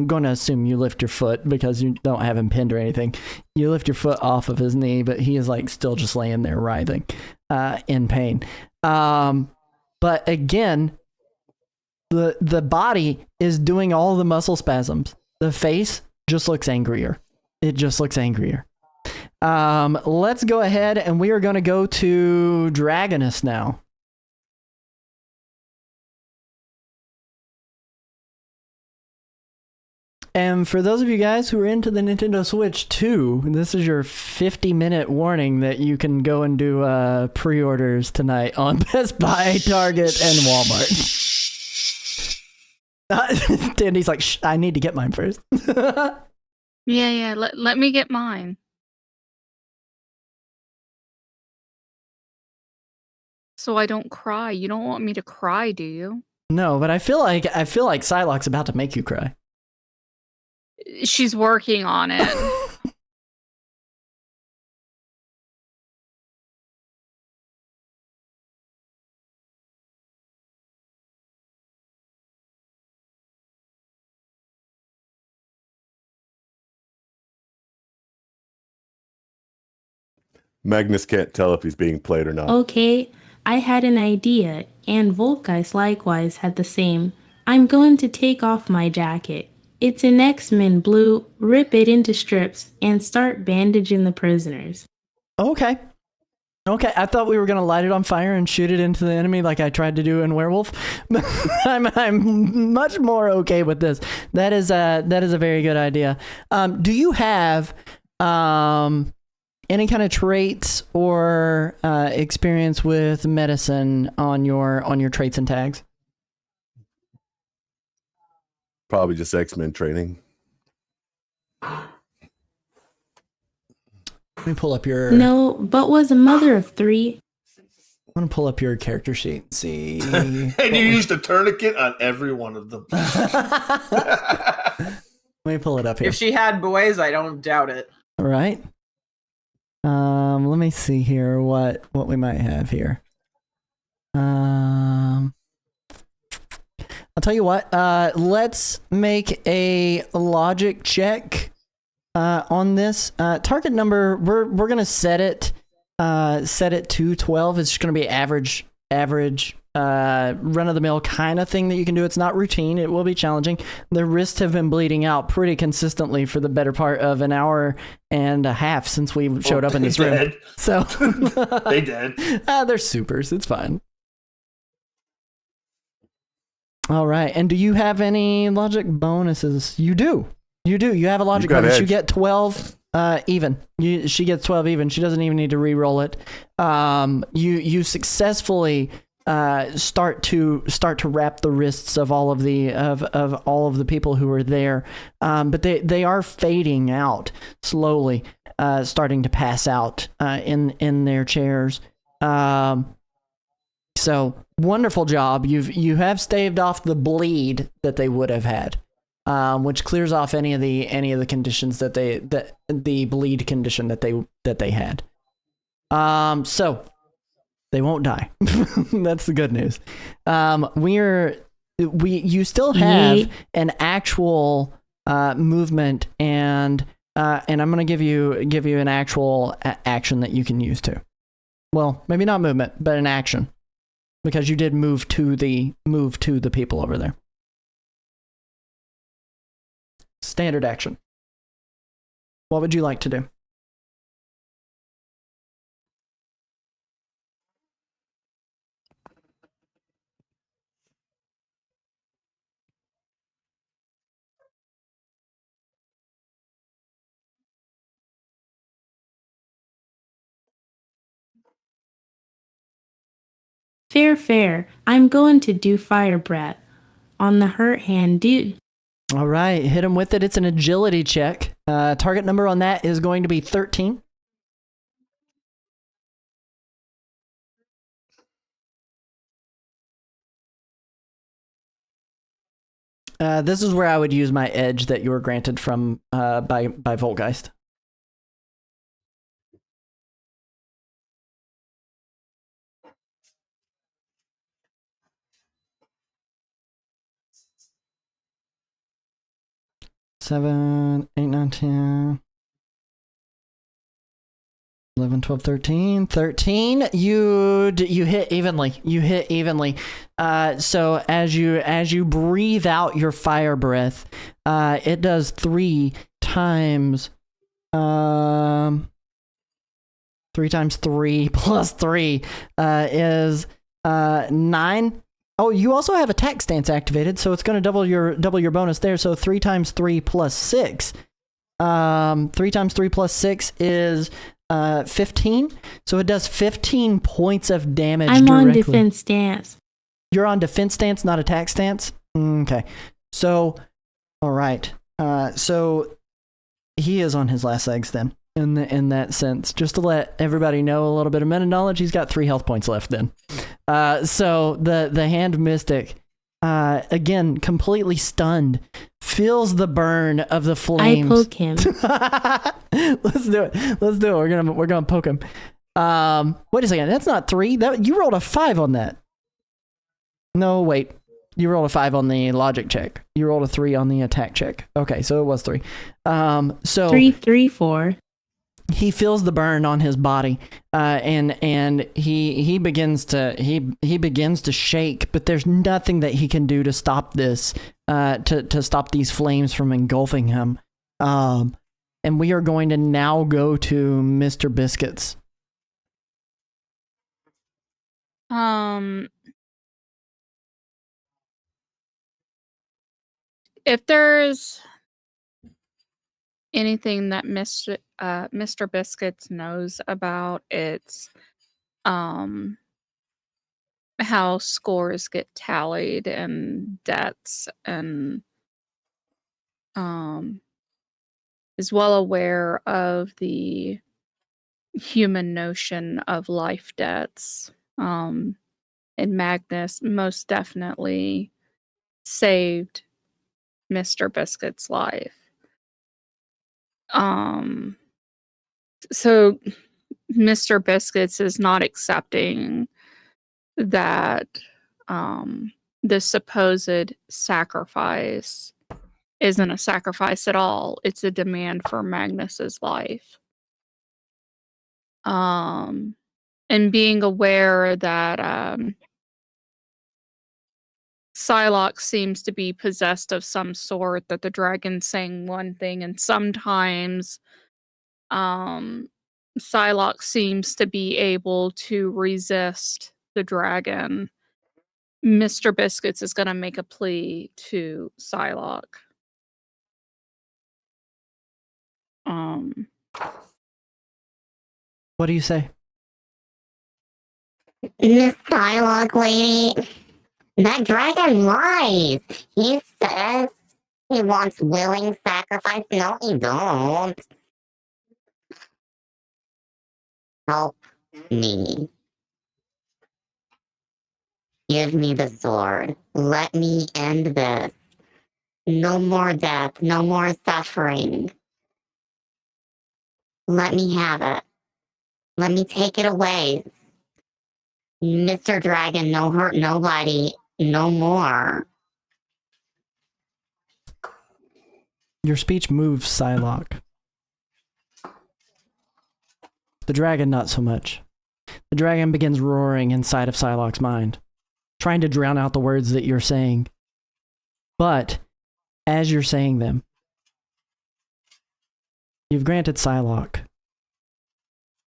going to assume you lift your foot because you don't have him pinned or anything. You lift your foot off of his knee, but he is like still just laying there writhing in pain. But again, the body is doing all the muscle spasms. The face just looks angrier. It just looks angrier. Let's go ahead and we are going to go to Dragoness now. And for those of you guys who are into the Nintendo Switch 2, this is your 50-minute warning that you can go and do pre-orders tonight on Best Buy, Target, and Walmart. Dandy's like, shh, I need to get mine first. Yeah. Let me get mine. So I don't cry. You don't want me to cry, do you? No, but I feel like Psylocke's about to make you cry. She's working on it. Magnus can't tell if he's being played or not. Okay, I had an idea, and Voltgeist likewise had the same. I'm going to take off my jacket. It's an X-Men blue, rip it into strips, and start bandaging the prisoners. Okay, I thought we were going to light it on fire and shoot it into the enemy like I tried to do in Werewolf. I'm much more okay with this. That is a very good idea. Do you have any kind of traits or experience with medicine on your traits and tags? Probably just X-Men training. Let me pull up your... No, but was a mother of 3. I'm going to pull up your character sheet and see... And you used a tourniquet on every one of them. Let me pull it up here. If she had boys, I don't doubt it. All right. Let me see here what we might have here. I'll tell you what, let's make a logic check on this. Target number, we're going to set it to 12. It's just going to be average run-of-the-mill kind of thing that you can do. It's not routine. It will be challenging. The wrists have been bleeding out pretty consistently for the better part of an hour and a half since we showed up in this room. So they did. They're supers. It's fine. All right. And do you have any logic bonuses? You do. You have a logic bonus. Edge. You get 12 even. She gets 12 even. She doesn't even need to re-roll it. You successfully start to wrap the wrists of all of the of all of the people who are there, but they are fading out slowly, starting to pass out in their chairs. So wonderful job. You have staved off the bleed that they would have had, which clears off any of the conditions that the bleed condition that they had. So they won't die. That's the good news. You still have an actual movement, and I'm going to give you an actual action that you can use too. Well, maybe not movement, but an action, because you did move to the people over there. Standard action. What would you like to do? Fair. I'm going to do fire breath on the hurt hand dude. All right, hit him with it. It's an agility check. Target number on that is going to be 13. This is where I would use my edge that you were granted from by Voltgeist. Seven, 8, 9, 10, 11, 12, 13. 13. You hit evenly. So as you breathe out your fire breath, it does 3 times 3 times 3 plus 3 is 9. Oh, you also have attack stance activated, so it's going to double your bonus there. So 3 times 3 plus 6. 3 times 3 plus 6 is 15. So it does 15 points of damage. I'm directly. on defense stance. You're on defense stance, not attack stance? Okay. So, all right. So he is on his last legs then, in that sense. Just to let everybody know a little bit of meta knowledge, he's got 3 health points left then. So the hand mystic, again, completely stunned, feels the burn of the flames. I poke him. Let's do it. We're gonna poke him. Wait a second. That's not 3. You rolled a 5 on that. No, wait. You rolled a 5 on the logic check. You rolled a 3 on the attack check. Okay, so it was 3. So 3, 4. He feels the burn on his body, and he begins to shake. But there's nothing that he can do to stop this, to stop these flames from engulfing him. And we are going to now go to Mr. Biscuits. If there's anything that Mr. Biscuits knows about, it's how scores get tallied and debts, and is well aware of the human notion of life debts. And Magnus most definitely saved Mr. Biscuit's life. So Mr. Biscuits is not accepting that the supposed sacrifice isn't a sacrifice at all. It's a demand for Magnus's life. And being aware that Psylocke seems to be possessed of some sort, that the dragon's saying one thing, and sometimes Psylocke seems to be able to resist the dragon. Mr. Biscuits is going to make a plea to Psylocke. What do you say? Miss Dialogue Lady, that dragon lies. He says he wants willing sacrifice. No, he don't. Help me. Give me the sword. Let me end this. No more death. No more suffering. Let me have it. Let me take it away. Mr. Dragon, no hurt nobody. No more. Your speech moves Psylocke. The dragon, not so much. The dragon begins roaring inside of Psylocke's mind, trying to drown out the words that you're saying. But, as you're saying them, you've granted Psylocke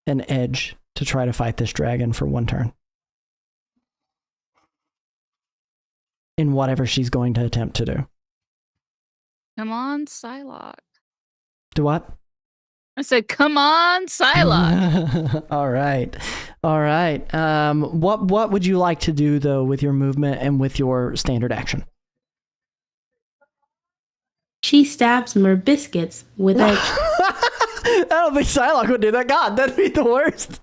an edge to try to fight this dragon for one turn. In whatever she's going to attempt to do. Come on, Psylocke. Do what? I said, come on, Psylocke. All right. All right. What would you like to do, though, with your movement and with your standard action? She stabs more biscuits with a... I don't think Psylocke would do that. God, that'd be the worst.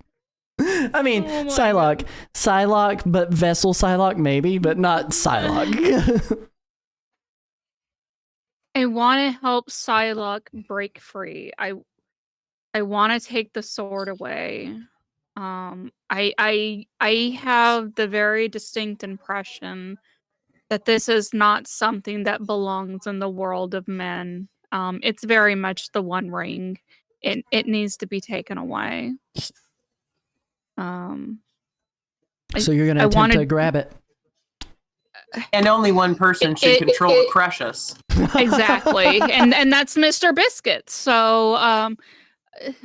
I mean, Psylocke, but Vessel Psylocke maybe, but not Psylocke. I want to help Psylocke break free. I want to take the sword away. I have the very distinct impression that this is not something that belongs in the world of men. It's very much the One Ring. It needs to be taken away. So you're going to attempt to grab it. And only one person should control the precious. Exactly. and that's Mr. Biscuits. So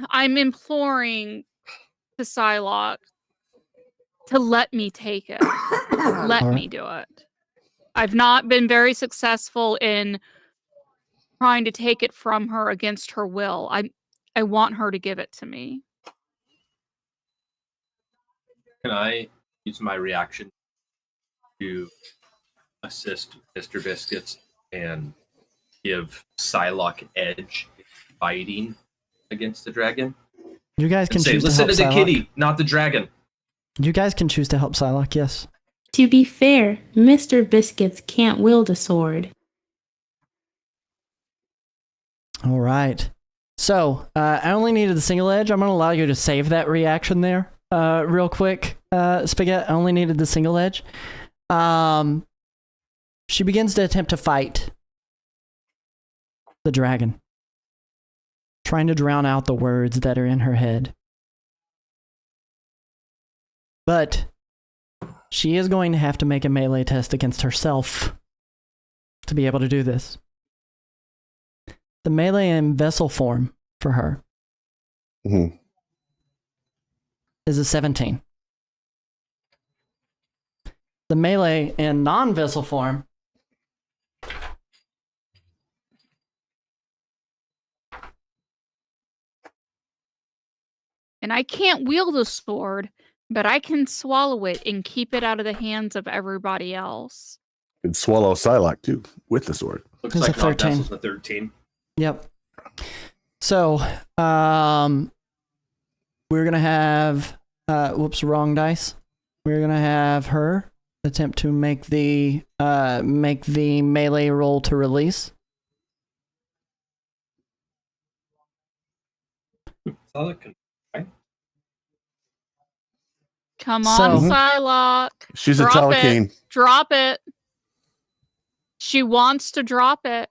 I'm imploring to Psylocke to let me take it. Let me do it. I've not been very successful in trying to take it from her against her will. I want her to give it to me. Can I use my reaction to assist Mr. Biscuits and give Psylocke edge fighting against the dragon? You guys can choose listen to to help the Psylocke. kitty, not the dragon. You guys can choose to help Psylocke, yes. To be fair, Mr. Biscuits can't wield a sword. All right. So, I only needed the single edge. I'm going to allow you to save that reaction there real quick, Spaghet. I only needed the single edge. She begins to attempt to fight the dragon, trying to drown out the words that are in her head. But she is going to have to make a melee test against herself to be able to do this. The melee in vessel form for her is a 17. The melee in non-vessel form And I can't wield a sword, but I can swallow it and keep it out of the hands of everybody else. And swallow Psylocke too with the sword. Looks It's like a 13. non-vessel's a 13. Yep. So, we're going to have, whoops, wrong dice. We're going to have her attempt to make the melee roll to release. Come on, So- Psylocke. She's Drop a telecane. Drop it. She wants to drop it.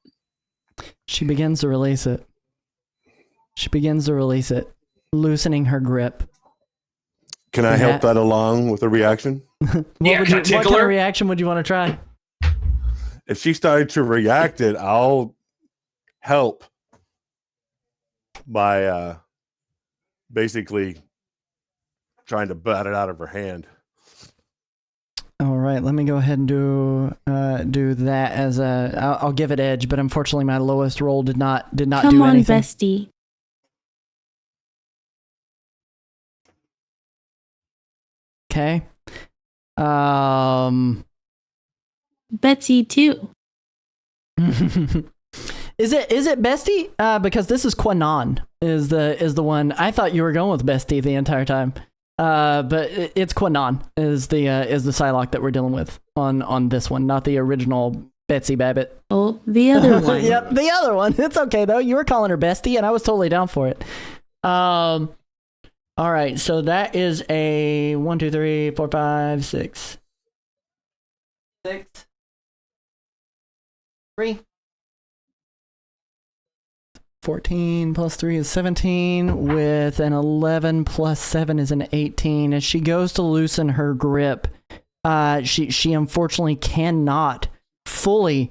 She begins to release it. Loosening her grip. Can I help that along with a reaction? What Yeah, can I what tickle kind of her? reaction would you want to try? If she started to react it, I'll help by basically trying to bat it out of her hand. All right, let me go ahead and do that as a. I'll give it edge, but unfortunately, my lowest roll did not Come do on, anything. bestie. Okay, Betsy too. Is it Bestie? Because this is Quanon is the one. I thought you were going with Bestie the entire time. But it's Quanon is the Psylocke that we're dealing with on this one, not the original Betsy Babbitt. Oh, the other one. Yep, the other one. It's okay though. You were calling her Bestie, and I was totally down for it. All right, so that is a 1, 2, 3, 4, 5, 6. 6. 3. 14 plus 3 is 17, with an 11 plus 7 is an 18. As she goes to loosen her grip, she unfortunately cannot fully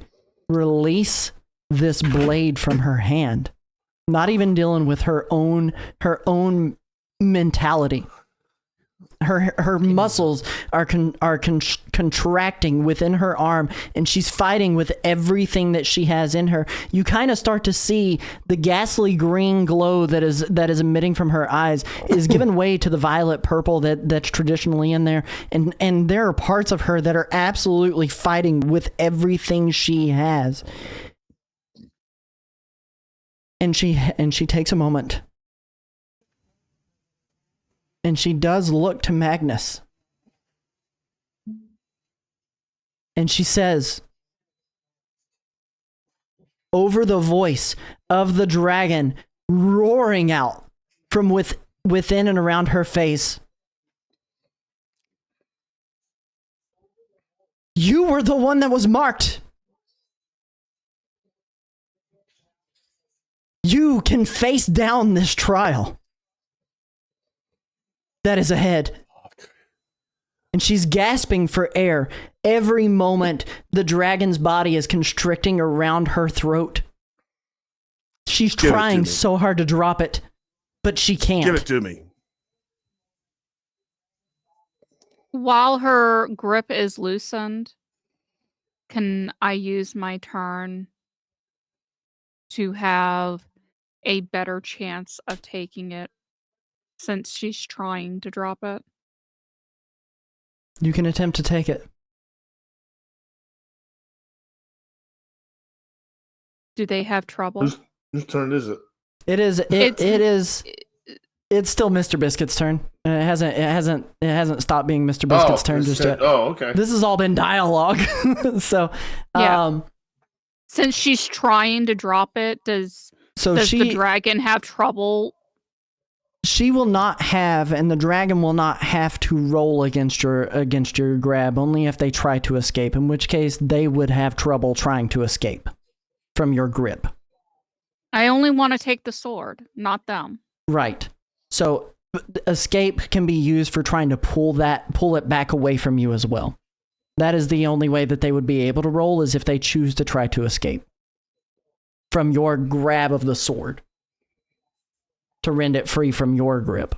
release this blade from her hand. Not even dealing with her own mentality. Her muscles are contracting within her arm, and she's fighting with everything that she has in her. You kind of start to see the ghastly green glow that is emitting from her eyes is given way to the violet purple that's traditionally in there, and there are parts of her that are absolutely fighting with everything she has. And she takes a moment. And she does look to Magnus. And she says, over the voice of the dragon roaring out from within and around her face, "You were the one that was marked. You can face down this trial that is ahead." And she's gasping for air. Every moment, the dragon's body is constricting around her throat. She's trying so hard to drop it, but she can't. Give it to me. While her grip is loosened, can I use my turn to have a better chance of taking it since she's trying to drop it? You can attempt to take it. Do they have trouble? Whose turn is it? It's still Mr. Biscuit's turn. It hasn't stopped being Mr. Biscuit's turn just yet. Oh, okay. This has all been dialogue. So, yeah. Since she's trying to drop it, does the dragon have trouble? She will not have, and the dragon will not have to roll against your grab, only if they try to escape, in which case they would have trouble trying to escape from your grip. I only want to take the sword, not them. Right. So escape can be used for trying to pull it back away from you as well. That is the only way that they would be able to roll, is if they choose to try to escape from your grab of the sword, to rend it free from your grip.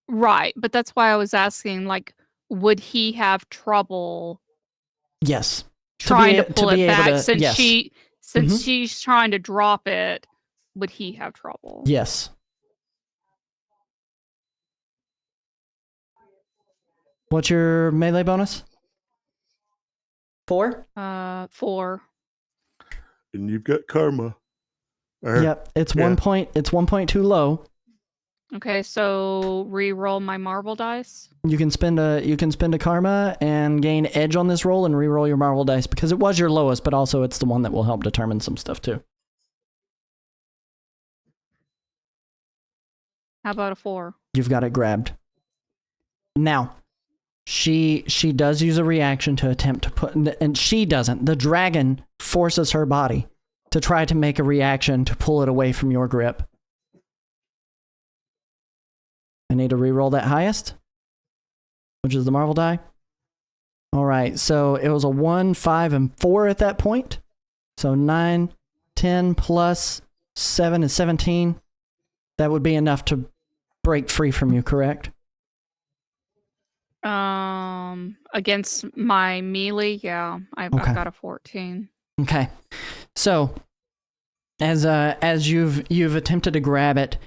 Right, but that's why I was asking, like, would he have trouble? Yes. Trying to pull it back, since she's trying to drop it, would he have trouble? Yes. What's your melee bonus? 4? 4. And you've got karma. Yep, it's 1 point. It's 1 point too low. Okay, so re-roll my marble dice. You can spend a karma and gain edge on this roll and re-roll your marble dice, because it was your lowest, but also it's the one that will help determine some stuff too. How about a 4? You've got it grabbed. Now, she does use a reaction to attempt to put, and she doesn't. The dragon forces her body to try to make a reaction to pull it away from your grip. I need to re-roll that highest, which is the marvel die. All right, so it was a 1, 5, and 4 at that point. So 9, 10 plus 7 is 17. That would be enough to break free from you, correct? Against my melee, yeah, I've got a 14. Okay, so as you've attempted to grab it,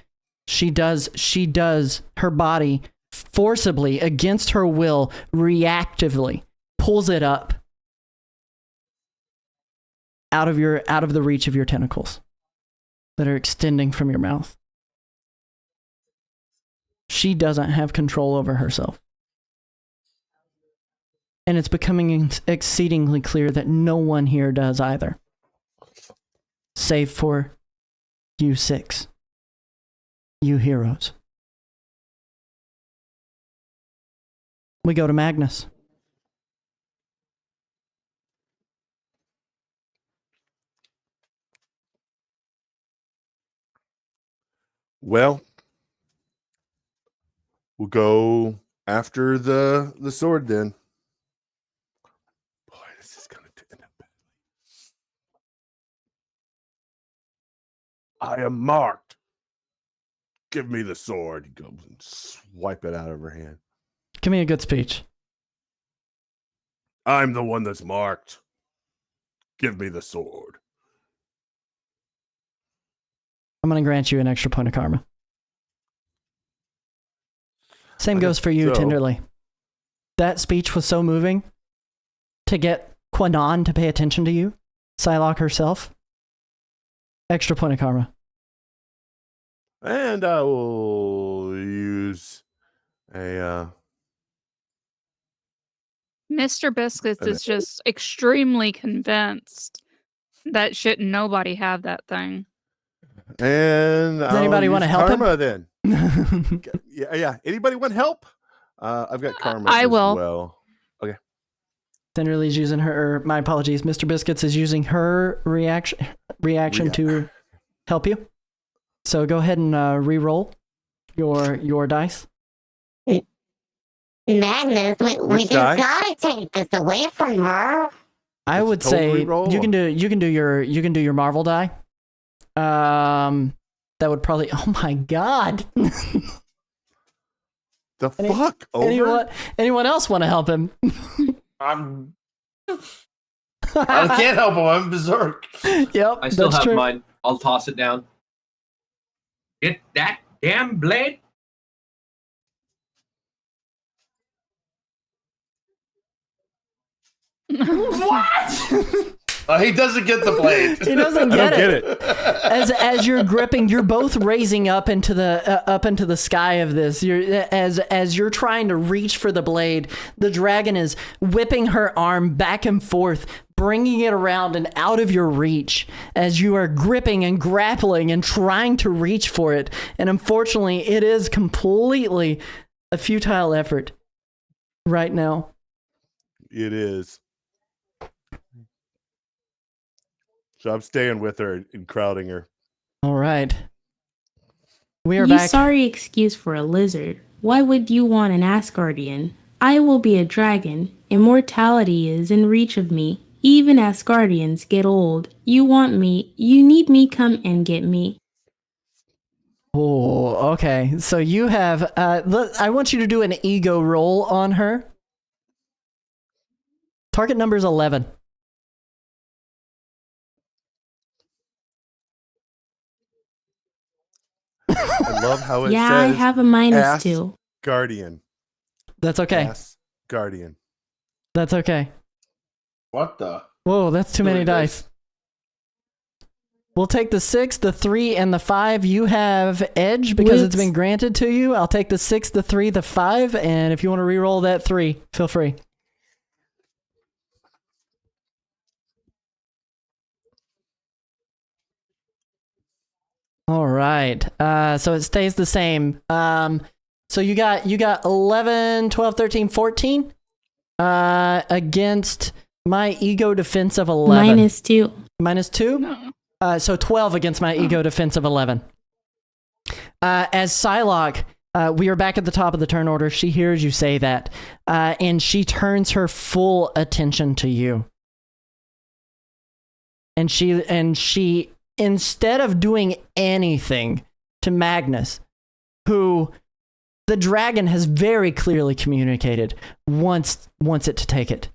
she does her body forcibly, against her will, reactively pulls it up out of the reach of your tentacles that are extending from your mouth. She doesn't have control over herself. And it's becoming exceedingly clear that no one here does either. Save for you 6. You heroes. We go to Magnus. Well, we'll go after the sword then. Boy, this is gonna end up badly. I am marked. Give me the sword. He goes and swipe it out of her hand. Give me a good speech. I'm the one that's marked. Give me the sword. I'm going to grant you an extra point of karma. Same goes for you, So- Tenderly. That speech was so moving to get Quanon to pay attention to you, Psylocke herself. Extra point of karma. And I will use a Mr. Biscuits And- is just extremely convinced that shouldn't nobody have that thing. and Does anybody want to help him? karma then. Yeah. Anybody want help? I've got karma I as will. well. Tenderly's using her, my apologies, Mr. Biscuits is using her reaction to help you. So go ahead and re-roll your dice. Magnus, we Which just die? gotta take this away from her. I It's would total say re-roll? you can do your Marvel die. That would probably. Oh my god! The fuck? Over? Anyone else want to help him? I can't help him. I'm berserk. Yep, I still that's have true. mine. I'll toss it down. Get that damn blade. He doesn't get the blade. He doesn't I don't get get it. it. As you're gripping, you're both raising up into the sky of this. As you're trying to reach for the blade, the dragon is whipping her arm back and forth, bringing it around and out of your reach as you are gripping and grappling and trying to reach for it. And unfortunately, it is completely a futile effort right now. It is. So I'm staying with her and crowding her. All right. We are You back. sorry excuse for a lizard. Why would you want an Asgardian? I will be a dragon. Immortality is in reach of me. Even Asgardians get old. You want me. You need me. Come and get me. Oh, okay. So you have. I want you to do an ego roll on her. Target number is 11. I love how it Yeah, says I have a minus ass 2. guardian. That's okay. Ass guardian. That's okay. What the? Whoa, that's too many Really dice. We'll take the 6, the 3, and the 5. You have edge because it's Whoops. been granted to you. I'll take the 6, the 3, the 5, and if you want to re-roll that 3, feel free. All right. So it stays the same. So you got 11, 12, 13, 14 against my ego defense of 11. Minus 2. Minus 2? No. So 12 against my ego defense of 11. As Psylocke, we are back at the top of the turn order. She hears you say that, and she turns her full attention to you. And she instead of doing anything to Magnus, who the dragon has very clearly communicated wants it to take it,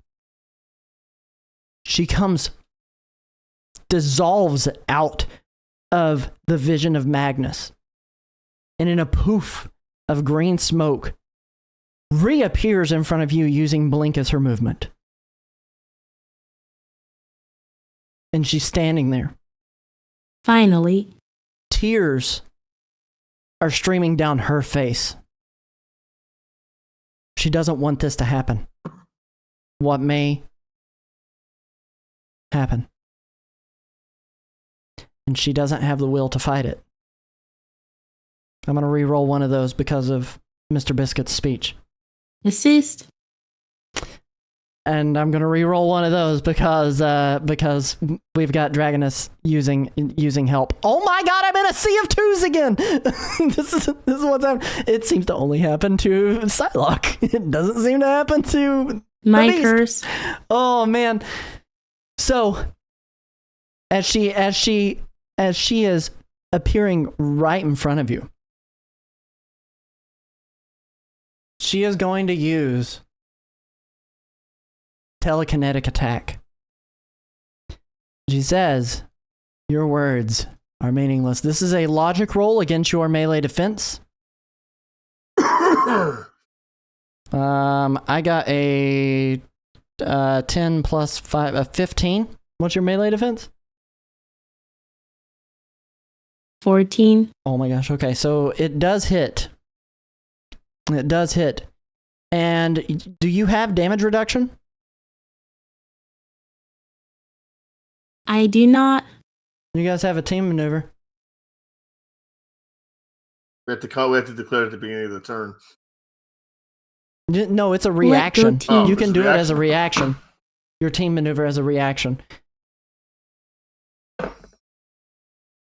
she dissolves out of the vision of Magnus. And in a poof of green smoke, reappears in front of you using blink as her movement. And she's standing there. Finally. Tears are streaming down her face. She doesn't want this to happen. What may happen. And she doesn't have the will to fight it. I'm going to re-roll one of those because of Mr. Biscuit's speech. Assist. And I'm going to re-roll one of those because we've got Dragoness using help. Oh my god, I'm in a sea of twos again! This is what's happening. It seems to only happen to Psylocke. It doesn't seem to happen to My the Beast. curse. Oh man. So as she is appearing right in front of you, she is going to use telekinetic attack. She says, your words are meaningless. This is a logic roll against your melee defense. I got a 10 plus 5, a 15. What's your melee defense? 14. Oh my gosh, okay, so it does hit. It does hit. And do you have damage reduction? I do not. You guys have a team maneuver. We have to declare at the beginning of the turn. No, it's a reaction. team. You It's can a do it as a reaction. reaction. Your team maneuver as a reaction.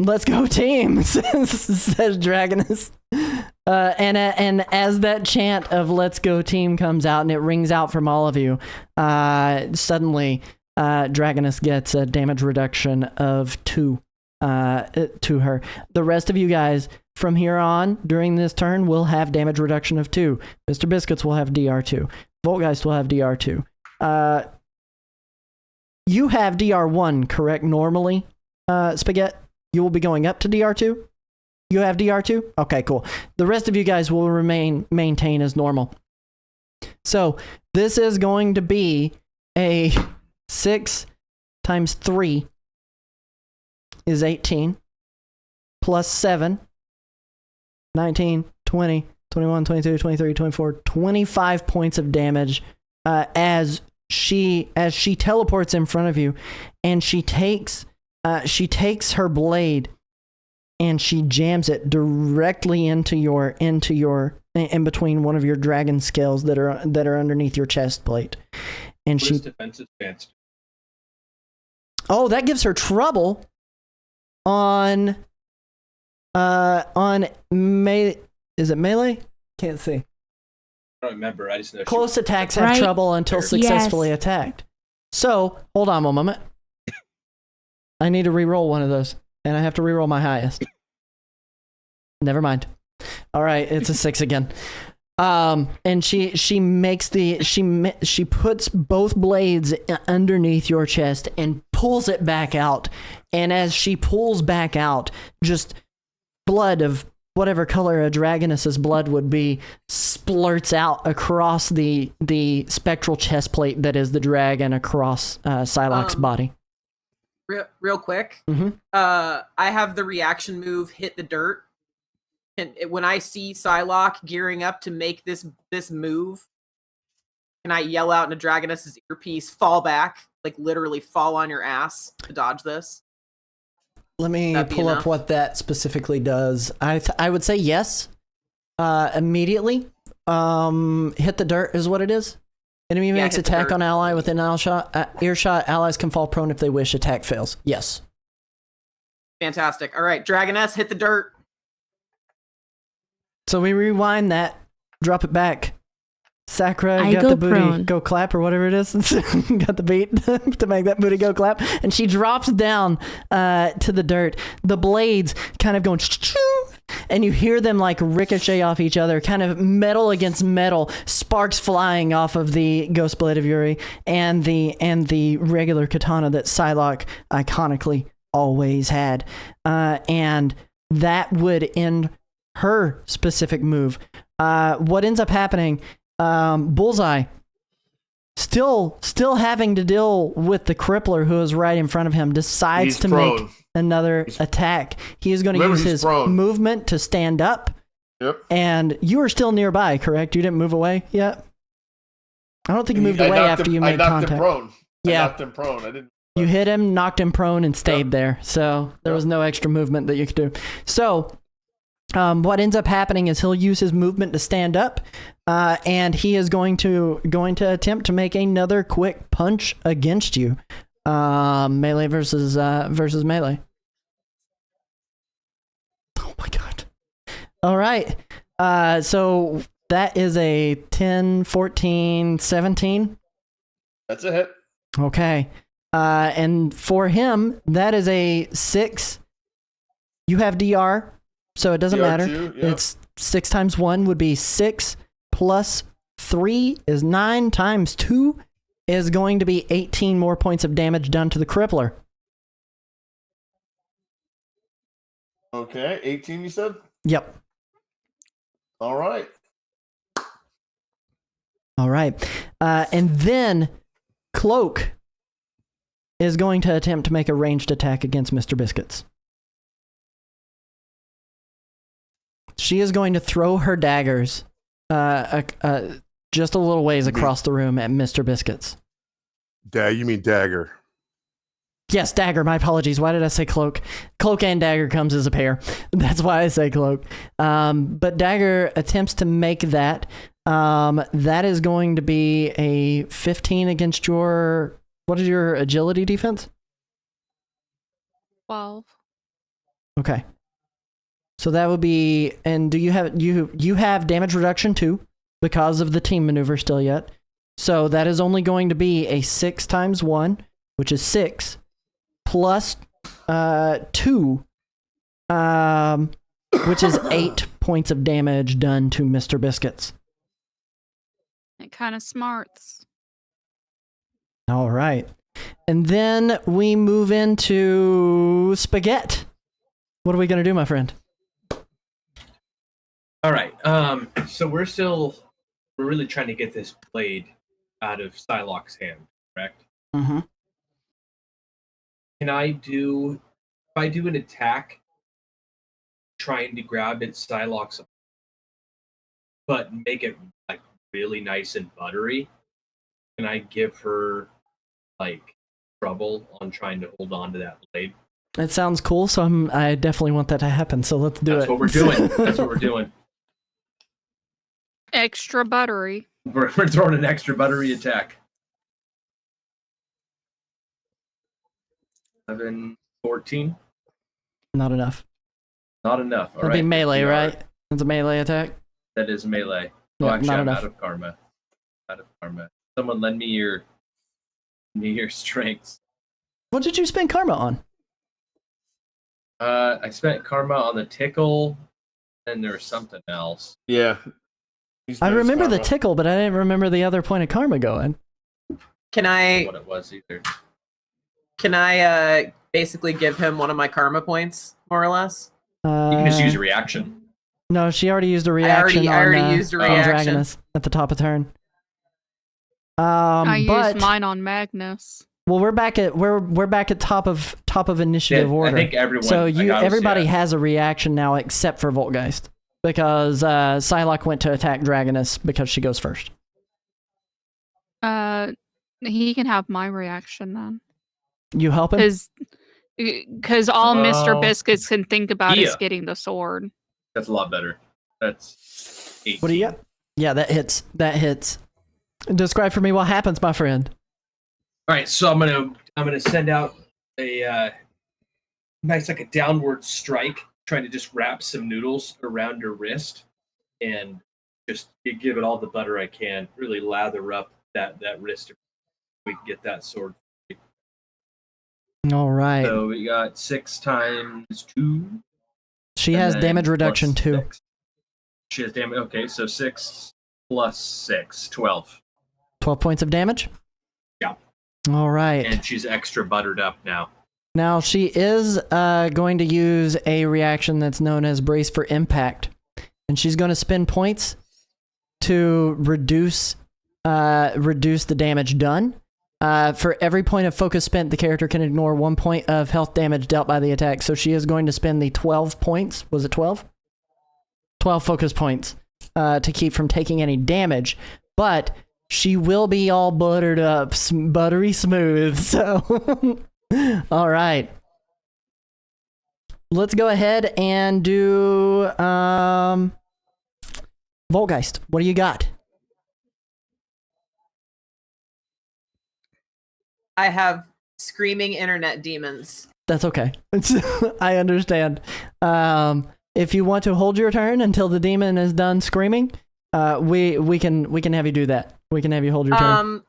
Let's go team, says Dragoness. And as that chant of "Let's go team" comes out and it rings out from all of you, suddenly Dragoness gets a damage reduction of 2 to her. The rest of you guys from here on during this turn will have damage reduction of 2. Mr. Biscuits will have DR2. Voltgeist will have DR2. You have DR1, correct? Normally, Spaghet, you will be going up to DR2. You have DR2? Okay, cool. The rest of you guys will maintain as normal. So this is going to be a 6 times 3 is 18 plus 7, 19, 20, 21, 22, 23, 24, 25 points of damage as she teleports in front of you, and she takes her blade and she jams it directly into your in between one of your dragon scales that are underneath your chest plate. And What is defensive stance? Oh, that gives her trouble on melee. Is it melee? Can't see. I don't remember. I just know Close attacks have Right. trouble until successfully attacked. So, hold on one moment. I need to re-roll one of those, and I have to re-roll my highest. Never mind. All right, it's a 6 again. And she puts both blades underneath your chest and pulls it back out. And as she pulls back out, just blood of whatever color a dragoness's blood would be splurts out across the spectral chest plate that is the dragon across Psylocke's body. Real quick, Mhm. I have the reaction move hit the dirt. And when I see Psylocke gearing up to make this move, and I yell out in a Dragoness's earpiece, fall back, like literally fall on your ass to dodge this. Let me That'd be pull up enough. what that specifically does. I would say yes. Immediately. Hit the dirt is what it is. Enemy makes hit the attack dirt. on ally within earshot. Allies can fall prone if they wish. Attack fails. Yes. Fantastic. All right, Dragoness, hit the dirt. So we rewind that, drop it back. Sakura I got go the booty prone. go clap or whatever it is. Got the beat to make that booty go clap. And she drops down to the dirt. The blades kind of going and you hear them like ricochet off each other, kind of metal against metal, sparks flying off of the Ghost Blade of Yuri and the regular katana that Psylocke iconically always had. And that would end her specific move. What ends up happening Bullseye, still having to deal with the Crippler who is right in front of him, decides He's to prone. make another attack. He is going to Remember, use he's his prone. movement to stand up. Yep. And you are still nearby, correct? You didn't move away yet? I don't think you moved I away knocked after him- you I made knocked contact. him prone. Yeah. I knocked him prone. I didn't. You hit him, knocked him prone, and stayed Yep. there. So there was Yep. no extra movement that you could do. So what ends up happening is he'll use his movement to stand up, and he is going to attempt to make another quick punch against you. Melee versus melee. Oh my god. All right. So that is a 10, 14, 17. That's a hit. Okay. And for him, that is a 6. You have DR, so it doesn't matter. DR2, yep. It's 6 times 1 would be 6 plus 3 is 9 times 2 is going to be 18 more points of damage done to the Crippler. Okay, 18 you said? Yep. All right. All right. And then Cloak is going to attempt to make a ranged attack against Mr. Biscuits. She is going to throw her daggers just a little ways across the room at Mr. Biscuits. You mean dagger. Yes, dagger. My apologies. Why did I say cloak? Cloak and dagger comes as a pair. That's why I say cloak. But dagger attempts to make that. That is going to be a 15 against your... What is your agility defense? 12. Okay. So that would be... And do you have... You have damage reduction too, because of the team maneuver still yet. So that is only going to be a 6 times 1, which is 6, plus 2, which is 8 points of damage done to Mr. Biscuits. It kind of smarts. All right. And then we move into Spaghet. What are we going to do, my friend? All right. So we're really trying to get this blade out of Psylocke's hand, correct? Mm-hmm. If I do an attack trying to grab its Psylocke's, but make it like really nice and buttery, can I give her like trouble on trying to hold on to that blade? It sounds cool, so I definitely want that to happen. So let's do it. That's what we're doing. That's what we're doing. Extra buttery. We're throwing an extra buttery attack. 7, 14. Not enough. Not enough. All That'd be right. melee, We are- right? It's a melee attack. That is melee. Yeah, Oh, actually, not I'm enough. out of karma. Out of karma. Someone lend me your strengths. What did you spend karma on? I spent karma on the tickle, and there was something else. Yeah. I remember the tickle, but I didn't remember the other point of karma going. Can I don't I know what it was either. basically give him one of my karma points, more or less? You can just use a reaction. No, she already used a reaction. I already used a on reaction. Dragoness at the top of turn. I but used mine on Magnus. well, we're back at top of initiative Yeah, order. I think everyone. So everybody yeah. has a reaction now except for Voltgeist, because Psylocke went to attack Dragoness because she goes first. He can have my reaction then. You help him? Because all Mr. Well, Biscuits can think about is yeah. getting the sword. That's a lot better. That's 8. What do you got? Yeah, that hits. That hits. Describe for me what happens, my friend. All right, so I'm gonna send out a nice like a downward strike, trying to just wrap some noodles around her wrist, and just give it all the butter I can. Really lather up that wrist. We can get that sword. All right. So we got 6 times 2. She and has then damage reduction plus too. 6. She has damage. Okay, so 6 plus 6, 12. 12 points of damage? Yeah. All right. And she's extra buttered up now. Now, she is going to use a reaction that's known as Brace for Impact. And she's going to spend points to reduce the damage done. For every point of focus spent, the character can ignore 1 point of health damage dealt by the attack. So she is going to spend the 12 points. Was it 12? 12 focus points to keep from taking any damage. But she will be all buttered up, buttery smooth. So, all right. Let's go ahead and do Voltgeist. What do you got? I have screaming internet demons. That's okay. I understand. If you want to hold your turn until the demon is done screaming, we can have you do that. We can have you hold your turn.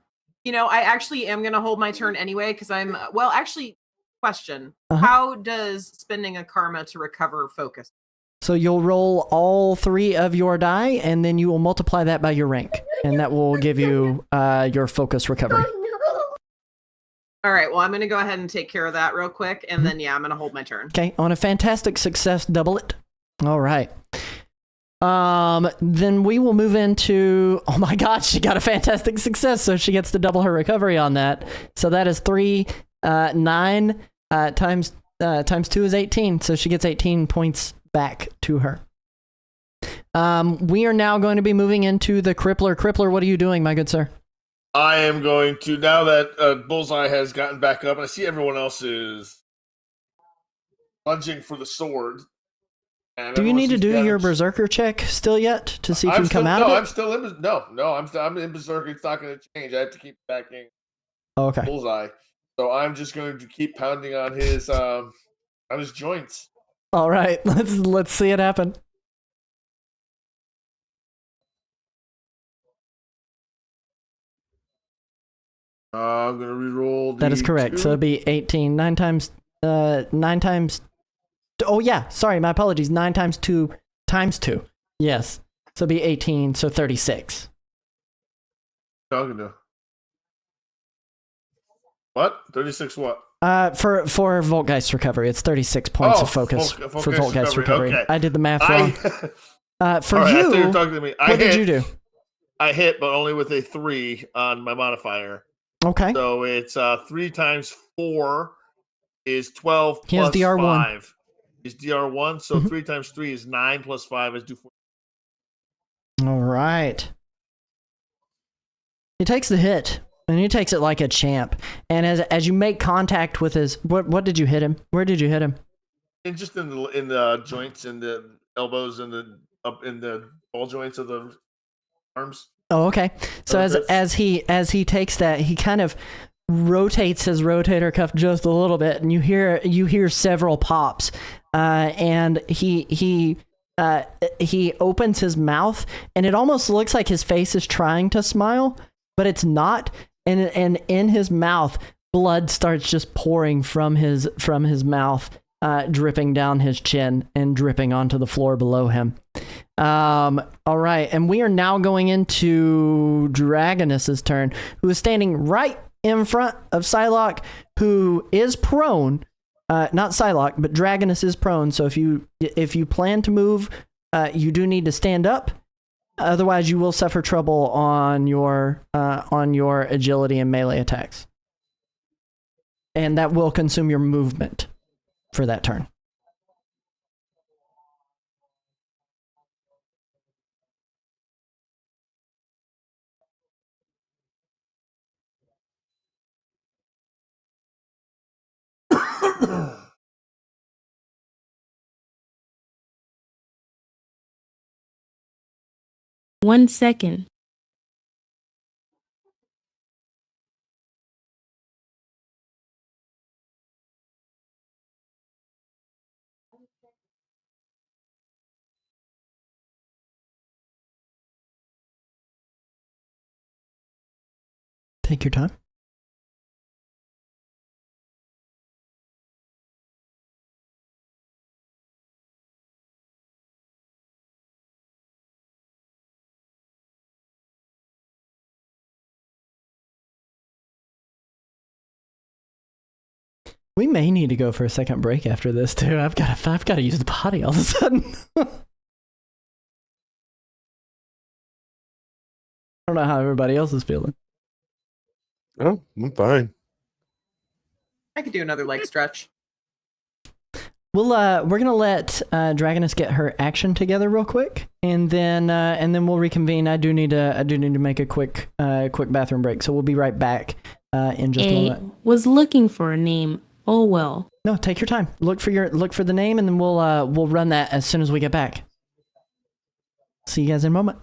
I actually am going to hold my turn anyway because I'm question. Uh-huh. How does spending a karma to recover focus? So you'll roll all 3 of your die, and then you will multiply that by your rank, and that will give you your focus recovery. All right, well, I'm going to go ahead and take care of that real quick, and then, I'm going to hold my turn. Okay, on a fantastic success, double it. All right. Then we will move into... Oh my god, she got a fantastic success, so she gets to double her recovery on that. So that is 3, 9, times 2 is 18, so she gets 18 points back to her. We are now going to be moving into the Crippler. Crippler, what are you doing, my good sir? I am going to, now that Bullseye has gotten back up, and I see everyone else is lunging for the sword. Do you need to do your Berserker check still yet to see if you can come out of it? I'm still in I'm in Berserker. It's not going to change. I have to keep backing Bullseye. So I'm just going to keep pounding on his joints. All right, let's see it happen. I'm going to reroll That is correct. 2. So it'd be 18. 9 times... Oh, yeah. Sorry, my apologies. 9 times 2 times 2. Yes. So it'd be 18, so 36. Talking to. What? 36 what? For Voltgeist recovery, it's 36 points of focus for Voltgeist recovery. Okay. I did the math wrong. For right, you, you were talking to me. what did you do? I hit, but only with a 3 on my modifier. Okay. So it's 3 times 4 is 12 He has plus DR1. 5 is DR1. So 3 times 3 is 9 plus 5 is 4. All right. He takes the hit, and he takes it like a champ. And as you make contact with his... What did you hit him? Where did you hit him? And just in the joints and the elbows and up in the ball joints of the arms. Oh, okay. So as he takes that, he kind of rotates his rotator cuff just a little bit, and you hear several pops, and he opens his mouth, and it almost looks like his face is trying to smile, but it's not. And in his mouth, blood starts just pouring from his mouth, dripping down his chin and dripping onto the floor below him. All right, and we are now going into Dragoness's turn, who is standing right in front of Psylocke, who is prone. Not Psylocke, but Dragoness is prone. So if you plan to move, you do need to stand up. Otherwise, you will suffer trouble on your agility and melee attacks, and that will consume your movement for that turn. One second. Take your time. We may need to go for a second break after this too. I've got to use the potty all of a sudden. don't know how everybody else is feeling. Oh, I'm fine. I could do another leg stretch. We're gonna let Dragoness get her action together real quick, and then we'll reconvene. I do need to make a quick bathroom break, so we'll be right back in just a moment. Was looking for a name. Oh well. No, take your time. Look for the name, and then we'll run that as soon as we get back. See you guys in a moment.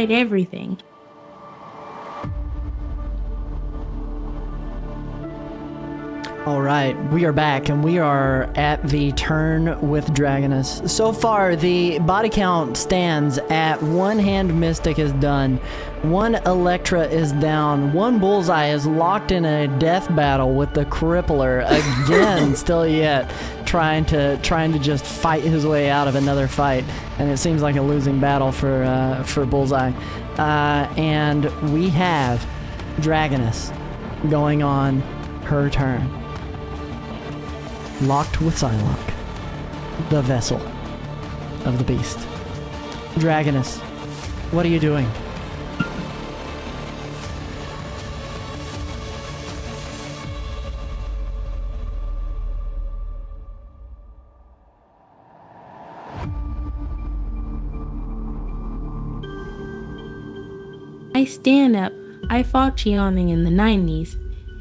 tried everything. All right, we are back, and we are at the turn with Dragoness. So far, the body count stands at 1 hand mystic is done, 1 Electra is down, 1 bullseye is locked in a death battle with the Crippler again, still yet trying to just fight his way out of another fight, and it seems like a losing battle for bullseye. And we have Dragoness going on her turn. Locked with Psylocke, the vessel of the beast. Dragoness, what are you doing? I stand up. I fought Chianing in the 90s.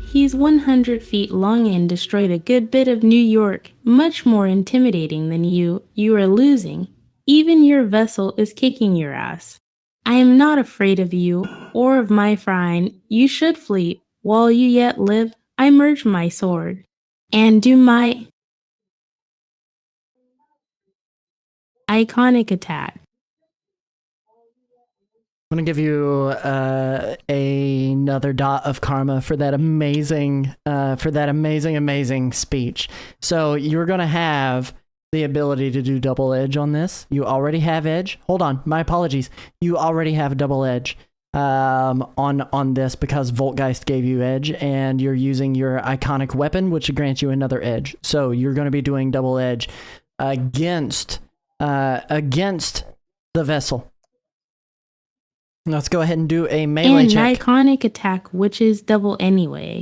He's 100 feet long and destroyed a good bit of New York, much more intimidating than you. You are losing. Even your vessel is kicking your ass. I am not afraid of you, or of my friend. You should flee. While you yet live, I merge my sword, and do my iconic attack. I'm gonna give you another dot of karma for that amazing speech. So you're gonna have the ability to do double edge on this. You already have edge. Hold on, my apologies. You already have double edge on this because Voltgeist gave you edge, and you're using your iconic weapon, which grants you another edge. So you're gonna be doing double edge against the vessel. Let's go ahead and do a melee and check. An iconic attack, which is double anyway.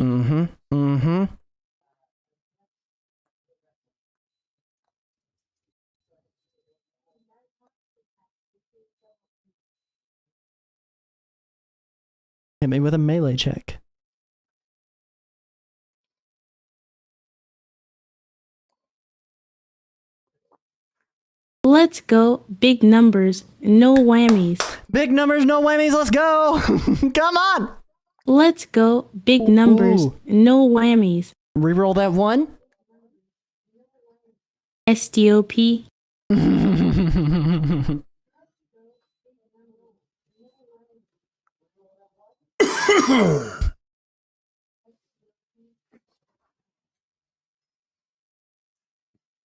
Hit me with a melee check. Let's go. Big numbers, no whammies. Big numbers, no whammies, let's go! Come on! Let's go. Big numbers, no whammies. Reroll that 1. STOP.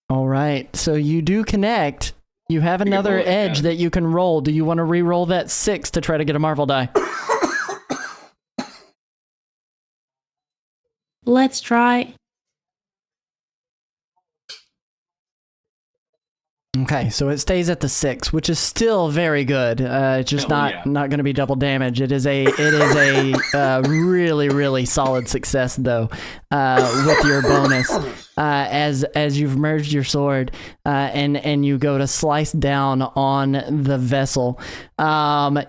All right, so you do connect. You have another edge that you can roll. Do you want to re-roll that 6 to try to get a Marvel die? Let's try. Okay, so it stays at the 6, which is still very good. It's just not going to be double damage. It is a really solid success though, with your bonus. As you've merged your sword, and you go to slice down on the vessel.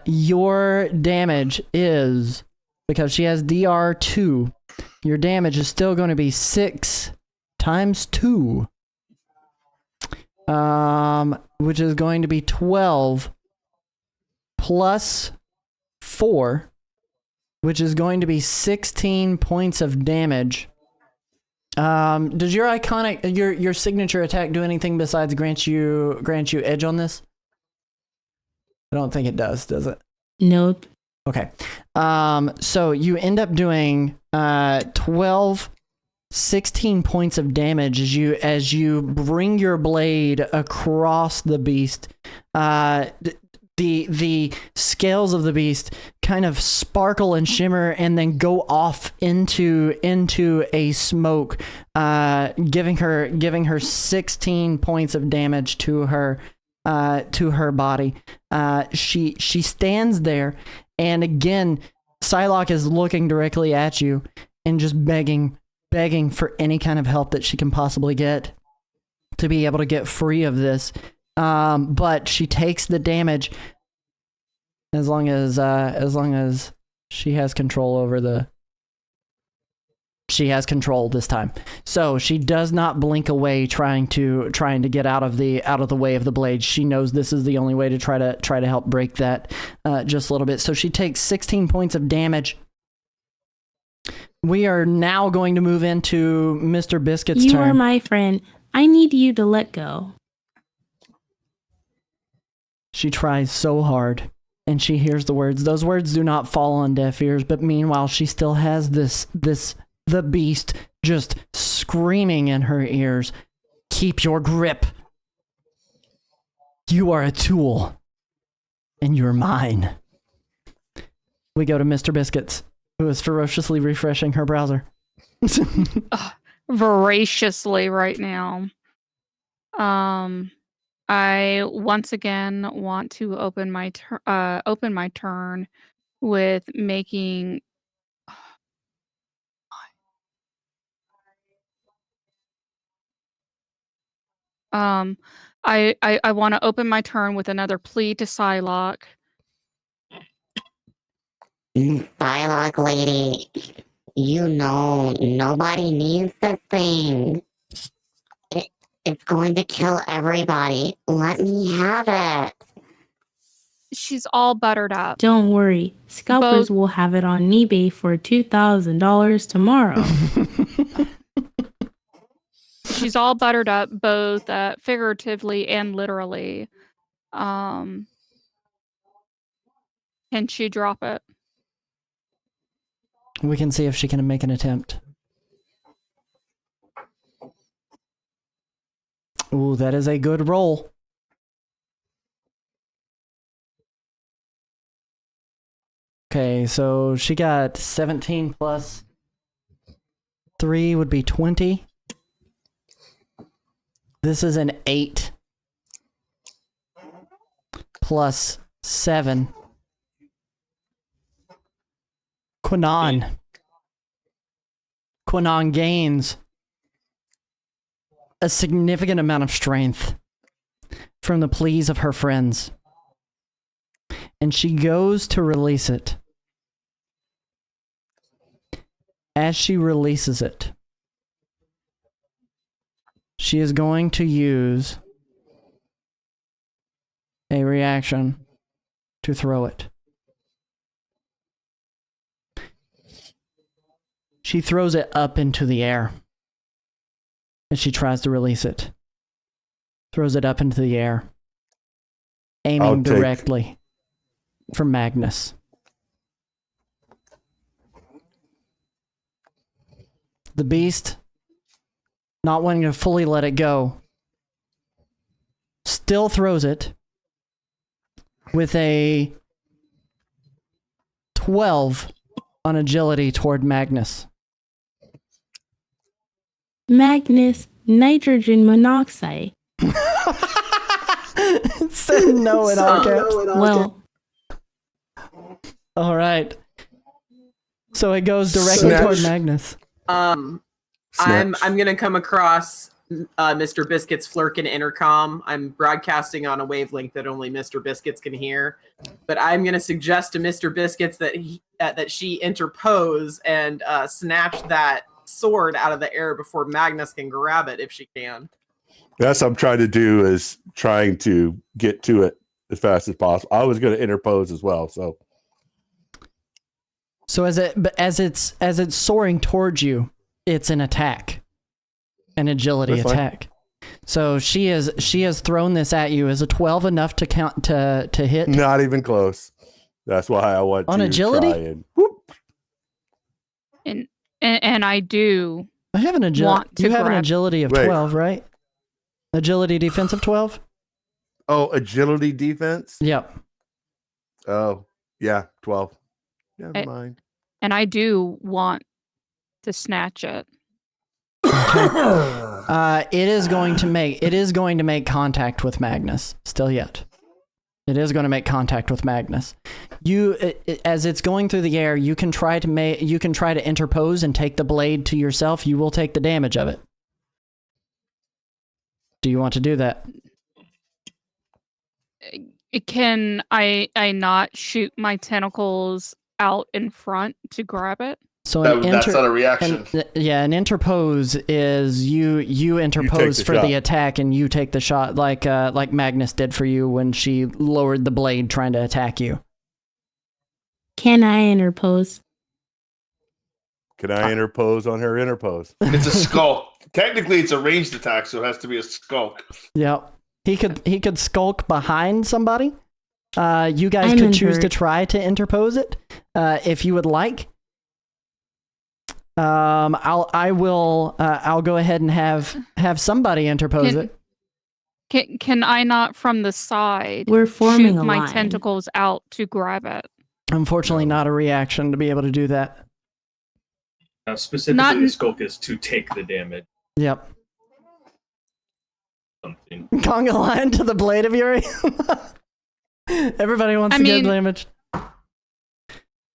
Your damage is, because she has DR2, your damage is still going to be 6 times 2. Which is going to be 12 plus 4, which is going to be 16 points of damage. Does your iconic, your signature attack do anything besides grant you edge on this? I don't think it does it? Nope. Okay. So you end up doing 16 points of damage as you bring your blade across the beast. The scales of the beast kind of sparkle and shimmer and then go off into a smoke, giving her 16 points of damage to her body. She stands there, and again, Psylocke is looking directly at you and just begging for any kind of help that she can possibly get to be able to get free of this. But she takes the damage as long as she has control over the She has control this time. So she does not blink away trying to get out of the way of the blade. She knows this is the only way to try to help break that just a little bit. So she takes 16 points of damage. We are now going to move into Mr. Biscuits' turn. You are my friend. I need you to let go. She tries so hard, and she hears the words. Those words do not fall on deaf ears, but meanwhile, she still has the beast just screaming in her ears. Keep your grip. You are a tool, and you're mine. We go to Mr. Biscuits, who is ferociously refreshing her browser. Voraciously right now. I once again want to open my turn with making. I want to open my turn with another plea to Psylocke. Psylocke lady, you know nobody needs this thing. It's going to kill everybody. Let me have it. She's all buttered up. Don't worry. Scalpers will have it on eBay for $2,000 tomorrow. She's all buttered up, both figuratively and literally. Can she drop it? We can see if she can make an attempt. Ooh, that is a good roll. Okay, so she got 17 plus 3 would be 20. This is an 8 plus 7. Quinnan gains a significant amount of strength from the pleas of her friends. And she goes to release it. As she releases it, she is going to use a reaction to throw it. She throws it up into the air as she tries to release it. Throws it up into the air, aiming directly for Magnus. The beast, not wanting to fully let it go, still throws it with a 12 on agility toward Magnus. Magnus, nitrogen monoxide. It said no in all caps. Well, all right. So it goes directly toward Magnus. I'm gonna come across Mr. Biscuits Flirkin intercom. I'm broadcasting on a wavelength that only Mr. Biscuits can hear, but I'm gonna suggest to Mr. Biscuits that that she interpose and snatch that sword out of the air before Magnus can grab it if she can. That's what I'm trying to do, is trying to get to it as fast as possible. I was going to interpose as well, so. So as it's soaring towards you, it's an attack, an agility attack. So she has thrown this at you. Is a 12 enough to count to hit? Not even close. That's why I want on to agility. Try and whoop. And I do. I have an agility. You have an agility of 12, right? Agility defense of 12. Oh, agility defense. Yep. Oh, yeah, 12. Never mind. And I do want to snatch it. It is going to make contact with Magnus. Still yet. It is going to make contact with Magnus. As it's going through the air, you can try to interpose and take the blade to yourself. You will take the damage of it. Do you want to do that? Can I not shoot my tentacles out in front to grab it? So that's not a reaction. An interpose is you interpose for the attack and you take the shot, like Magnus did for you when she lowered the blade trying to attack you. Can I interpose? Can I interpose on her interpose? It's a skulk. Technically, it's a ranged attack, so it has to be a skulk. Yep. He could skulk behind somebody. You guys could choose to try to interpose it if you would like. I'll go ahead and have somebody interpose it. Can I not from the side? We're forming shoot a my line. tentacles out to grab it. Unfortunately, not a reaction to be able to do that. Specifically, the skulk is to take the damage. Yep. Something. Conga line to the blade of Yuri. Everybody wants to get damaged.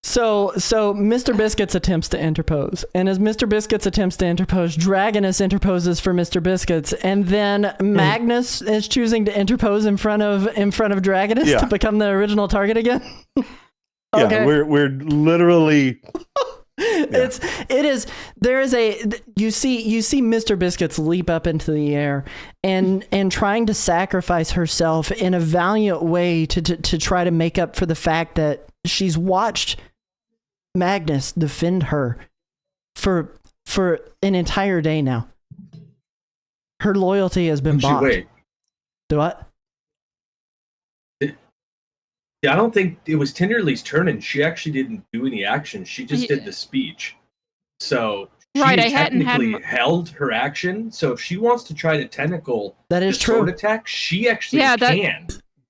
So Mr. Biscuits attempts to interpose, and as Mr. Biscuits attempts to interpose, Dragoness interposes for Mr. Biscuits, and then Magnus is choosing to interpose in front of Dragoness to become the original target again. Okay. Yeah, we're literally. You see Mr. Biscuits leap up into the air and trying to sacrifice herself in a valiant way to try to make up for the fact that she's watched Magnus defend her for an entire day now. Her loyalty has been bought. Wait. Do what? Yeah, I don't think it was Tenderly's turn, and she actually didn't do any action. She just did the speech. So she technically held her action. So if she wants to try to tentacle sword attack, she actually can.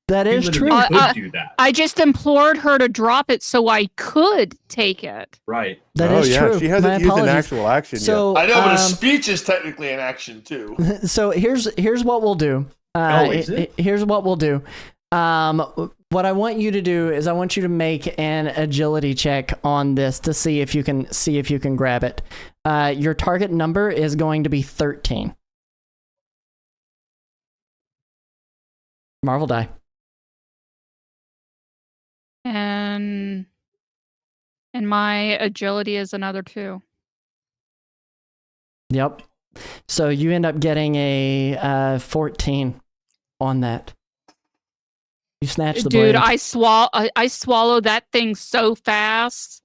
That is true. Could do that. I just implored her to drop it so I could take it. Right. That is true. She hasn't used an actual action yet. I know, but a speech is technically an action too. So here's what we'll do. Here's what we'll do. What I want you to do is I want you to make an agility check on this to see if you can grab it. Your target number is going to be 13. Marvel die. And my agility is another 2. Yep. So you end up getting a 14 on that. You snatch the blade. Dude, I swallow that thing so fast.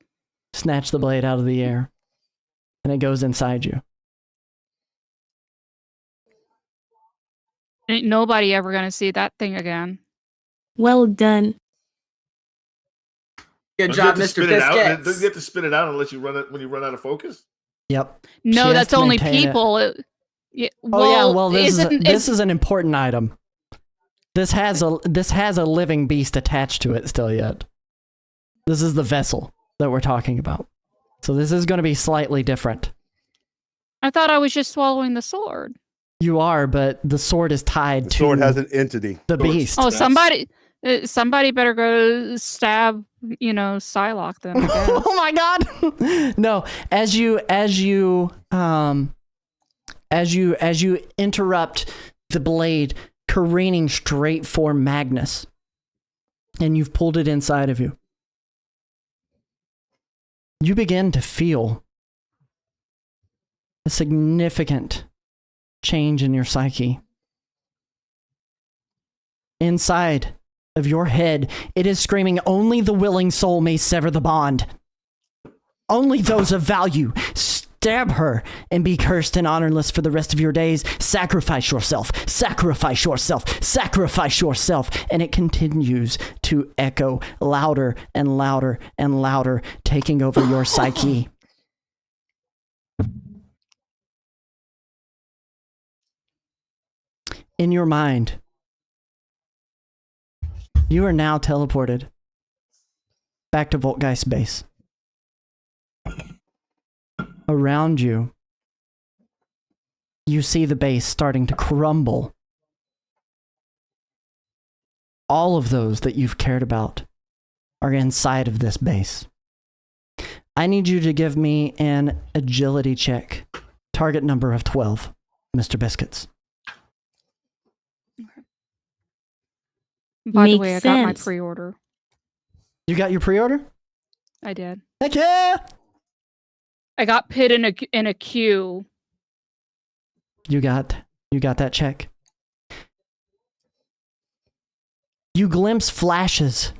Snatch the blade out of the air, and it goes inside you. Ain't nobody ever gonna see that thing again. Well done. Good job, Mr. Biscuits. Doesn't you have to spit it out unless you run it when you run out of focus? Yep. No, that's only people. This is an important item. This has a living beast attached to it still yet. This is the vessel that we're talking about. So this is going to be slightly different. I thought I was just swallowing the sword. You are, but the sword is tied to... The sword has an entity. The beast. Oh, somebody better go stab, Psylocke then, I guess. Oh my god! No, as you interrupt the blade careening straight for Magnus, and you've pulled it inside of you, you begin to feel a significant change in your psyche. Inside of your head, it is screaming, only the willing soul may sever the bond. Only those of value. Stab her and be cursed and honorless for the rest of your days. Sacrifice yourself. Sacrifice yourself. Sacrifice yourself. And it continues to echo louder and louder and louder, taking over your psyche. In your mind, you are now teleported back to Voltgeist base. Around you, you see the base starting to crumble. All of those that you've cared about are inside of this base. I need you to give me an agility check. Target number of 12, Mr. Biscuits. By the Makes way, I got my sense. pre-order. You got your pre-order? I did. Heck yeah! I got pit in a queue. You got that check. You glimpse flashes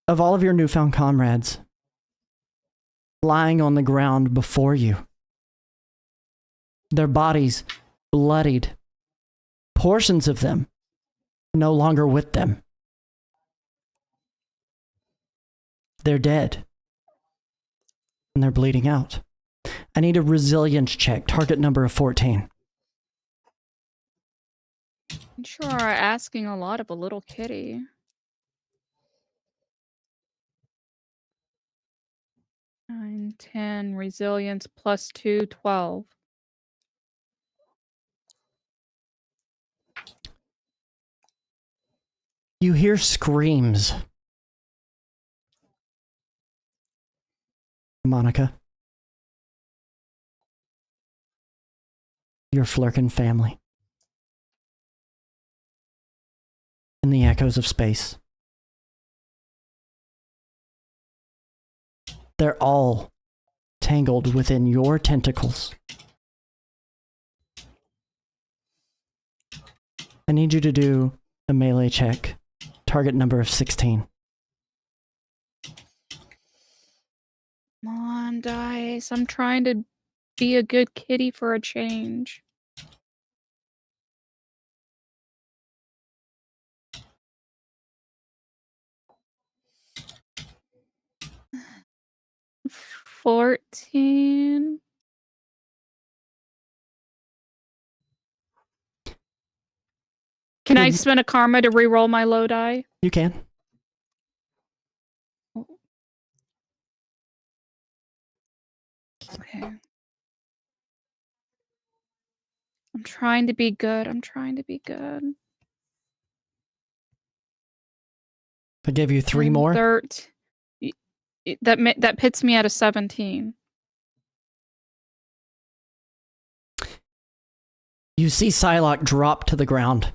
of all of your newfound comrades lying on the ground before you. Their bodies bloodied. Portions of them no longer with them. They're dead. And they're bleeding out. I need a resilience check. Target number of 14. You sure are asking a lot of a little kitty. Nine, 10, resilience plus 2, 12. You hear screams. Monica. Your Flurkin family. In the echoes of space. They're all tangled within your tentacles. I need you to do a melee check. Target number of 16. Come on, dice. I'm trying to be a good kitty for a change. $14. Can I spend a karma to reroll my low die? You can. Okay. I'm trying to be good. I'm trying to be good. I give you 3 more. That pits me at a 17. You see Psylocke drop to the ground.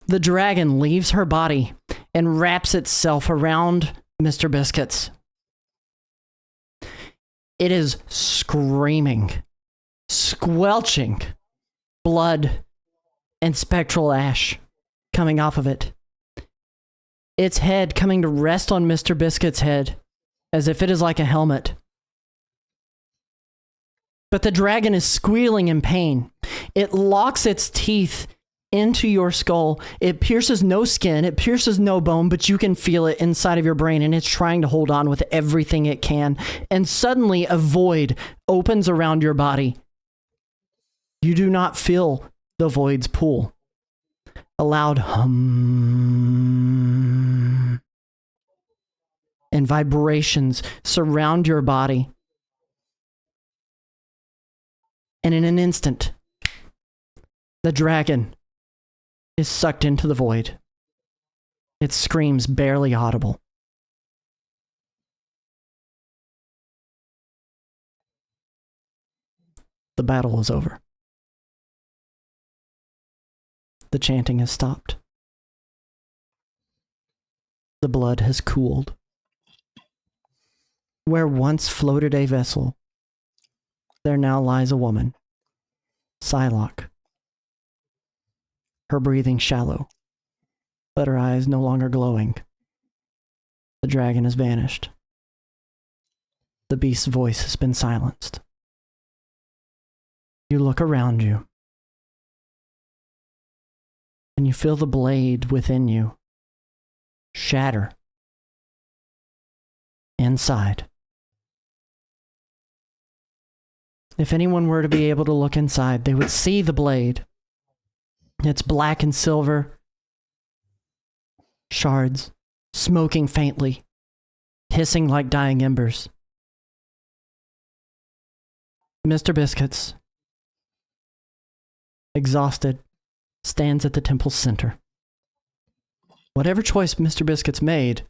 The dragon leaves her body and wraps itself around Mr. Biscuits. It is screaming, squelching, blood and spectral ash coming off of it. Its head coming to rest on Mr. Biscuits' head, as if it is like a helmet. But the dragon is squealing in pain. It locks its teeth into your skull. It pierces no skin, it pierces no bone, but you can feel it inside of your brain, and it's trying to hold on with everything it can. And suddenly a void opens around your body. You do not feel the void's pull. A loud hum and vibrations surround your body. And in an instant, the dragon is sucked into the void. It screams barely audible. The battle is over. The chanting has stopped. The blood has cooled. Where once floated a vessel, there now lies a woman, Psylocke. Her breathing shallow, but her eyes no longer glowing. The dragon has vanished. The beast's voice has been silenced. You look around you, and you feel the blade within you shatter inside. If anyone were to be able to look inside, they would see the blade. It's black and silver, shards, smoking faintly, hissing like dying embers. Mr. Biscuits, exhausted, stands at the temple's center. Whatever choice Mr. Biscuits made,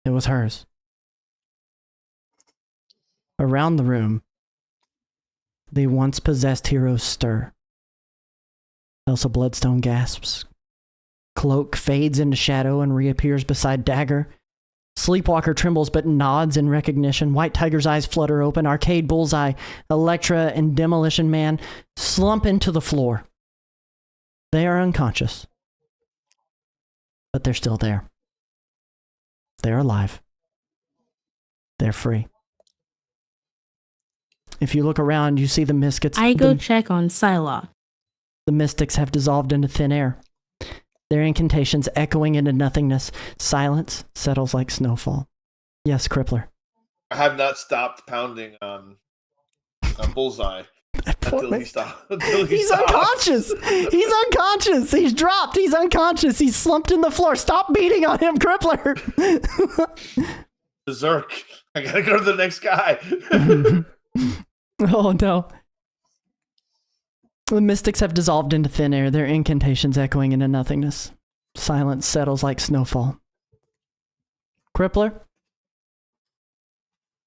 it was hers. Around the room, the once possessed heroes stir. Elsa Bloodstone gasps. Cloak fades into shadow and reappears beside Dagger, Sleepwalker trembles but nods in recognition. White Tiger's eyes flutter open. Arcade Bullseye, Elektra, and Demolition Man slump into the floor. They are unconscious, but they're still there. They're alive. They're free. If you look around, you see the Biscuits. I go check on Psylocke. The mystics have dissolved into thin air. Their incantations echoing into nothingness. Silence settles like snowfall. Yes, Crippler. I have not stopped pounding on Bullseye until he stops. He's unconscious. He's unconscious. He's dropped. He's unconscious. He's slumped in the floor. Stop beating on him, Crippler. Berserk. I gotta go to the next guy. Oh no. The mystics have dissolved into thin air, their incantations echoing into nothingness. Silence settles like snowfall. Crippler?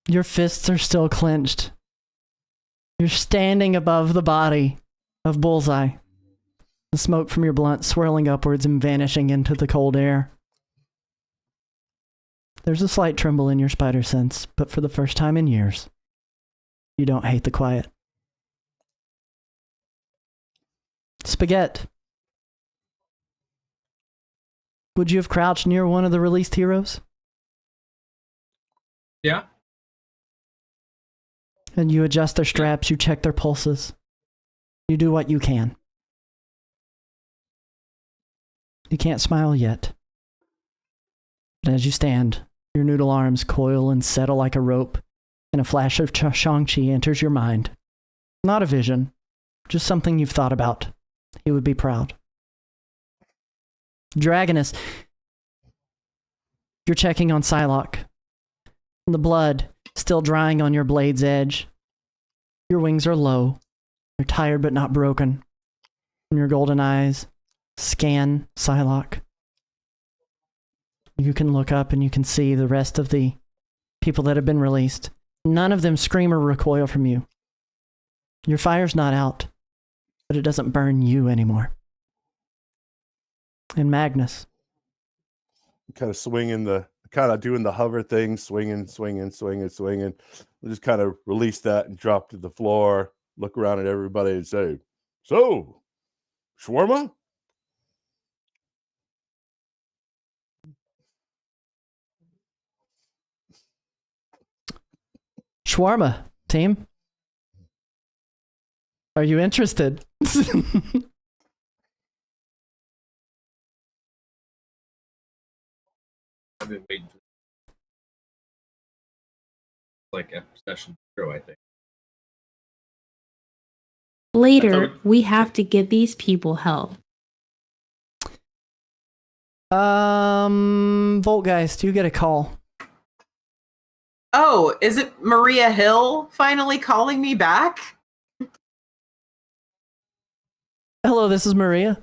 Your fists are still clenched. You're standing above the body of Bullseye. The smoke from your blunt swirling upwards and vanishing into the cold air. There's a slight tremble in your spider sense, but for the first time in years, you don't hate the quiet. Spaghet. Would you have crouched near one of the released heroes? Yeah. And you adjust their straps, you check their pulses. You do what you can. You can't smile yet. But as you stand, your noodle arms coil and settle like a rope, and a flash of Shang-Chi enters your mind. Not a vision, just something you've thought about. He would be proud. Dragoness. You're checking on Psylocke. The blood still drying on your blade's edge. Your wings are low. You're tired but not broken. And your golden eyes scan Psylocke. You can look up and you can see the rest of the people that have been released. None of them scream or recoil from you. Your fire's not out, but it doesn't burn you anymore. And Magnus. Kind of doing the hover thing, swinging. We'll just kind of release that and drop to the floor, look around at everybody and say, "So, shawarma?" Shawarma, team. Are you interested? I've been waiting for like a session 0, I think. Later, we have to get these people help. Voltgeist, you get a call. Oh, is it Maria Hill finally calling me back? Hello, this is Maria.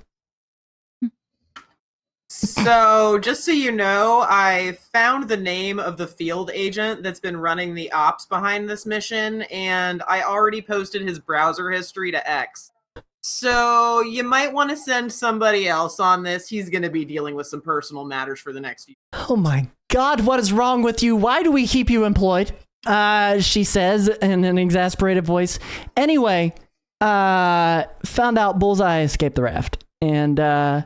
So, just so you know, I found the name of the field agent that's been running the ops behind this mission, and I already posted his browser history to X. So, you might want to send somebody else on this. He's going to be dealing with some personal matters for the next few. Oh my God, what is wrong with you? Why do we keep you employed? She says in an exasperated voice. Anyway, found out Bullseye escaped the raft, and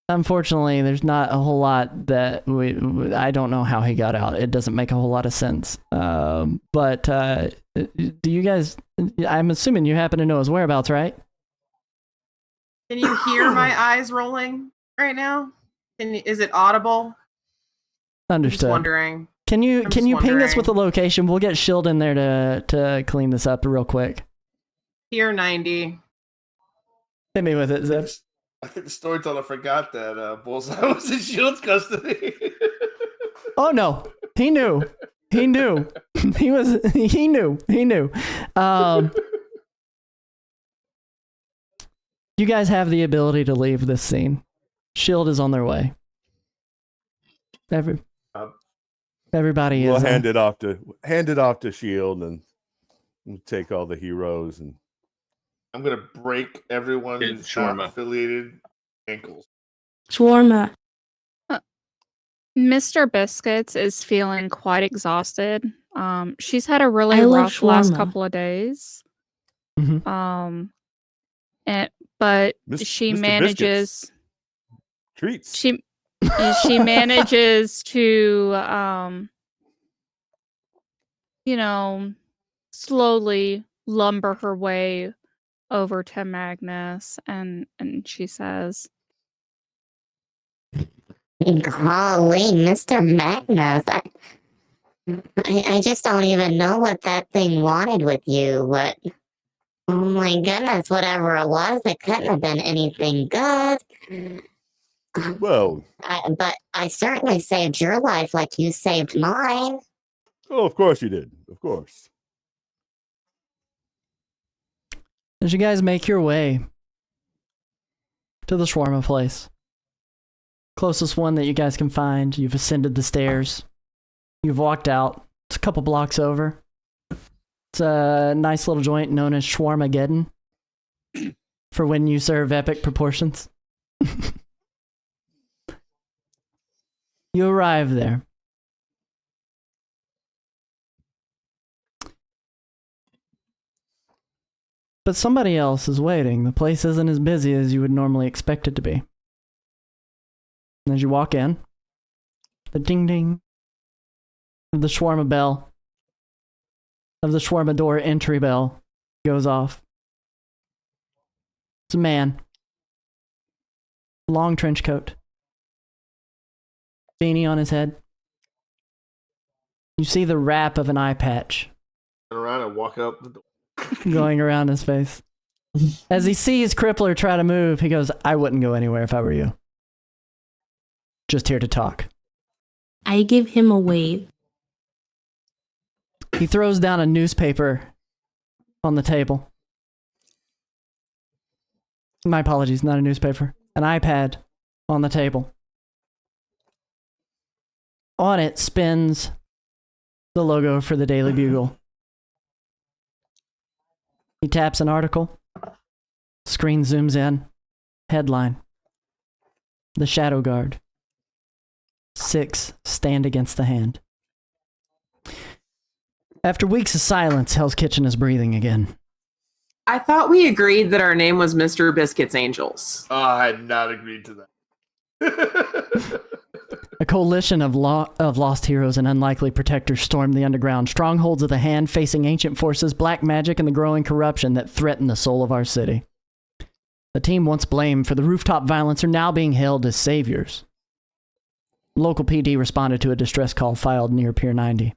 unfortunately, there's not a whole lot that I don't know how he got out. It doesn't make a whole lot of sense. But do you guys? I'm assuming you happen to know his whereabouts, right? Can you hear my eyes rolling right now? Is it audible? Understood. I'm just wondering. Can you ping us with the location? We'll get Shield in there to clean this up real quick. Here 90. Hit me with it, Zeb. I think the storyteller forgot that Bullseye was in Shield's custody. Oh no, he knew. He knew. He knew. You guys have the ability to leave this scene. Shield is on their way. Everybody is. We'll hand it off to Shield, and we'll take all the heroes. And I'm gonna break everyone's affiliated ankles. Shawarma. Mr. Biscuits is feeling quite exhausted. She's had a really I love rough last shawarma. couple of days. Mhm. But Mr. she Biscuits. manages Treats. she manages to slowly lumber her way over to Magnus, and she says, Golly, Mr. Magnus. I just don't even know what that thing wanted with you, but oh my goodness, whatever it was, it couldn't have been anything good. Well, But I certainly saved your life like you saved mine. oh, of course you did. Of course. As you guys make your way to the shawarma place, closest one that you guys can find, you've ascended the stairs. You've walked out. It's a couple blocks over. It's a nice little joint known as Shawarmageddon for when you serve epic proportions. You arrive there. But somebody else is waiting. The place isn't as busy as you would normally expect it to be. And as you walk in, the ding-ding of the shawarma bell, of the shawarma door entry bell, goes off. It's a man. Long trench coat. Beanie on his head. You see the wrap of an eye patch Turn around and walk out the door. going around his face. As he sees Crippler try to move, he goes, I wouldn't go anywhere if I were you. Just here to talk. I give him a wave. He throws down a newspaper on the table. My apologies, not a newspaper. An iPad on the table. On it spins the logo for the Daily Bugle. He taps an article. Screen zooms in. Headline. The Shadow Guard. 6 stand against the hand. After weeks of silence, Hell's Kitchen is breathing again. I thought we agreed that our name was Mr. Biscuits Angels. Oh, I had not agreed to that. A coalition of lost heroes and unlikely protectors stormed the underground strongholds of the Hand, facing ancient forces, black magic, and the growing corruption that threaten the soul of our city. The team once blamed for the rooftop violence are now being hailed as saviors. Local PD responded to a distress call filed near Pier 90.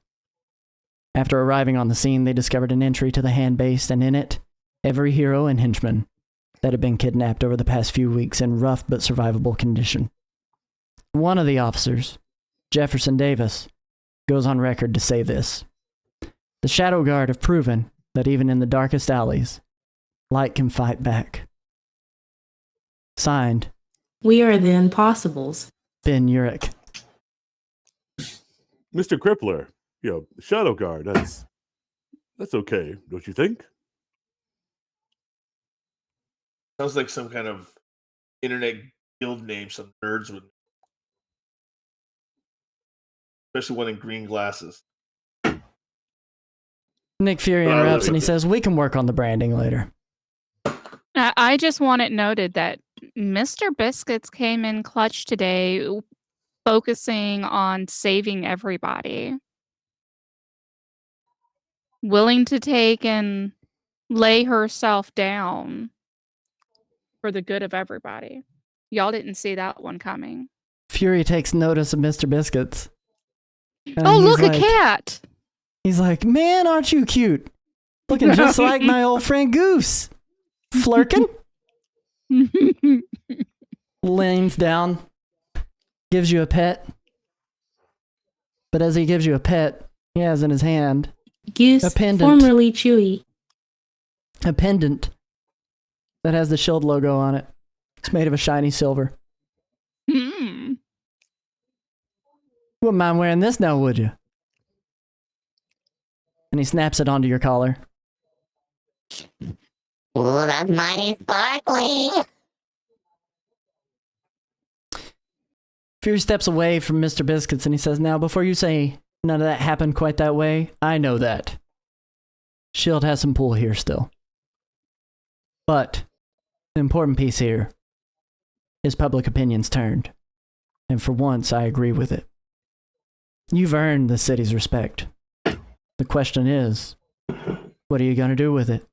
After arriving on the scene, they discovered an entry to the Hand base, and in it, every hero and henchman that had been kidnapped over the past few weeks in rough but survivable condition. One of the officers, Jefferson Davis, goes on record to say this. The Shadow Guard have proven that even in the darkest alleys, light can fight back. Signed, We are the Impossibles. Ben Urich. Mr. Crippler, Shadow Guard, that's okay, don't you think? Sounds like some kind of internet guild name some nerds would. Especially one in green glasses. Nick Fury But I interrupts would- and he says, we can work on the branding later. I just want it noted that Mr. Biscuits came in clutch today, focusing on saving everybody. Willing to take and lay herself down for the good of everybody. Y'all didn't see that one coming. Fury takes notice of Mr. Biscuits. And Oh, he's look, like, a cat! He's like, man, aren't you cute? Looking just like my old friend Goose. Flirkin'? Leans down, gives you a pet. But as he gives you a pet, he has in his hand Goose, A pendant. formerly Chewy. a pendant that has the shield logo on it. It's made of a shiny silver. Hmm. Wouldn't mind wearing this now, would you? And he snaps it onto your collar. Ooh, that's mighty sparkly. Fury steps away from Mr. Biscuits and he says, now, before you say none of that happened quite that way, I know that. S.H.I.E.L.D. has some pull here still. But the important piece here is public opinion's turned. And for once, I agree with it. You've earned the city's respect. The question is, what are you going to do with it?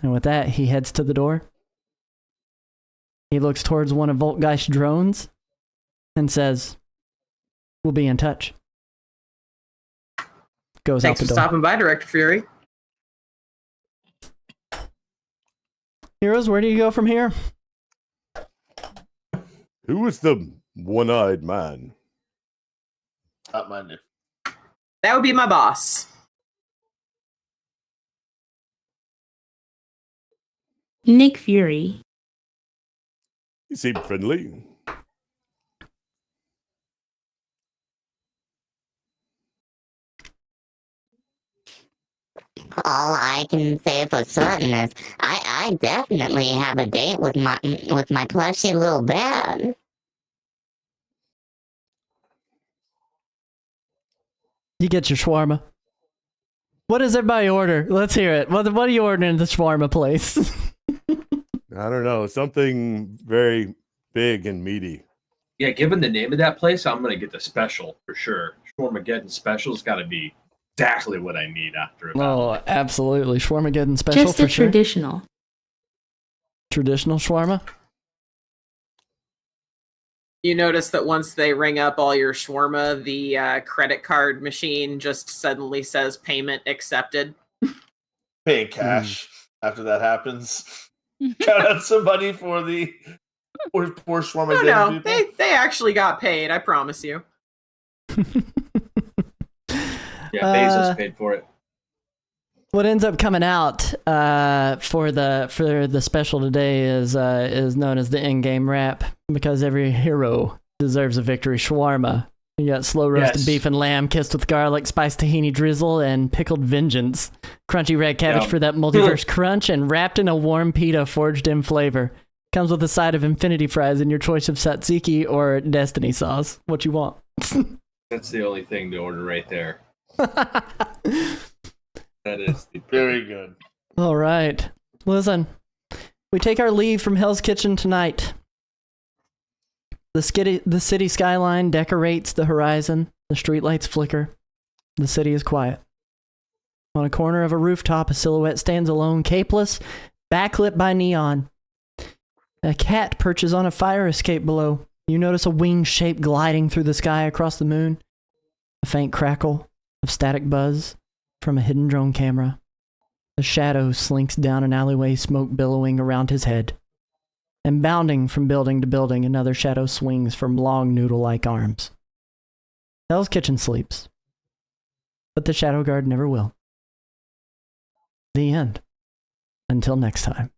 And with that, he heads to the door. He looks towards one of Voltgeist's drones and says, we'll be in touch. Goes Thanks out the for door. stopping by, Director Fury. Heroes, where do you go from here? Who is the one-eyed man? Not my new. That would be my boss. Nick Fury. He seemed friendly. All I can say for certain is I definitely have a date with my plushy little bed. You get your shawarma. What does everybody order? Let's hear it. What are you ordering in the shawarma place? I don't know. Something very big and meaty. Yeah, given the name of that place, I'm going to get the special for sure. Shawarmageddon special's got to be exactly what I need after a battle. Oh, absolutely. Shawarmageddon special Just for a sure. traditional. Traditional shawarma? You notice that once they ring up all your shawarma, the credit card machine just suddenly says payment accepted. Paying cash after that happens. Count out some money for the poor shawarma No, people. they actually got paid, I promise you. Yeah, Bezos paid for it. What ends up coming out for the special today is known as the in-game wrap, because every hero deserves a victory shawarma. You got slow roasted beef and lamb kissed with garlic, spiced tahini drizzle, and pickled vengeance. Crunchy red cabbage for that multiverse crunch, and wrapped in a warm pita forged in flavor. Comes with a side of infinity fries and your choice of tzatziki or destiny sauce. What you want? That's the only thing to order right there. That is very good. All right. Listen, we take our leave from Hell's Kitchen tonight. The city skyline decorates the horizon. The streetlights flicker. The city is quiet. On a corner of a rooftop, a silhouette stands alone, capeless, backlit by neon. A cat perches on a fire escape below. You notice a winged shape gliding through the sky across the moon. A faint crackle of static buzz from a hidden drone camera. A shadow slinks down an alleyway, smoke billowing around his head. And bounding from building to building, another shadow swings from long noodle-like arms. Hell's Kitchen sleeps. But the Shadow Guard never will. The end. Until next time.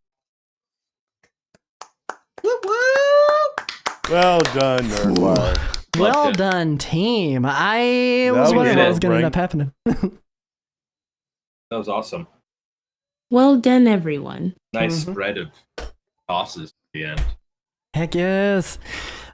Well done, NerdWire. Well done, team. I was wondering what was going to end up happening. That was awesome. Well done, everyone. Nice spread of tosses at the end. Heck yes.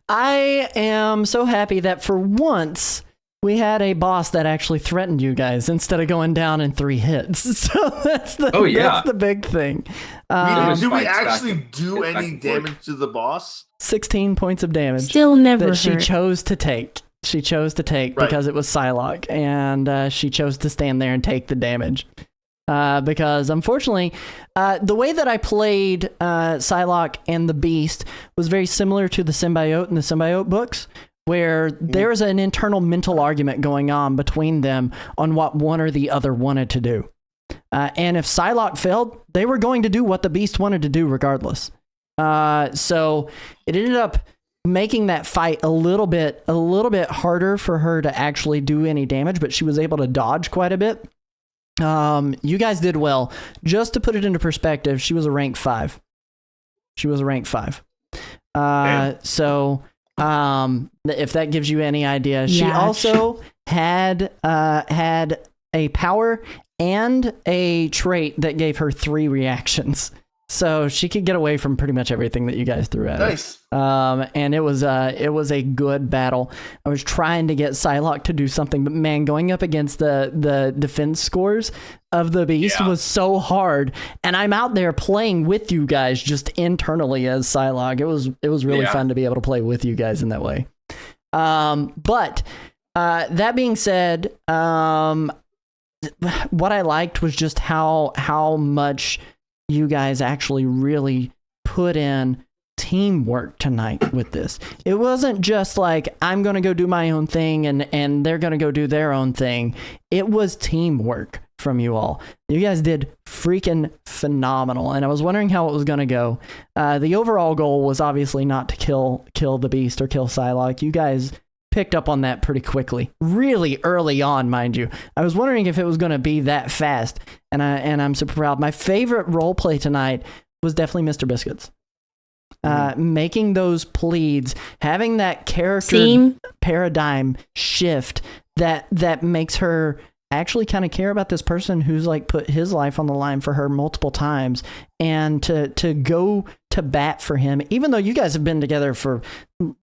I am so happy that for once we had a boss that actually threatened you guys instead of going down in 3 hits. So that's the big thing. Did we actually do any damage to the boss? 16 points of damage. Still never that she hurt. chose to take. She chose to take because it was Psylocke, and she chose to stand there and take the damage. Because unfortunately, the way that I played Psylocke and the Beast was very similar to the Symbiote and the Symbiote books, where there's an internal mental argument going on between them on what one or the other wanted to do. And if Psylocke failed, they were going to do what the Beast wanted to do regardless. So it ended up making that fight a little bit harder for her to actually do any damage, but she was able to dodge quite a bit. You guys did well. Just to put it into perspective, she was a rank 5. So if that gives you any idea, she also had a power and a trait that gave her 3 reactions. So she could get away from pretty much everything that you guys threw at her. Nice. And it was a good battle. I was trying to get Psylocke to do something, but man, going up against the defense scores of the beast was so hard. And I'm out there playing with you guys just internally as Psylocke. It was really fun to be able to play with you guys in that way. But that being said, what I liked was just how much you guys actually really put in teamwork tonight with this. It wasn't just like, I'm going to go do my own thing and they're going to go do their own thing. It was teamwork from you all. You guys did freaking phenomenal. And I was wondering how it was going to go. The overall goal was obviously not to kill the beast or kill Psylocke. You guys picked up on that pretty quickly, really early on, mind you. I was wondering if it was going to be that fast, and I'm super proud. My favorite role play tonight was definitely Mr. Biscuits. Making those pleads, having that character paradigm shift that makes her actually kind of care about this person who's like put his life on the line for her multiple times, and to go to bat for him, even though you guys have been together for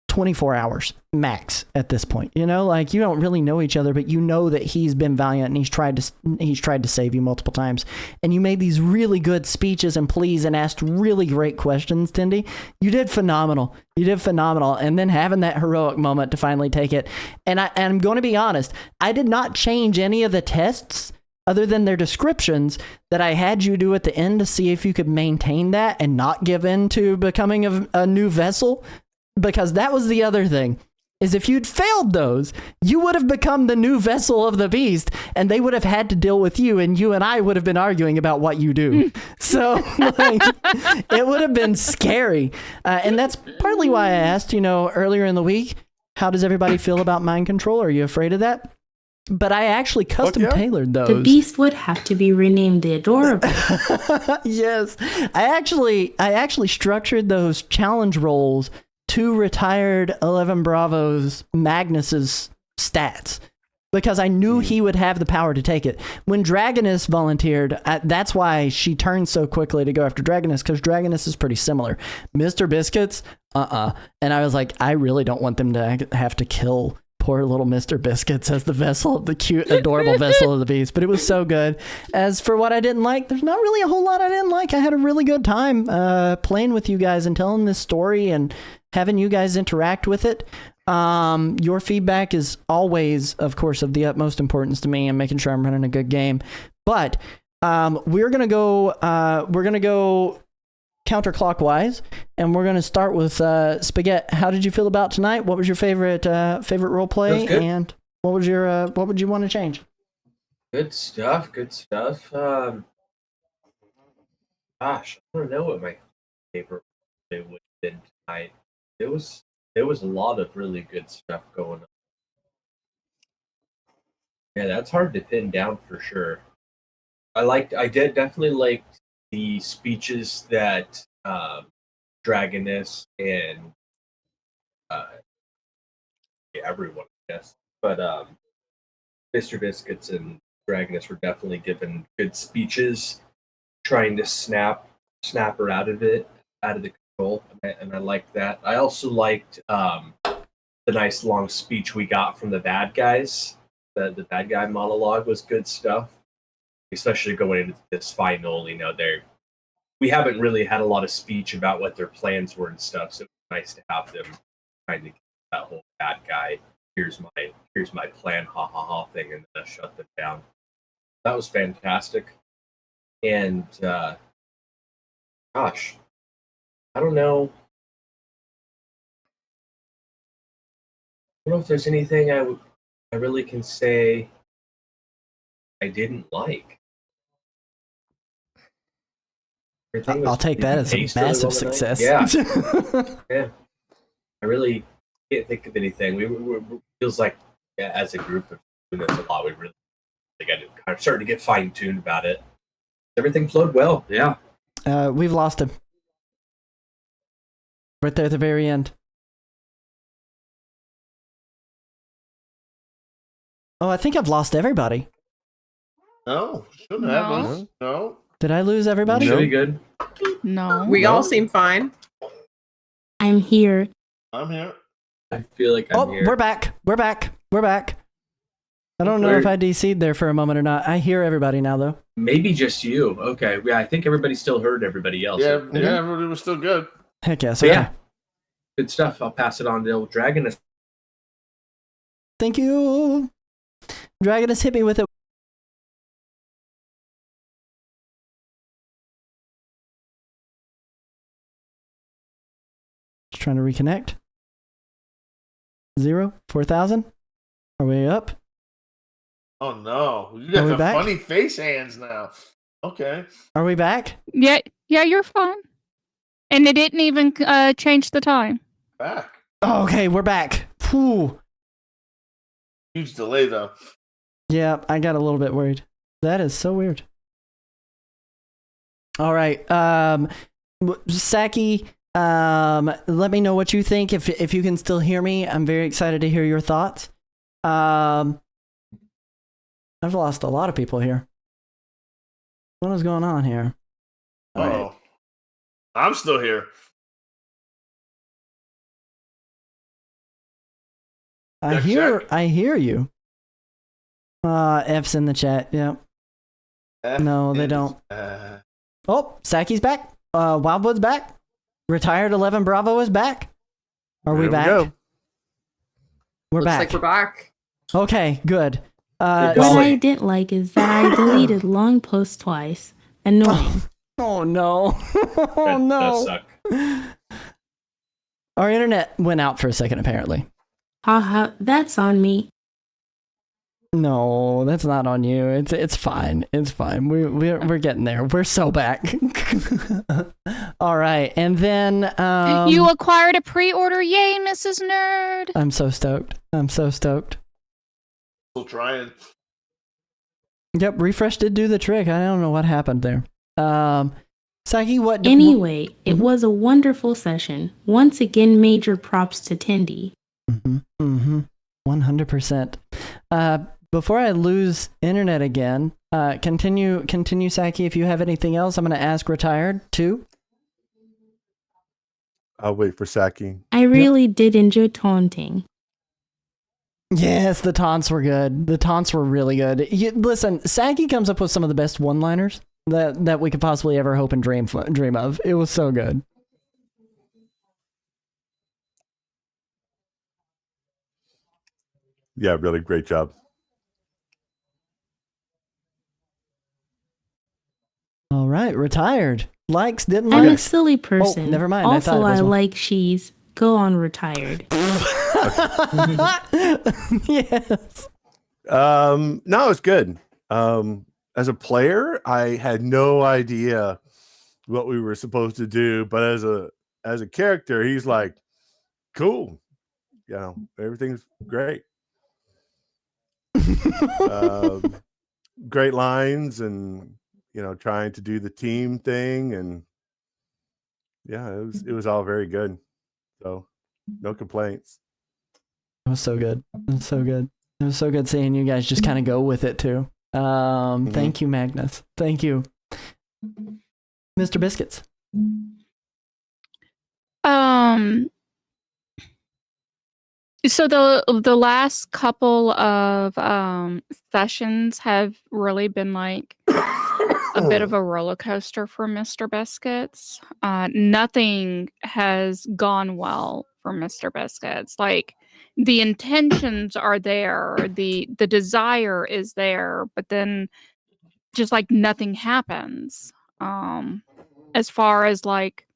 24 hours max at this point. You know, like, you don't really know each other, but you know that he's been valiant and he's tried to save you multiple times. And you made these really good speeches and pleas and asked really great questions, Tindy. You did phenomenal. And then having that heroic moment to finally take it. And I'm going to be honest, I did not change any of the tests other than their descriptions that I had you do at the end to see if you could maintain that and not give in to becoming a new vessel. Because that was the other thing, is if you'd failed those, you would have become the new vessel of the beast, and they would have had to deal with you, and you and I would have been arguing about what you do. So, like, it would have been scary. And that's partly why I asked, earlier in the week, how does everybody feel about mind control? Are you afraid of that? But I actually custom tailored those. The beast would have to be renamed the Adorable. Yes. I actually structured those challenge roles to retired 11 Bravo's Magnus's stats, because I knew he would have the power to take it. When Dragoness volunteered, that's why she turned so quickly to go after Dragoness, because Dragoness is pretty similar. Mr. Biscuits, And I was like, I really don't want them to have to kill poor little Mr. Biscuits as the vessel, the cute, adorable vessel of the beast. But it was so good. As for what I didn't like, there's not really a whole lot I didn't like. I had a really good time playing with you guys and telling this story and having you guys interact with it. Your feedback is always, of course, of the utmost importance to me and making sure I'm running a good game. But we're gonna go counterclockwise, and we're gonna start with Spaghet. How did you feel about tonight? What was your favorite role play, and what would you want to change? Good stuff. Gosh, I don't know what my favorite play would have been tonight. There was a lot of really good stuff going on. Yeah, that's hard to pin down for sure. I did definitely like the speeches that Dragoness and everyone, I guess, but Mr. Biscuits and Dragoness were definitely giving good speeches, trying to snap her out of the control, and I liked that. I also liked the nice long speech we got from the bad guys. The bad guy monologue was good stuff, especially going into this final. We haven't really had a lot of speech about what their plans were and stuff, so it was nice to have them trying to get that whole bad guy, here's my plan, ha ha ha thing, and then shut them down. That was fantastic. And gosh, I don't know. I don't know if there's anything I really can say I didn't like. I'll take that as a massive success. Yeah. Yeah. I really can't think of anything. We feels like, yeah, as a group of doing this a lot, we really got to kind of starting to get fine-tuned about it. Everything flowed well. Yeah. We've lost him. Right there at the very end. Oh, I think I've lost everybody. No, shouldn't have. No. Did I lose everybody? No. Should be good. No. We No. all seem fine. I'm here. I'm here. I feel like I'm here. We're back. We're back. We're back. I don't know if I DC'd there for a moment or not. I hear everybody now, though. Maybe just you. Okay. Yeah, I think everybody still heard everybody else. Yeah, everybody was still good. Heck yes. So, Okay. yeah. Good stuff. I'll pass it on to old Dragoness. Thank you. Dragoness, hit me with it. Just trying to reconnect. 0, 4,000. Are we up? Oh no, you Are got we the back? funny face hands now. Okay. Are we back? Yeah, you're fine. And it didn't even change the time. Back. Oh, okay, we're back. Whew. Huge delay though. Yeah, I got a little bit worried. That is so weird. All right, Saki, let me know what you think. If you can still hear me, I'm very excited to hear your thoughts. I've lost a lot of people here. What is going on here? All right. Oh, I'm still here. I hear you. F's in the chat. Yeah. No, they don't. Oh, Saki's back. Wildwood's back. Retired 11 Bravo is back. Are we There we back? go. We're Looks back. like we're back. Okay, good. What Golly. I didn't like is that I deleted long posts twice. Annoying. Oh no. Oh no. That suck. Our internet went out for a second, apparently. Haha, that's on me. No, that's not on you. It's fine. It's fine. We're getting there. We're so back. All right, and then You acquired a pre-order. Yay, Mrs. Nerd. I'm so stoked. I'm so stoked. Still trying. Yep, refresh did do the trick. I don't know what happened there. Saki, what? Anyway, it was a wonderful session. Once again, major props to Tindy. 100%. Before I lose internet again, continue, Saki. If you have anything else, I'm going to ask Retired too. I'll wait for Saki. I really did enjoy taunting. Yes, the taunts were good. The taunts were really good. Listen, Saki comes up with some of the best one-liners that we could possibly ever hope and dream of. It was so good. Yeah, really great job. All right, Retired. Likes, didn't I'm a like. silly person. Oh, never mind. Also, I thought it was I one. like she's. Go on, Retired. Yes. No, it's good. As a player, I had no idea what we were supposed to do, but as a character, he's like, cool. You know, everything's great. Great lines, and trying to do the team thing, and yeah, it was all very good. So no complaints. It was so good. It was so good. It was so good seeing you guys just kind of go with it too. Thank you, Magnus. Thank you, Mr. Biscuits. So the last couple of sessions have really been like a bit of a roller coaster for Mr. Biscuits. Nothing has gone well for Mr. Biscuits. Like the intentions are there, the desire is there, but then just like nothing happens. As far as like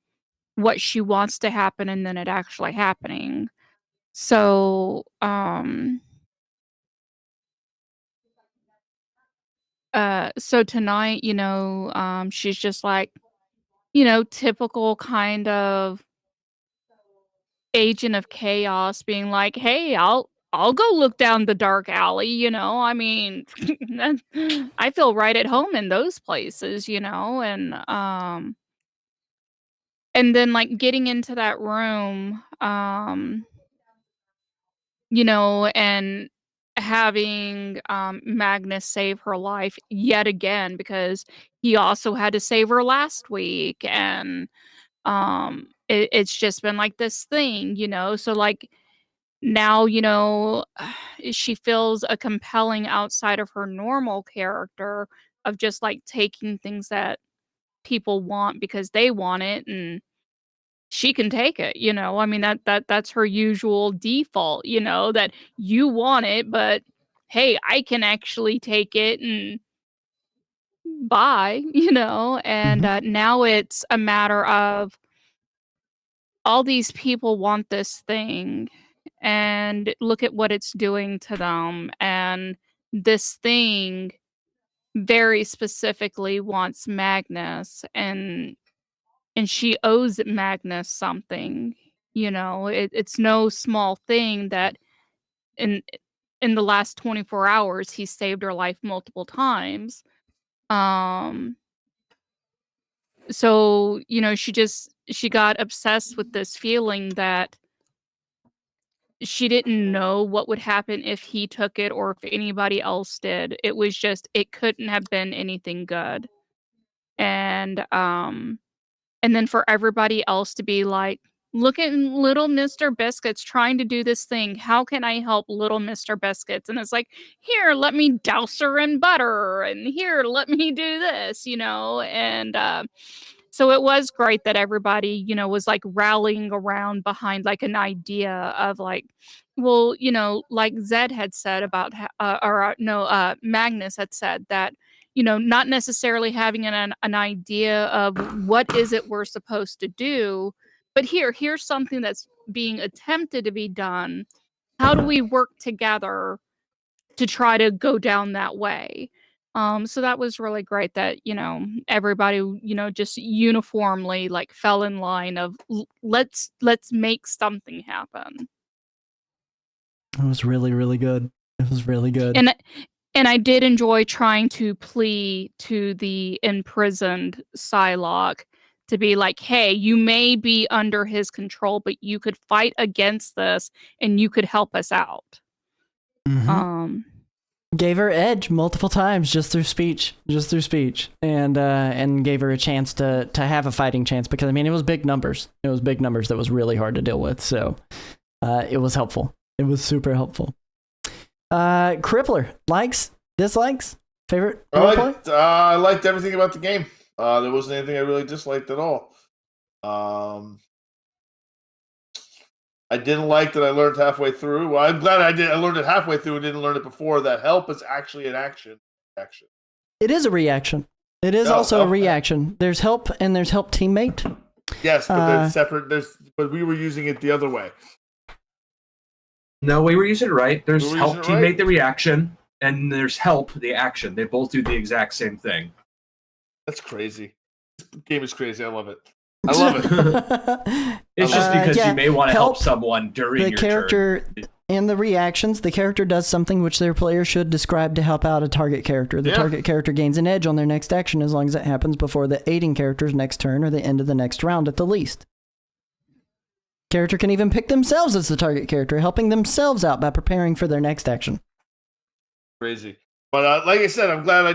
what she wants to happen and then it actually happening. So, so tonight, she's just like, typical kind of agent of chaos being like, "Hey, I'll go look down the dark alley," I mean, I feel right at home in those places, and then like getting into that room, and having Magnus save her life yet again, because he also had to save her last week, and it's just been like this thing, so like now, she feels a compelling outside of her normal character of just like taking things that people want because they want it, and she can take it. I mean, that's her usual default, that you want it, but hey, I can actually take it and buy, and now it's a matter of all these people want this thing, and look at what it's doing to them, and this thing very specifically wants Magnus, and she owes Magnus something. It's no small thing that in in the last 24 hours he saved her life multiple times. Um so, she got obsessed with this feeling that she didn't know what would happen if he took it or if anybody else did. It was just it couldn't have been anything good. And then for everybody else to be like, "Look at little Mr. Biscuits trying to do this thing. How can I help little Mr. Biscuits?" And it's like, "Here, let me douse her in butter, and here, let me do this," And so it was great that everybody, was like rallying around behind like an idea of like, well, like Zed had said about, no, Magnus had said that, not necessarily having an idea of what is it we're supposed to do, but here's something that's being attempted to be done. How do we work together to try to go down that way? So that was really great that, everybody, just uniformly like fell in line of let's make something happen. It was really, really good. It was really good. And I did enjoy trying to plea to the imprisoned Psylocke to be like, hey, you may be under his control, but you could fight against this and you could help us out. Gave her edge multiple times just through speech, and gave her a chance to have a fighting chance, because I mean it was big numbers. It was big numbers that was really hard to deal with. So it was helpful. It was super helpful. Crippler, likes, dislikes, favorite play? I liked everything about the game. There wasn't anything I really disliked at all. I didn't like that I learned halfway through. Well, I'm glad I did. I learned it halfway through and didn't learn it before. That help is actually an action. It is a reaction. It is also a reaction. There's help and there's help teammate. Yes, but they're separate. But we were using it the other way. No, we were using it right. There's help teammate the reaction, and there's help the action. They both do the exact same thing. That's crazy. This game is crazy. I love it. I love it. It's just because you may want to help someone during the your character turn. In the reactions. The character does something which their player should describe to help out a target character. The target character gains an edge on their next action as long as it happens before the aiding character's next turn or the end of the next round at the least. Character can even pick themselves as the target character, helping themselves out by preparing for their next action. Crazy. But like I said, I'm glad I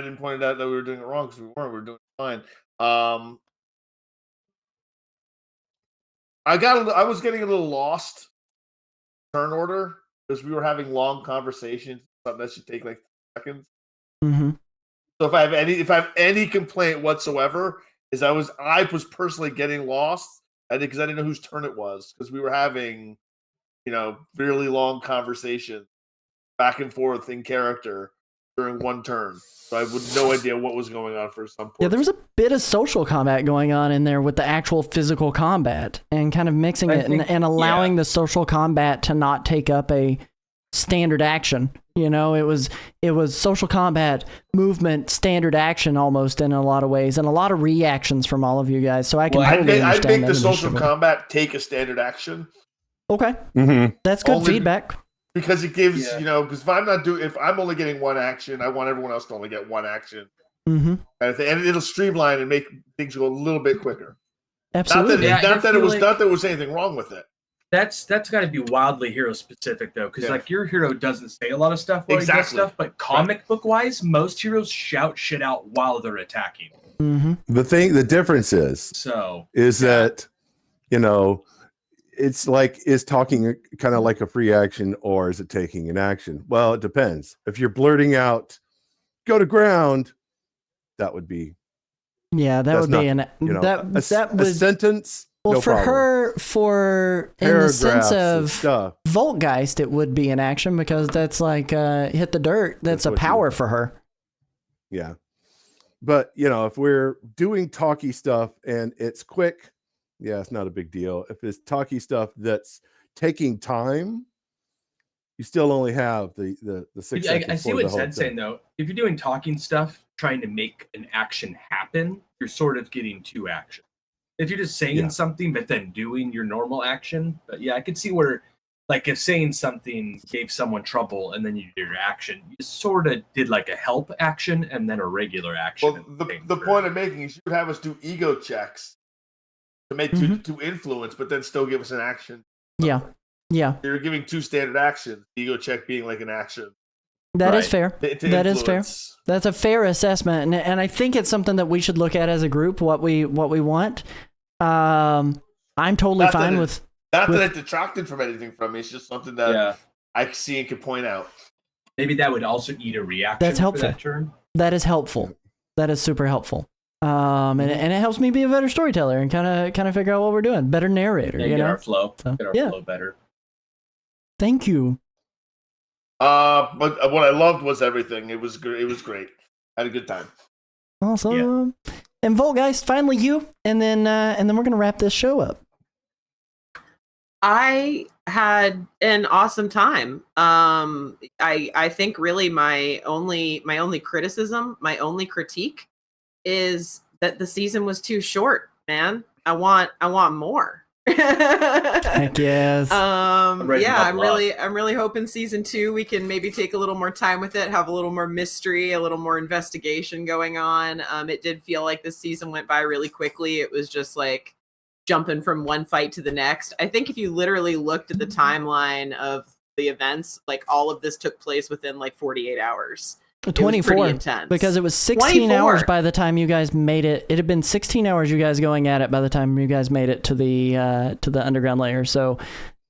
didn't point out that we were doing it wrong, because we weren't. We were doing it fine. I was getting a little lost turn order because we were having long conversations. Something that should take like seconds. Mm-hmm. So if I have any complaint whatsoever, is I was personally getting lost, because I didn't know whose turn it was, because we were having, really long conversations back and forth in character during one turn. So I had no idea what was going on for some point. Yeah, there was a bit of social combat going on in there with the actual physical combat, and kind of mixing and allowing the social combat to not take up a standard action. It was social combat, movement, standard action almost in a lot of ways, and a lot of reactions from all of you guys. So I can totally understand I'd make the social combat take a standard action. Okay. Mm-hmm. That's good feedback. Because it gives, because if I'm only getting one action, I want everyone else to only get one action. Mm-hmm. And it'll streamline and make things go a little bit quicker. Absolutely. Not that there was anything wrong with it. That's got to be wildly hero specific though, because like your hero doesn't say a lot of stuff while he does stuff, but comic book wise, most heroes shout shit out while they're attacking. Mm-hmm. The difference is that it's like, is talking kind of like a free action or is it taking an action? Well, it depends. If you're blurting out, go to ground, that would be that would be a sentence. Well, no for problem. her, in the sense of Voltgeist, it would be an action because that's like hit the dirt. That's a power for her. Yeah. But, if we're doing talky stuff and it's quick, it's not a big deal. If it's talky stuff that's taking time, you still only have the 6 seconds. I see what Zed's saying, though. If you're doing talking stuff, trying to make an action happen, you're sort of getting 2 actions. If you're just saying something, but then doing your normal action. But I could see where, like, if saying something gave someone trouble and then you did your action, you sort of did like a help action and then a regular action. Well, the point I'm making is you would have us do ego checks to make to influence, but then still give us an action. Yeah. You're giving 2 standard actions, ego check being like an action. That is fair. That is fair. That's a fair assessment. And I think it's something that we should look at as a group, what we want. I'm totally fine with. Not that it detracted from anything from me. It's just something that I see and can point out. Maybe that would also eat a reaction. That's helpful. For that turn. That is helpful. That is super helpful. And it helps me be a better storyteller and kind of figure out what we're doing. Better narrator. Get our flow. Get our flow better. Thank you. But what I loved was everything. It was great. I had a good time. Awesome. Yeah. And Voltgeist, finally you, and then we're gonna wrap this show up. I had an awesome time. I think really my only criticism, my only critique, is that the season was too short. Man, I want more. Heck yes. I'm really hoping season 2 we can maybe take a little more time with it, have a little more mystery, a little more investigation going on. It did feel like this season went by really quickly. It was just like jumping from one fight to the next. I think if you literally looked at the timeline of the events, like all of this took place within like 48 hours. 24, because it was 16 hours by the time you guys made it. It had been 16 hours you guys going at it by the time you guys made it to the underground layer. So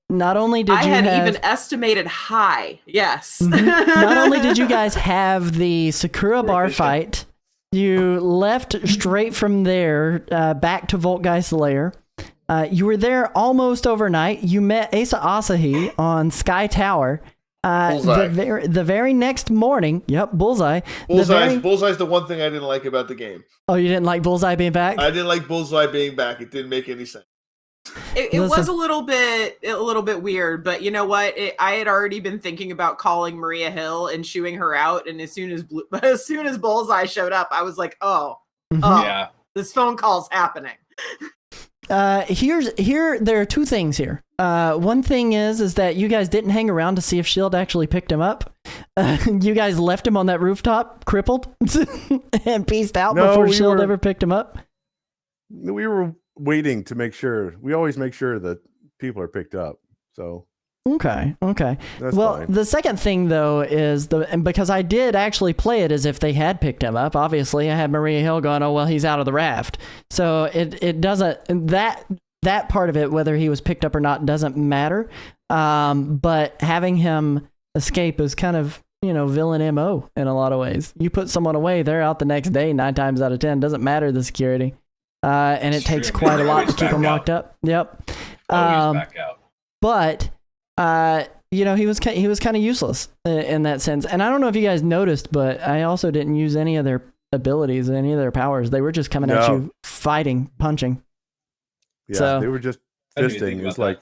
not only did you even estimated high, yes. Not only did you guys have the Sakura bar fight, you left straight from there back to Voltgeist lair. You were there almost overnight. You met Asa Asahi on Sky Tower. The very next morning, Bullseye. Bullseye's the one thing I didn't like about the game. Oh, you didn't like Bullseye being back? I didn't like Bullseye being back. It didn't make any sense. It was a little bit weird, but you know what? I had already been thinking about calling Maria Hill and shooing her out, and as soon as Bullseye showed up, I was like, this phone call's happening. There are 2 things here. One thing is that you guys didn't hang around to see if S.H.I.E.L.D. actually picked him up. You guys left him on that rooftop, crippled, and peaced out before S.H.I.E.L.D. ever picked him up. We were waiting to make sure. We always make sure that people are picked up. So okay. That's well, fine. The second thing though is because I did actually play it as if they had picked him up. Obviously, I had Maria Hill going, "Oh well, he's out of the raft." So it doesn't that part of it, whether he was picked up or not, doesn't matter. But having him escape is kind of villain MO in a lot of ways. You put someone away, they're out the next day 9 times out of 10. Doesn't matter the security, and it takes quite a lot to keep him locked up. Yep. Back out. But he was kind of useless in that sense. And I don't know if you guys noticed, but I also didn't use any of their abilities, any of their powers. They were just coming at you, fighting, punching. Yeah, so, they were just fisting. It was like,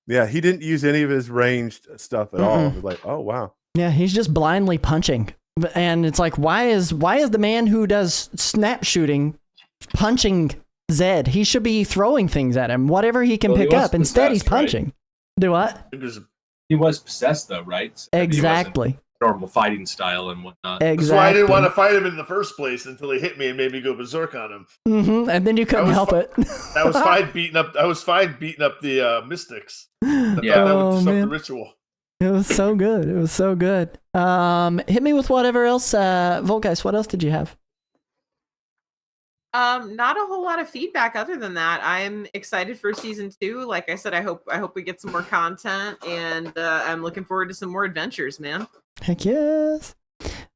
he didn't use any of his ranged stuff at all. It was like, oh wow. Yeah, he's just blindly punching, and it's like, why is the man who does snap shooting punching Zed? He should be throwing things at him, whatever he can pick up. Instead, he's punching. Right? Do what? He was possessed, though, right? So exactly. normal fighting style and whatnot. Exactly. That's why I didn't want to fight him in the first place until he hit me and made me go berserk on him. And then you couldn't help it. I was fine beating up the mystics. That would disrupt the ritual. It was so good. It was so good. Hit me with whatever else. Voltgeist, what else did you have? Not a whole lot of feedback other than that. I'm excited for season 2. Like I said, I hope we get some more content, and I'm looking forward to some more adventures, man. Heck yes.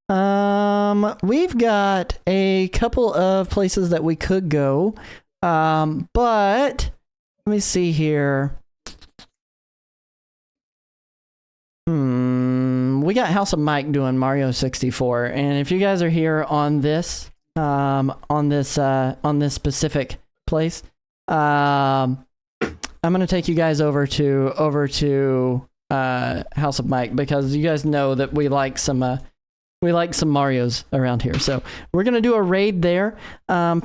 We've got a couple of places that we could go, but let me see here. We got House of Mike doing Mario 64, and if you guys are here on this specific place, I'm gonna take you guys over to House of Mike, because you guys know that we like some Marios around here. So we're going to do a raid there.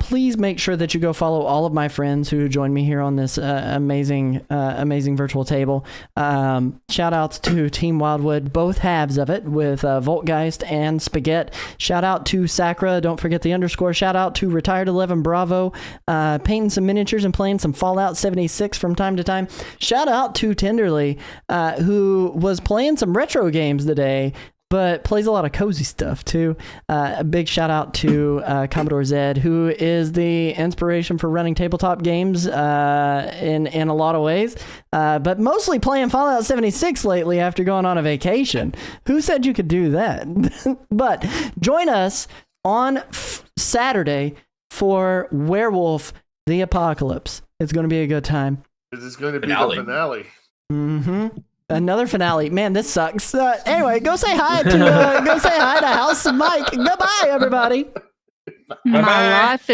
Please make sure that you go follow all of my friends who joined me here on this amazing virtual table. Shout outs to TeamWildwood, both halves of it, with Voltgeist and Spaghet. Shout out to Sacra. Don't forget the underscore. Shout out to Retired 11 Bravo, painting some miniatures and playing some Fallout 76 from time to time. Shout out to Tenderly, who was playing some retro games today, but plays a lot of cozy stuff too. A big shout out to CommodoreZed, who is the inspiration for running tabletop games in a lot of ways, but mostly playing Fallout 76 lately after going on a vacation. Who said you could do that? But join us on Saturday for Werewolf the Apocalypse. It's going to be a good time. This is going to be the finale. Mm-hmm. Another finale. Man, this sucks. Anyway, go say hi to House of Mike. Goodbye, everybody. My life is